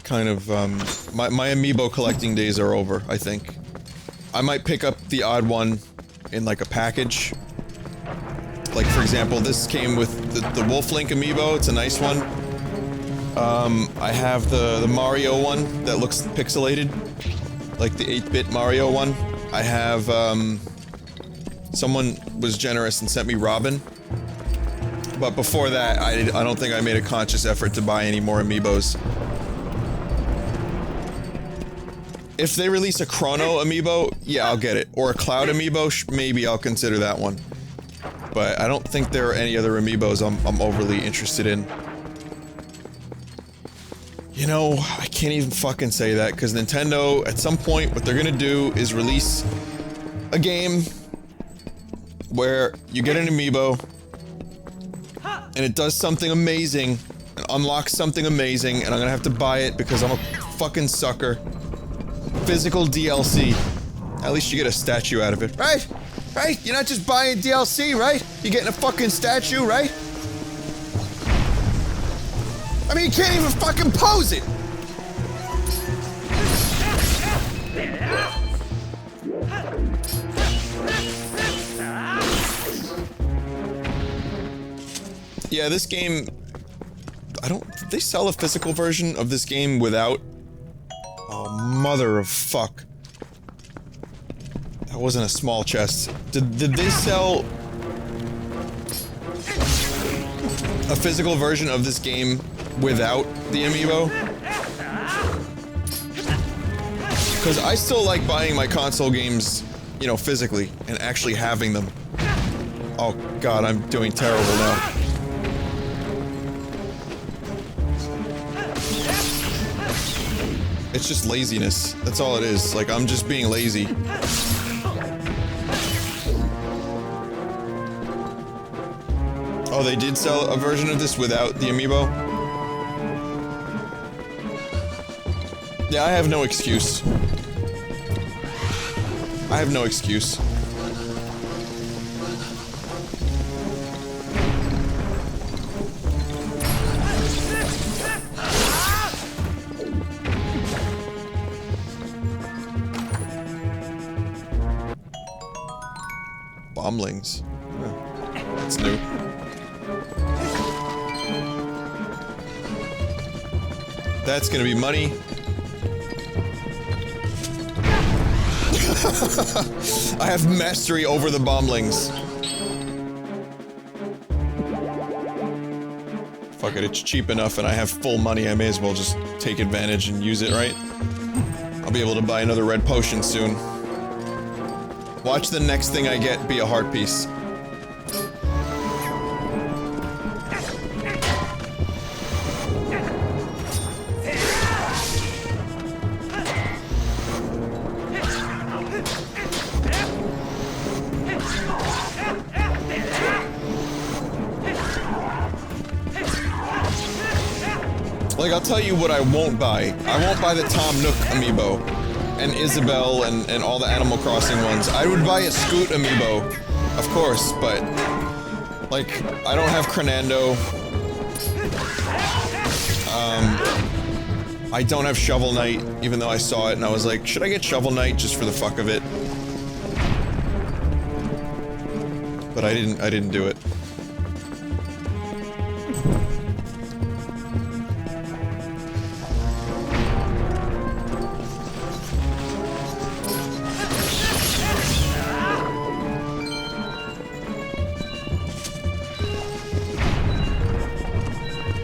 A: Kind of, my amiibo collecting days are over, I think. I might pick up the odd one in, like, a package. Like, for example, this came with the Wolf Link amiibo, it's a nice one. I have the Mario one that looks pixelated. Like the 8-bit Mario one. I have, someone was generous and sent me Robin. But before that, I don't think I made a conscious effort to buy any more amiibos. If they release a Chrono amiibo, yeah, I'll get it. Or a Cloud amiibo, maybe I'll consider that one. But I don't think there are any other amiibos I'm overly interested in. You know, I can't even fucking say that, because Nintendo, at some point, what they're gonna do is release a game where you get an amiibo, and it does something amazing, and unlocks something amazing, and I'm gonna have to buy it because I'm a fucking sucker. Physical DLC. At least you get a statue out of it. Right? Right? You're not just buying DLC, right? You're getting a fucking statue, right? I mean, you can't even fucking pose it! Yeah, this game... Did they sell a physical version of this game without... Oh, mother of fuck. That wasn't a small chest. Did they sell... a physical version of this game without the amiibo? Because I still like buying my console games, you know, physically, and actually having them. Oh god, I'm doing terrible now. It's just laziness. That's all it is. Like, I'm just being lazy. Oh, they did sell a version of this without the amiibo? Yeah, I have no excuse. I have no excuse. Bomblings. Oh, that's new. That's gonna be money. I have mastery over the bomblings. Fuck it, it's cheap enough and I have full money, I may as well just take advantage and use it, right? I'll be able to buy another red potion soon. Watch the next thing I get be a heart piece. Like, I'll tell you what I won't buy. I won't buy the Tom Nook amiibo. And Isabelle and all the Animal Crossing ones. I would buy a Scoot amiibo, of course, but... Like, I don't have Crenando. I don't have Shovel Knight, even though I saw it and I was like, should I get Shovel Knight just for the fuck of it? But I didn't do it.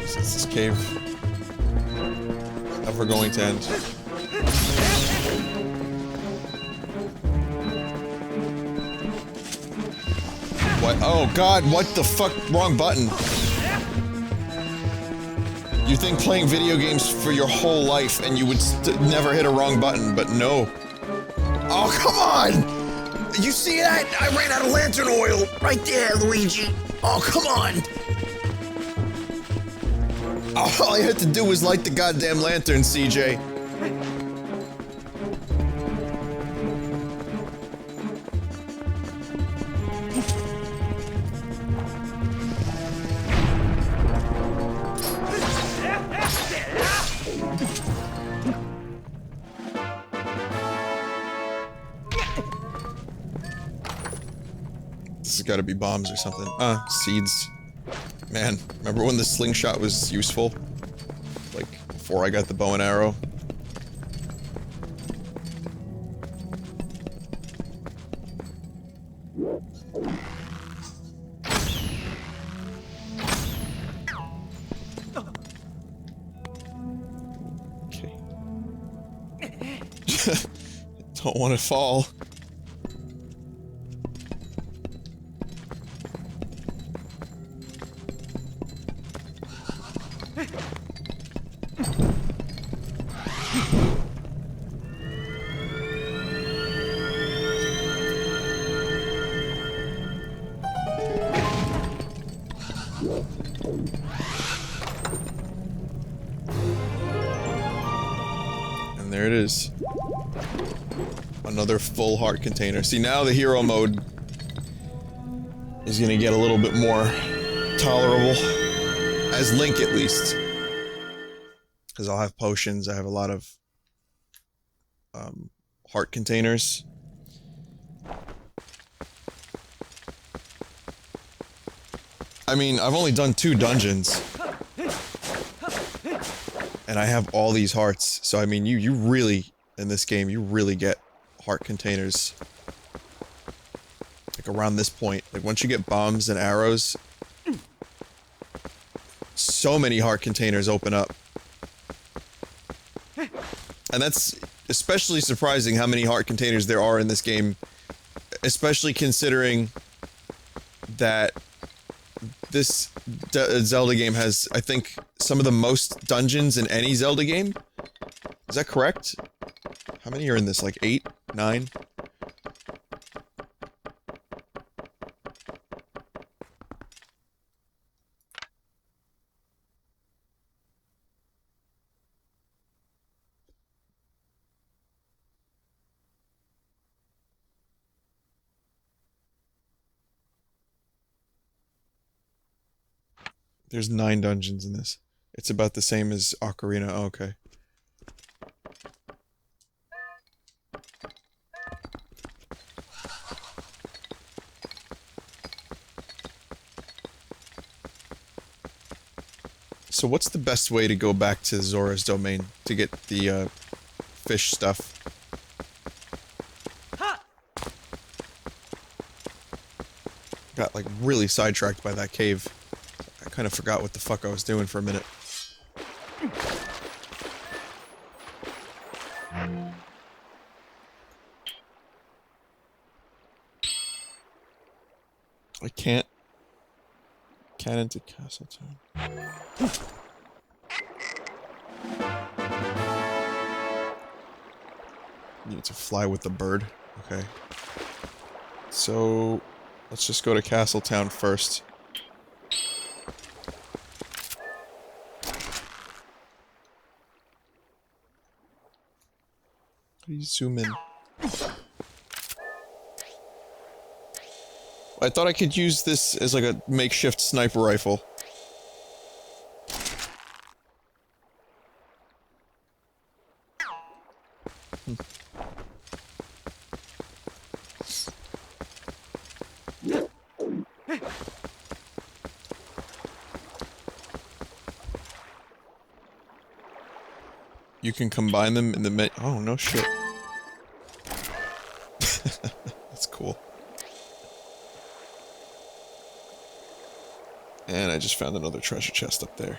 A: Is this cave ever going to end? What? Oh god, what the fuck? Wrong button. You think playing video games for your whole life and you would never hit a wrong button, but no.
D: Oh, come on! You see that? I ran out of lantern oil! Right there, Luigi! Oh, come on!
A: All I had to do was light the goddamn lantern, CJ. This has got to be bombs or something. Seeds. Man, remember when the slingshot was useful? Like, before I got the bow and arrow? Okay. Don't want to fall. And there it is. Another full heart container. See, now the hero mode is gonna get a little bit more tolerable. As Link, at least. Because I'll have potions, I have a lot of heart containers. I mean, I've only done 2 dungeons. And I have all these hearts, so I mean, you really, in this game, you really get heart containers. Like, around this point. Like, once you get bombs and arrows, so many heart containers open up. And that's especially surprising how many heart containers there are in this game. Especially considering that this Zelda game has, I think, some of the most dungeons in any Zelda game. Is that correct? How many are in this? Like 8? 9? There's 9 dungeons in this. It's about the same as Ocarina. Oh, okay. So what's the best way to go back to Zora's domain to get the fish stuff? Got like really sidetracked by that cave. I kind of forgot what the fuck I was doing for a minute. I can't into Castletown. Need to fly with the bird. Okay. So let's just go to Castletown first. do you zoom in? I thought I could use this as like a makeshift sniper rifle. You can combine them in the oh, no shit. That's cool. And I just found another treasure chest up there.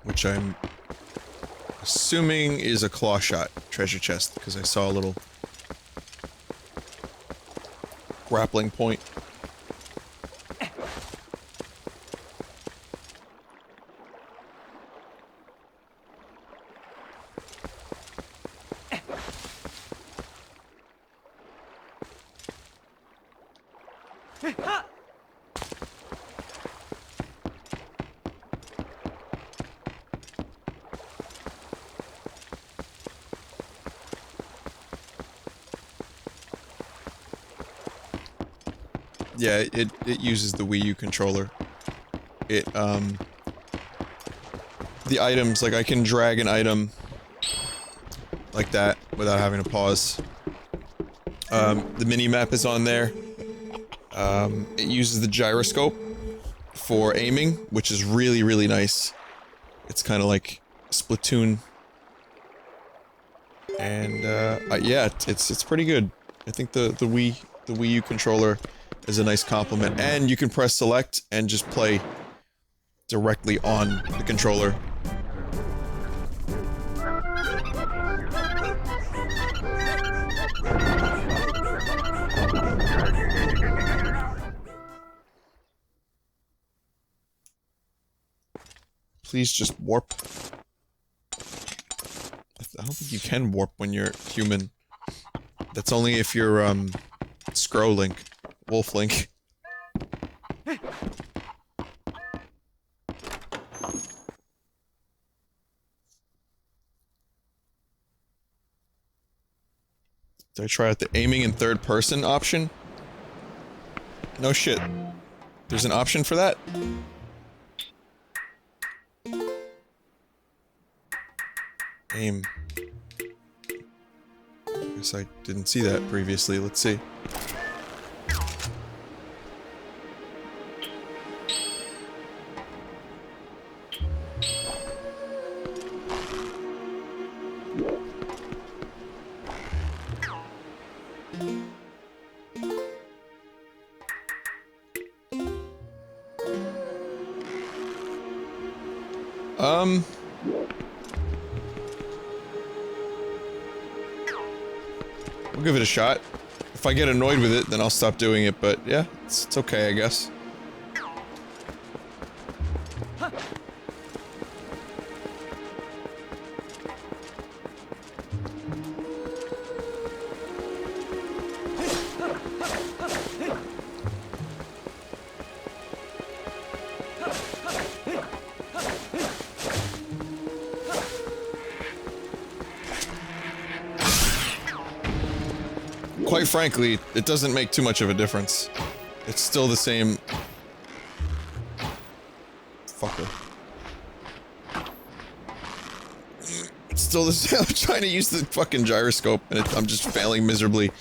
A: Which I'm assuming is a claw shot treasure chest, because I saw a little grappling point. Yeah, it uses the Wii U controller. The items, like I can drag an item like that without having to pause. The mini-map is on there. It uses the gyroscope for aiming, which is really, really nice. It's kind of like Splatoon. And, yeah, it's pretty good. I think the Wii U controller is a nice compliment, and you can press select and just play directly on the controller. Please just warp. I don't think you can warp when you're human. That's only if you're, Scroll Link. Wolf Link. Did I try out the aiming in third person option? No shit. There's an option for that? Aim. I guess I didn't see that previously. Let's see. We'll give it a shot. If I get annoyed with it, then I'll stop doing it, but yeah, it's okay, I guess. Quite frankly, it doesn't make too much of a difference. It's still the same... Fucker. It's still the same. I'm trying to use the fucking gyroscope, and I'm just failing miserably.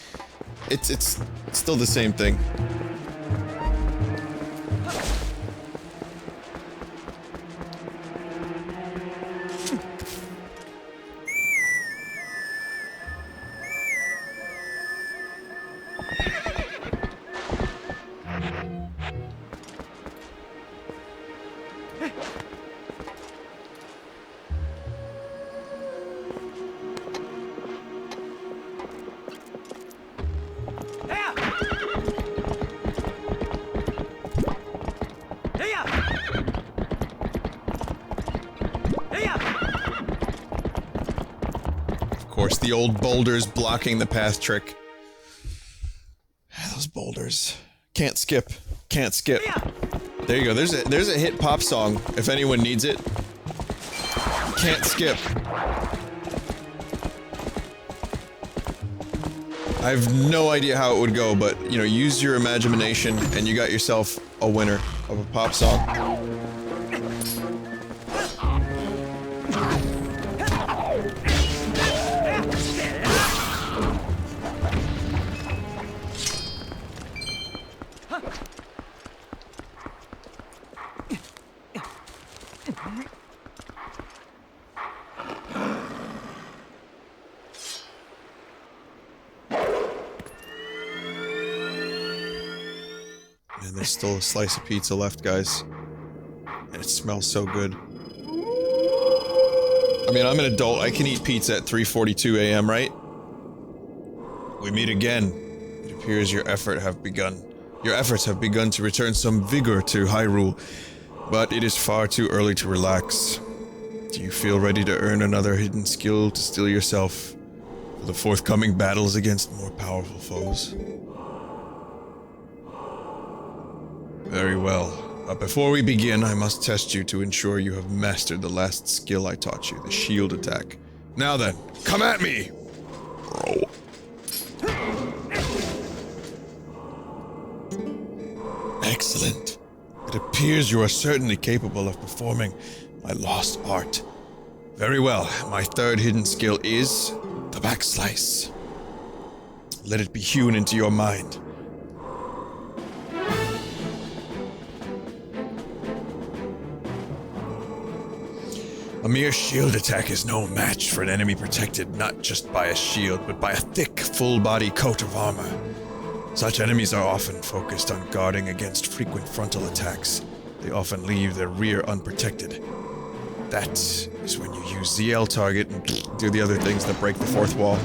A: It's still the same thing. The old boulders blocking the path trick. Those boulders. hours. Can't skip. Can't skip. There you go. There's a hit pop song if anyone needs it. Can't skip. I have no idea how it would go, but, you know, use your imagination and you got yourself a winner of a pop song. And there's still a slice of pizza left, guys. And it smells so good. I mean, I'm an adult. I can eat pizza at 3:42 a.m., right? We meet again. It appears your efforts have begun to return some vigor to Hyrule, but it is far too early to relax. Do you feel ready to earn another hidden skill to steel yourself for the forthcoming battles against more powerful foes? Very well. But before we begin, I must test you to ensure you have mastered the last skill I taught you, the shield attack. Now then, come at me! Excellent. It appears you are certainly capable of performing my lost art. Very well, my third hidden skill is the backslice. Let it be hewn into your mind. A mere shield attack is no match for an enemy protected not just by a shield, but by a thick, full-body coat of armor. Such enemies are often focused on guarding against frequent frontal attacks. They often leave their rear unprotected. That is when you use ZL target and do the other things that break the fourth wall.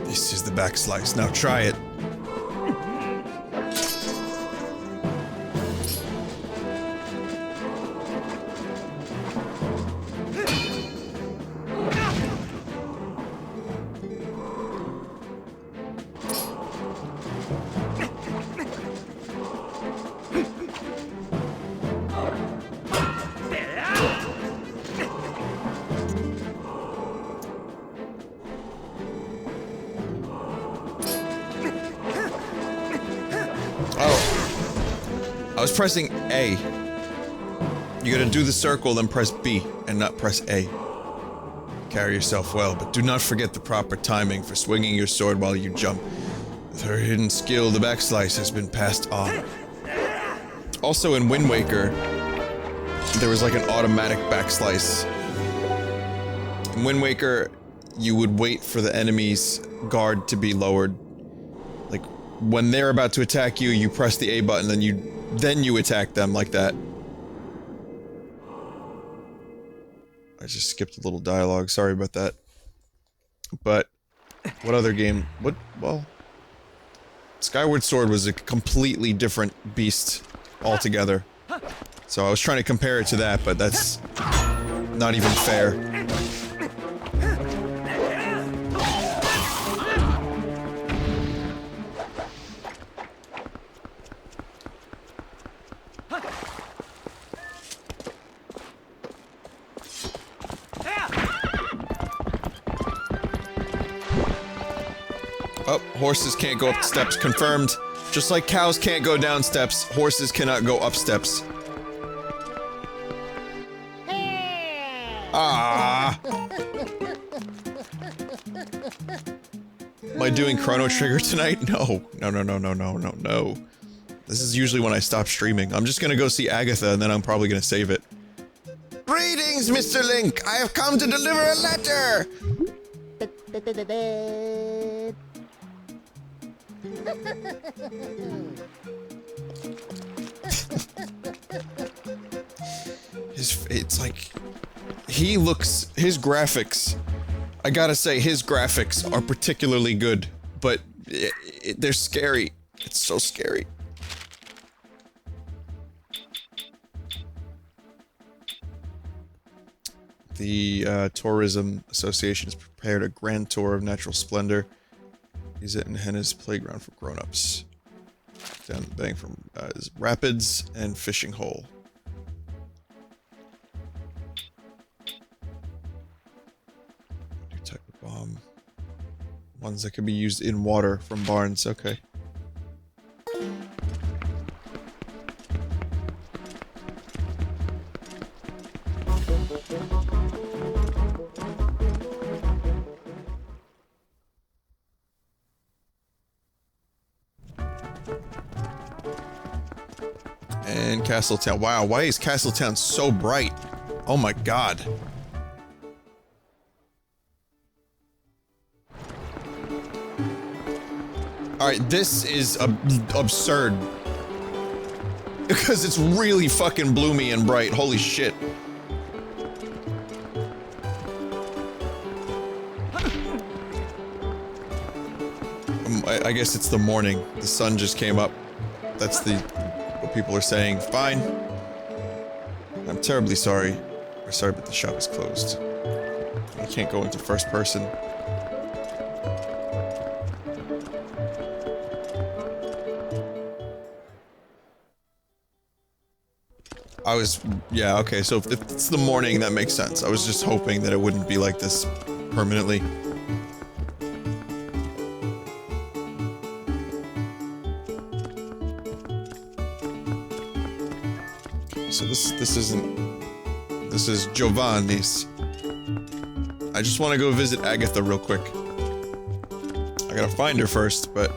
A: This is the backslice. Now try it. I was pressing A. You gotta do the circle, then press B, and not press A. Carry yourself well, but do not forget the proper timing for swinging your sword while you jump. With her hidden skill, the backslice has been passed on. Also in Wind Waker, there was like an automatic backslice. In Wind Waker, you would wait for the enemy's guard to be lowered. Like, when they're about to attack you, you press the A button, then you attack them like that. I just skipped a little dialogue, sorry about that. But, what other game? Well... Skyward Sword was a completely different beast altogether. So I was trying to compare it to that, but that's not even fair. Oh, horses can't go up steps, confirmed. Just like cows can't go down steps, horses cannot go up steps. Ah. Am I doing Chrono Trigger tonight? No. No. This is usually when I stop streaming. I'm just gonna go see Agitha and then I'm probably gonna save it.
D: Greetings, Mr. Link! I have come to deliver a letter!
A: It's like... his graphics... I gotta say, his graphics are particularly good, but they're scary. It's so scary. The Tourism Association has prepared a grand tour of natural splendor. Is it in Henna's playground for grown-ups? Down the bank from rapids and fishing hole. New type of bomb. Ones that can be used in water from barns. Okay. And Castletown. Wow, why is Castletown so bright? Oh my god. Alright, this is absurd. Because it's really fucking bloomy and bright. Holy shit. I guess it's the morning. The sun just came up. That's what people are saying. Fine. I'm terribly sorry. We're sorry, but the shop is closed. I can't go into first person. Yeah, okay, so if it's the morning, that makes sense. I was just hoping that it wouldn't be like this permanently. So this is Giovanni's. I just want to go visit Agitha real quick. I gotta find her first, but...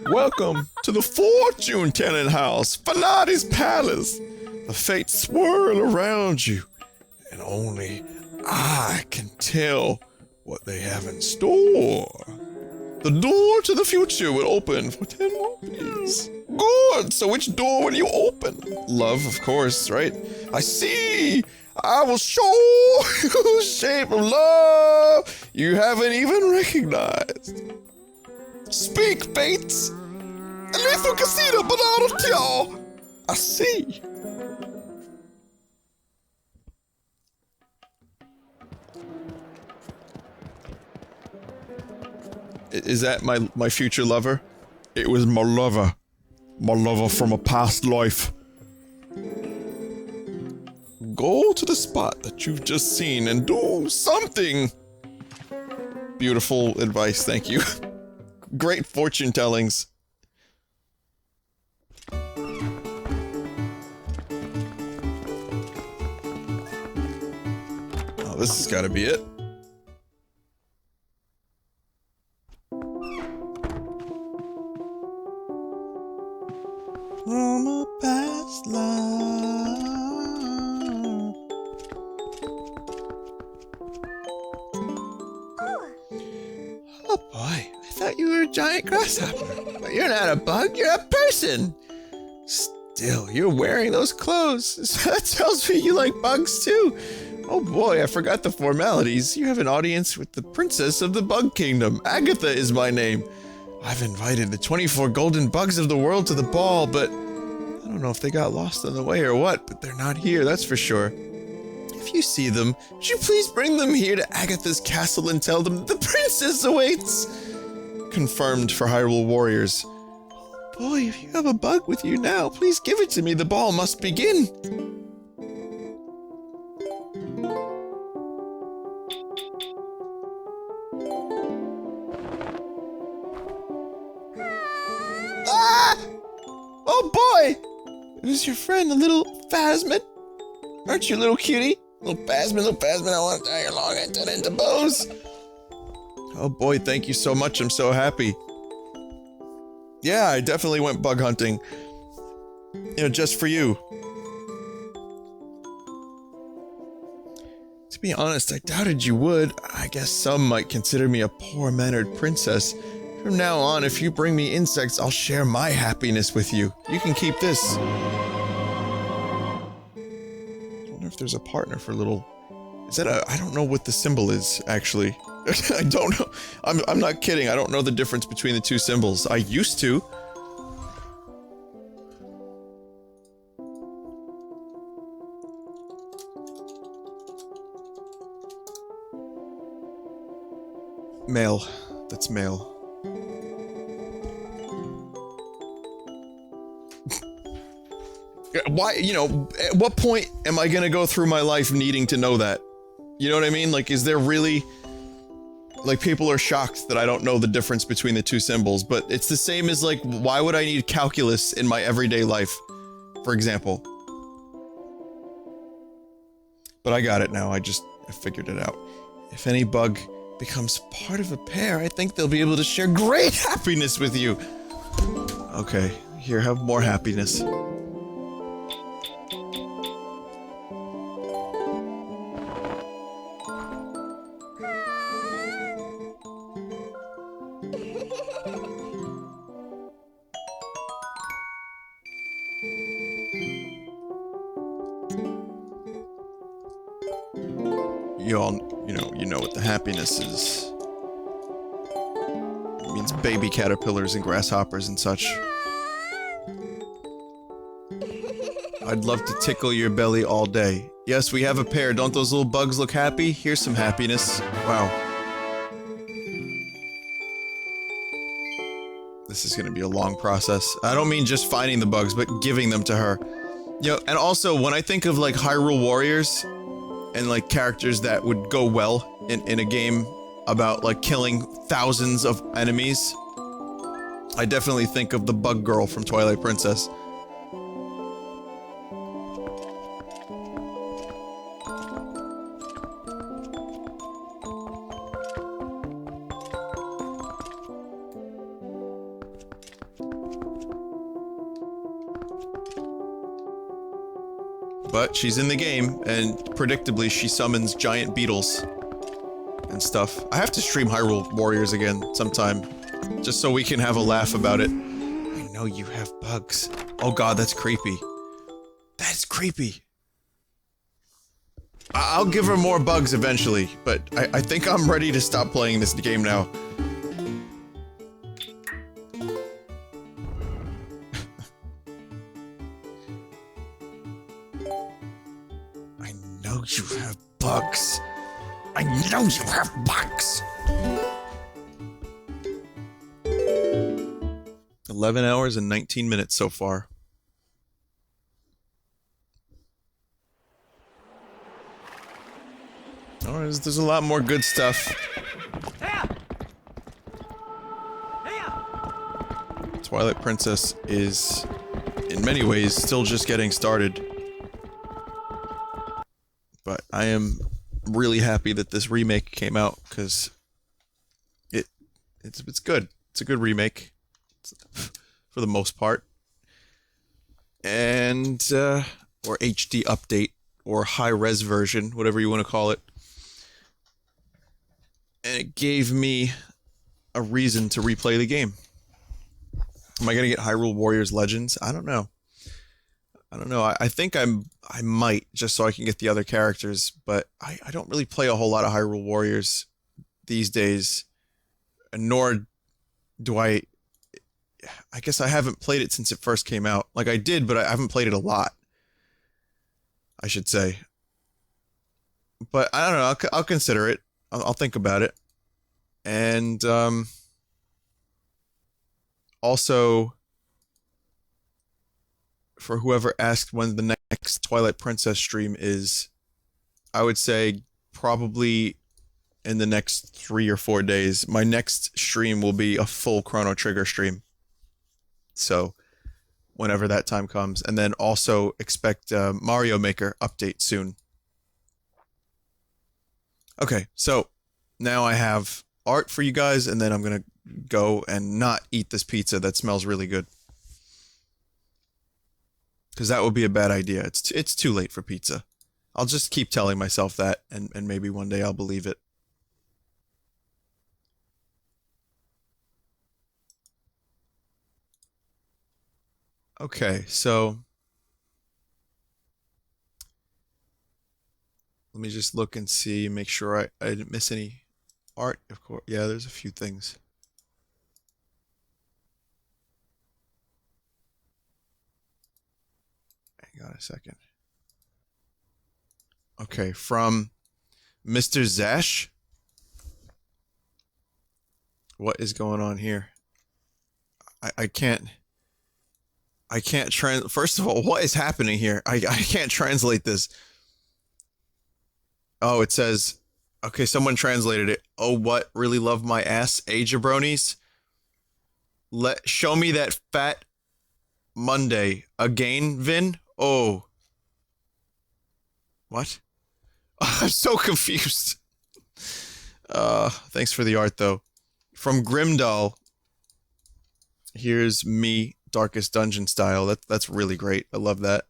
A: Welcome to the fortune telling house, Fanati's palace. The fates swirl around you, and only I can tell what they have in store. The door to the future will open for 10 rupees. Good, so which door will you open? Love, of course, right? I see! I will show you the shape of love you haven't even recognized. Speak, Fates! Little casino banana y'all. I see. Is that my future lover? It was my lover. My lover from a past life. Go to the spot that you've just seen and do something. Beautiful advice, thank you. Great fortune tellings. Oh, this has got to be it. From a past life. Oh boy, I thought you were a giant grasshopper. But you're not a bug, you're a person. Still, you're wearing those clothes. That tells me you like bugs too. Oh boy, I forgot the formalities. You have an audience with the princess of the bug kingdom. Agitha is my name. I've invited the 24 golden bugs of the world to the ball, but I don't know if they got lost on the way or what, but they're not here, that's for sure. If you see them, would you please bring them here to Agitha's castle and tell them the princess awaits? Confirmed for Hyrule warriors. Oh boy, if you have a bug with you now, please give it to me. The ball must begin. Ah! Oh boy! Who's your friend, a little Phasmid? Aren't you a little cutie? Little Phasmid, I want to tie your long and turn into bows. Oh boy, thank you so much, I'm so happy. Yeah, I definitely went bug hunting. You know, just for you. To be honest, I doubted you would. I guess some might consider me a poor-mannered princess. From now on, if you bring me insects, I'll share my happiness with you. You can keep this. I wonder if there's a partner for little... Is that a... I don't know what the symbol is, actually. I don't know. I'm not kidding. I don't know the difference between the two symbols. I used to. Male. That's male. Why, you know, at what point am I gonna go through my life needing to know that? You know what I mean? Like, is there really... Like, people are shocked that I don't know the difference between the two symbols, but it's the same as, like, why would I need calculus in my everyday life, for example? But I got it now, I figured it out. If any bug becomes part of a pair, I think they'll be able to share great happiness with you! Okay, here, have more happiness. You know what the happiness is. It means baby caterpillars and grasshoppers and such. I'd love to tickle your belly all day. Yes, we have a pair. Don't those little bugs look happy? Here's some happiness. Wow. This is gonna be a long process. I don't mean just finding the bugs, but giving them to her. You know, and also, when I think of, like, Hyrule Warriors, and, like, characters that would go well in a game about, like, killing thousands of enemies, I definitely think of the bug girl from Twilight Princess. But she's in the game, and predictably she summons giant beetles and stuff. I have to stream Hyrule Warriors again sometime, just so we can have a laugh about it. I know you have bugs. Oh god, that's creepy. That's creepy. I'll give her more bugs eventually, but I think I'm ready to stop playing this game now. You have bugs. I know you have bugs. 11 hours and 19 minutes so far. Alright, there's a lot more good stuff. Twilight Princess is, in many ways, still just getting started. But I am really happy that this remake came out, because it's good. It's a good remake, for the most part. And, or HD update, or high-res version, whatever you want to call it. And it gave me a reason to replay the game. Am I gonna get Hyrule Warriors Legends? I don't know. I think I might, just so I can get the other characters, but I don't really play a whole lot of Hyrule Warriors these days, nor do I guess I haven't played it since it first came out. Like, I did, but I haven't played it a lot, I should say. But I don't know, I'll consider it. I'll think about it. And, also, for whoever asked when the next Twilight Princess stream is, I would say probably in the next 3 or 4 days. My next stream will be a full Chrono Trigger stream. So, whenever that time comes. And then also expect Mario Maker update soon. Okay, so now I have art for you guys, and then I'm gonna go and not eat this pizza that smells really good. Because that would be a bad idea. It's too late for pizza. I'll just keep telling myself that, and maybe one day I'll believe it. Okay, so let me just look and see, make sure I didn't miss any art. Of course, yeah, there's a few things. Hang on a second. Okay, from Mr. Zash. What is going on here? I can't first of all, what is happening here? I can't translate this. Oh, it says, okay, someone translated it. Oh, what? Really love my ass, jabronis? Show me that fat Monday. Again, Vin? Oh. What? I'm so confused. Thanks for the art, though. From Grimdoll, here's me, Darkest Dungeon style. That's really great. I love that.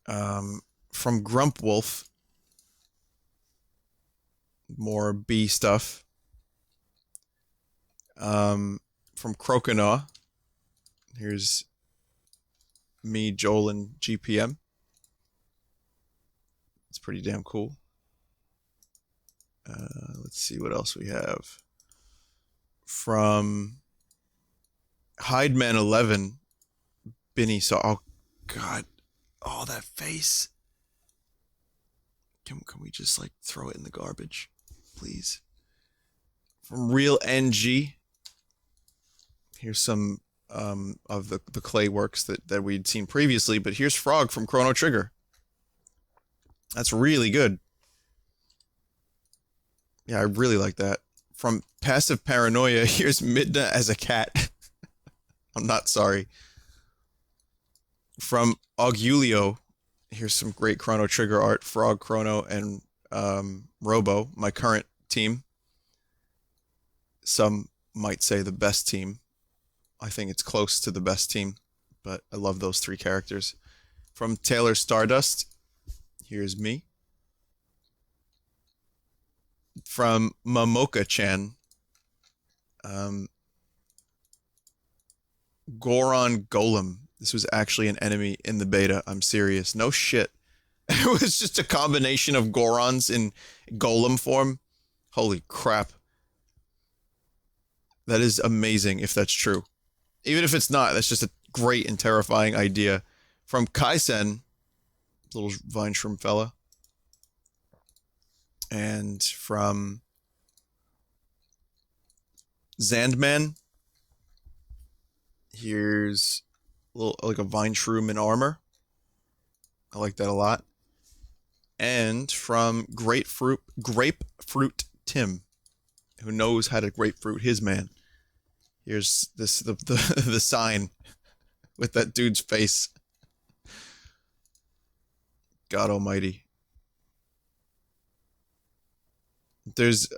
A: From Grumpwolf, more B stuff. From Croconaw, here's me, Joel, and GPM. It's pretty damn cool. Let's see what else we have. From Hideman 11, Vinny. Oh God, oh that face. Can we just like throw it in the garbage, please? From Real NG, here's some of the clay works that we'd seen previously, but here's Frog from Chrono Trigger. That's really good. Yeah, I really like that. From Passive Paranoia, here's Midna as a cat. I'm not sorry. From Augulio, here's some great Chrono Trigger art. Frog, Chrono, and Robo, my current team. Some might say the best team. I think it's close to the best team, but I love those three characters. From Taylor Stardust, here's me. From Mamoka-chan, Goron Golem. This was actually an enemy in the beta. I'm serious. No shit. It was just a combination of Gorons in Golem form. Holy crap. That is amazing if that's true. Even if it's not, that's just a great and terrifying idea. From Kaisen, little vine shroom fella. And from Zandman, here's a little, like a vine shroom in armor. I like that a lot. And from Grapefruit Tim, who knows how to grapefruit his man. Here's the sign with that dude's face. God almighty. There's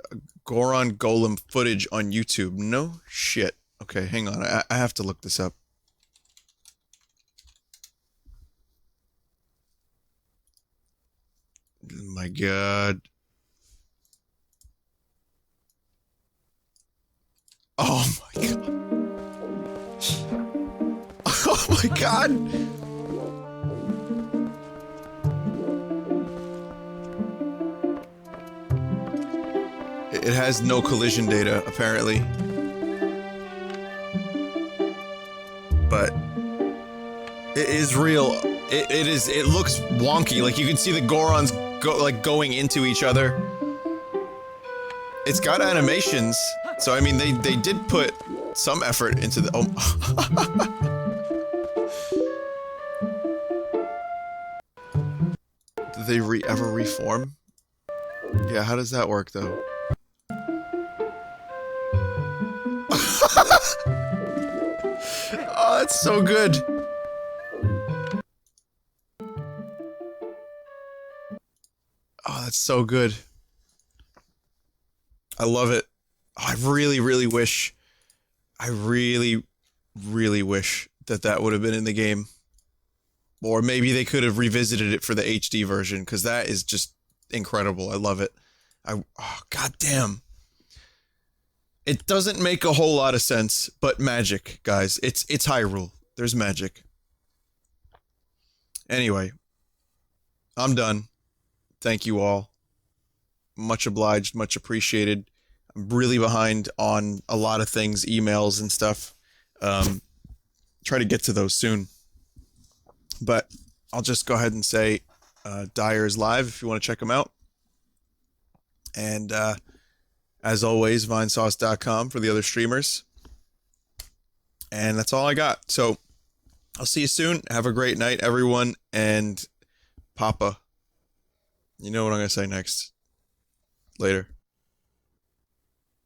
A: Goron Golem footage on YouTube. No shit. Okay, hang on. I have to look this up. Oh my God. Oh my God. Oh my God. It has no collision data, apparently. But it is real. It looks wonky. Like you can see the Gorons going into each other. It's got animations. So I mean they did put some effort into the Did they ever reform? Yeah, how does that work though? Oh, that's so good. Oh, that's so good. I love it. Oh, I really wish that would have been in the game. Or maybe they could have revisited it for the HD version, because that is just incredible. I love it. Oh, goddamn. It doesn't make a whole lot of sense, but magic, guys. It's Hyrule. There's magic. Anyway, I'm done. Thank you all. Much obliged, much appreciated. I'm really behind on a lot of things, emails and stuff. Try to get to those soon. But I'll just go ahead and say Dyer is live if you want to check him out. And as always, Vinesauce.com for the other streamers. And that's all I got. So I'll see you soon. Have a great night, everyone. And Papa, you know what I'm going to say next. Later.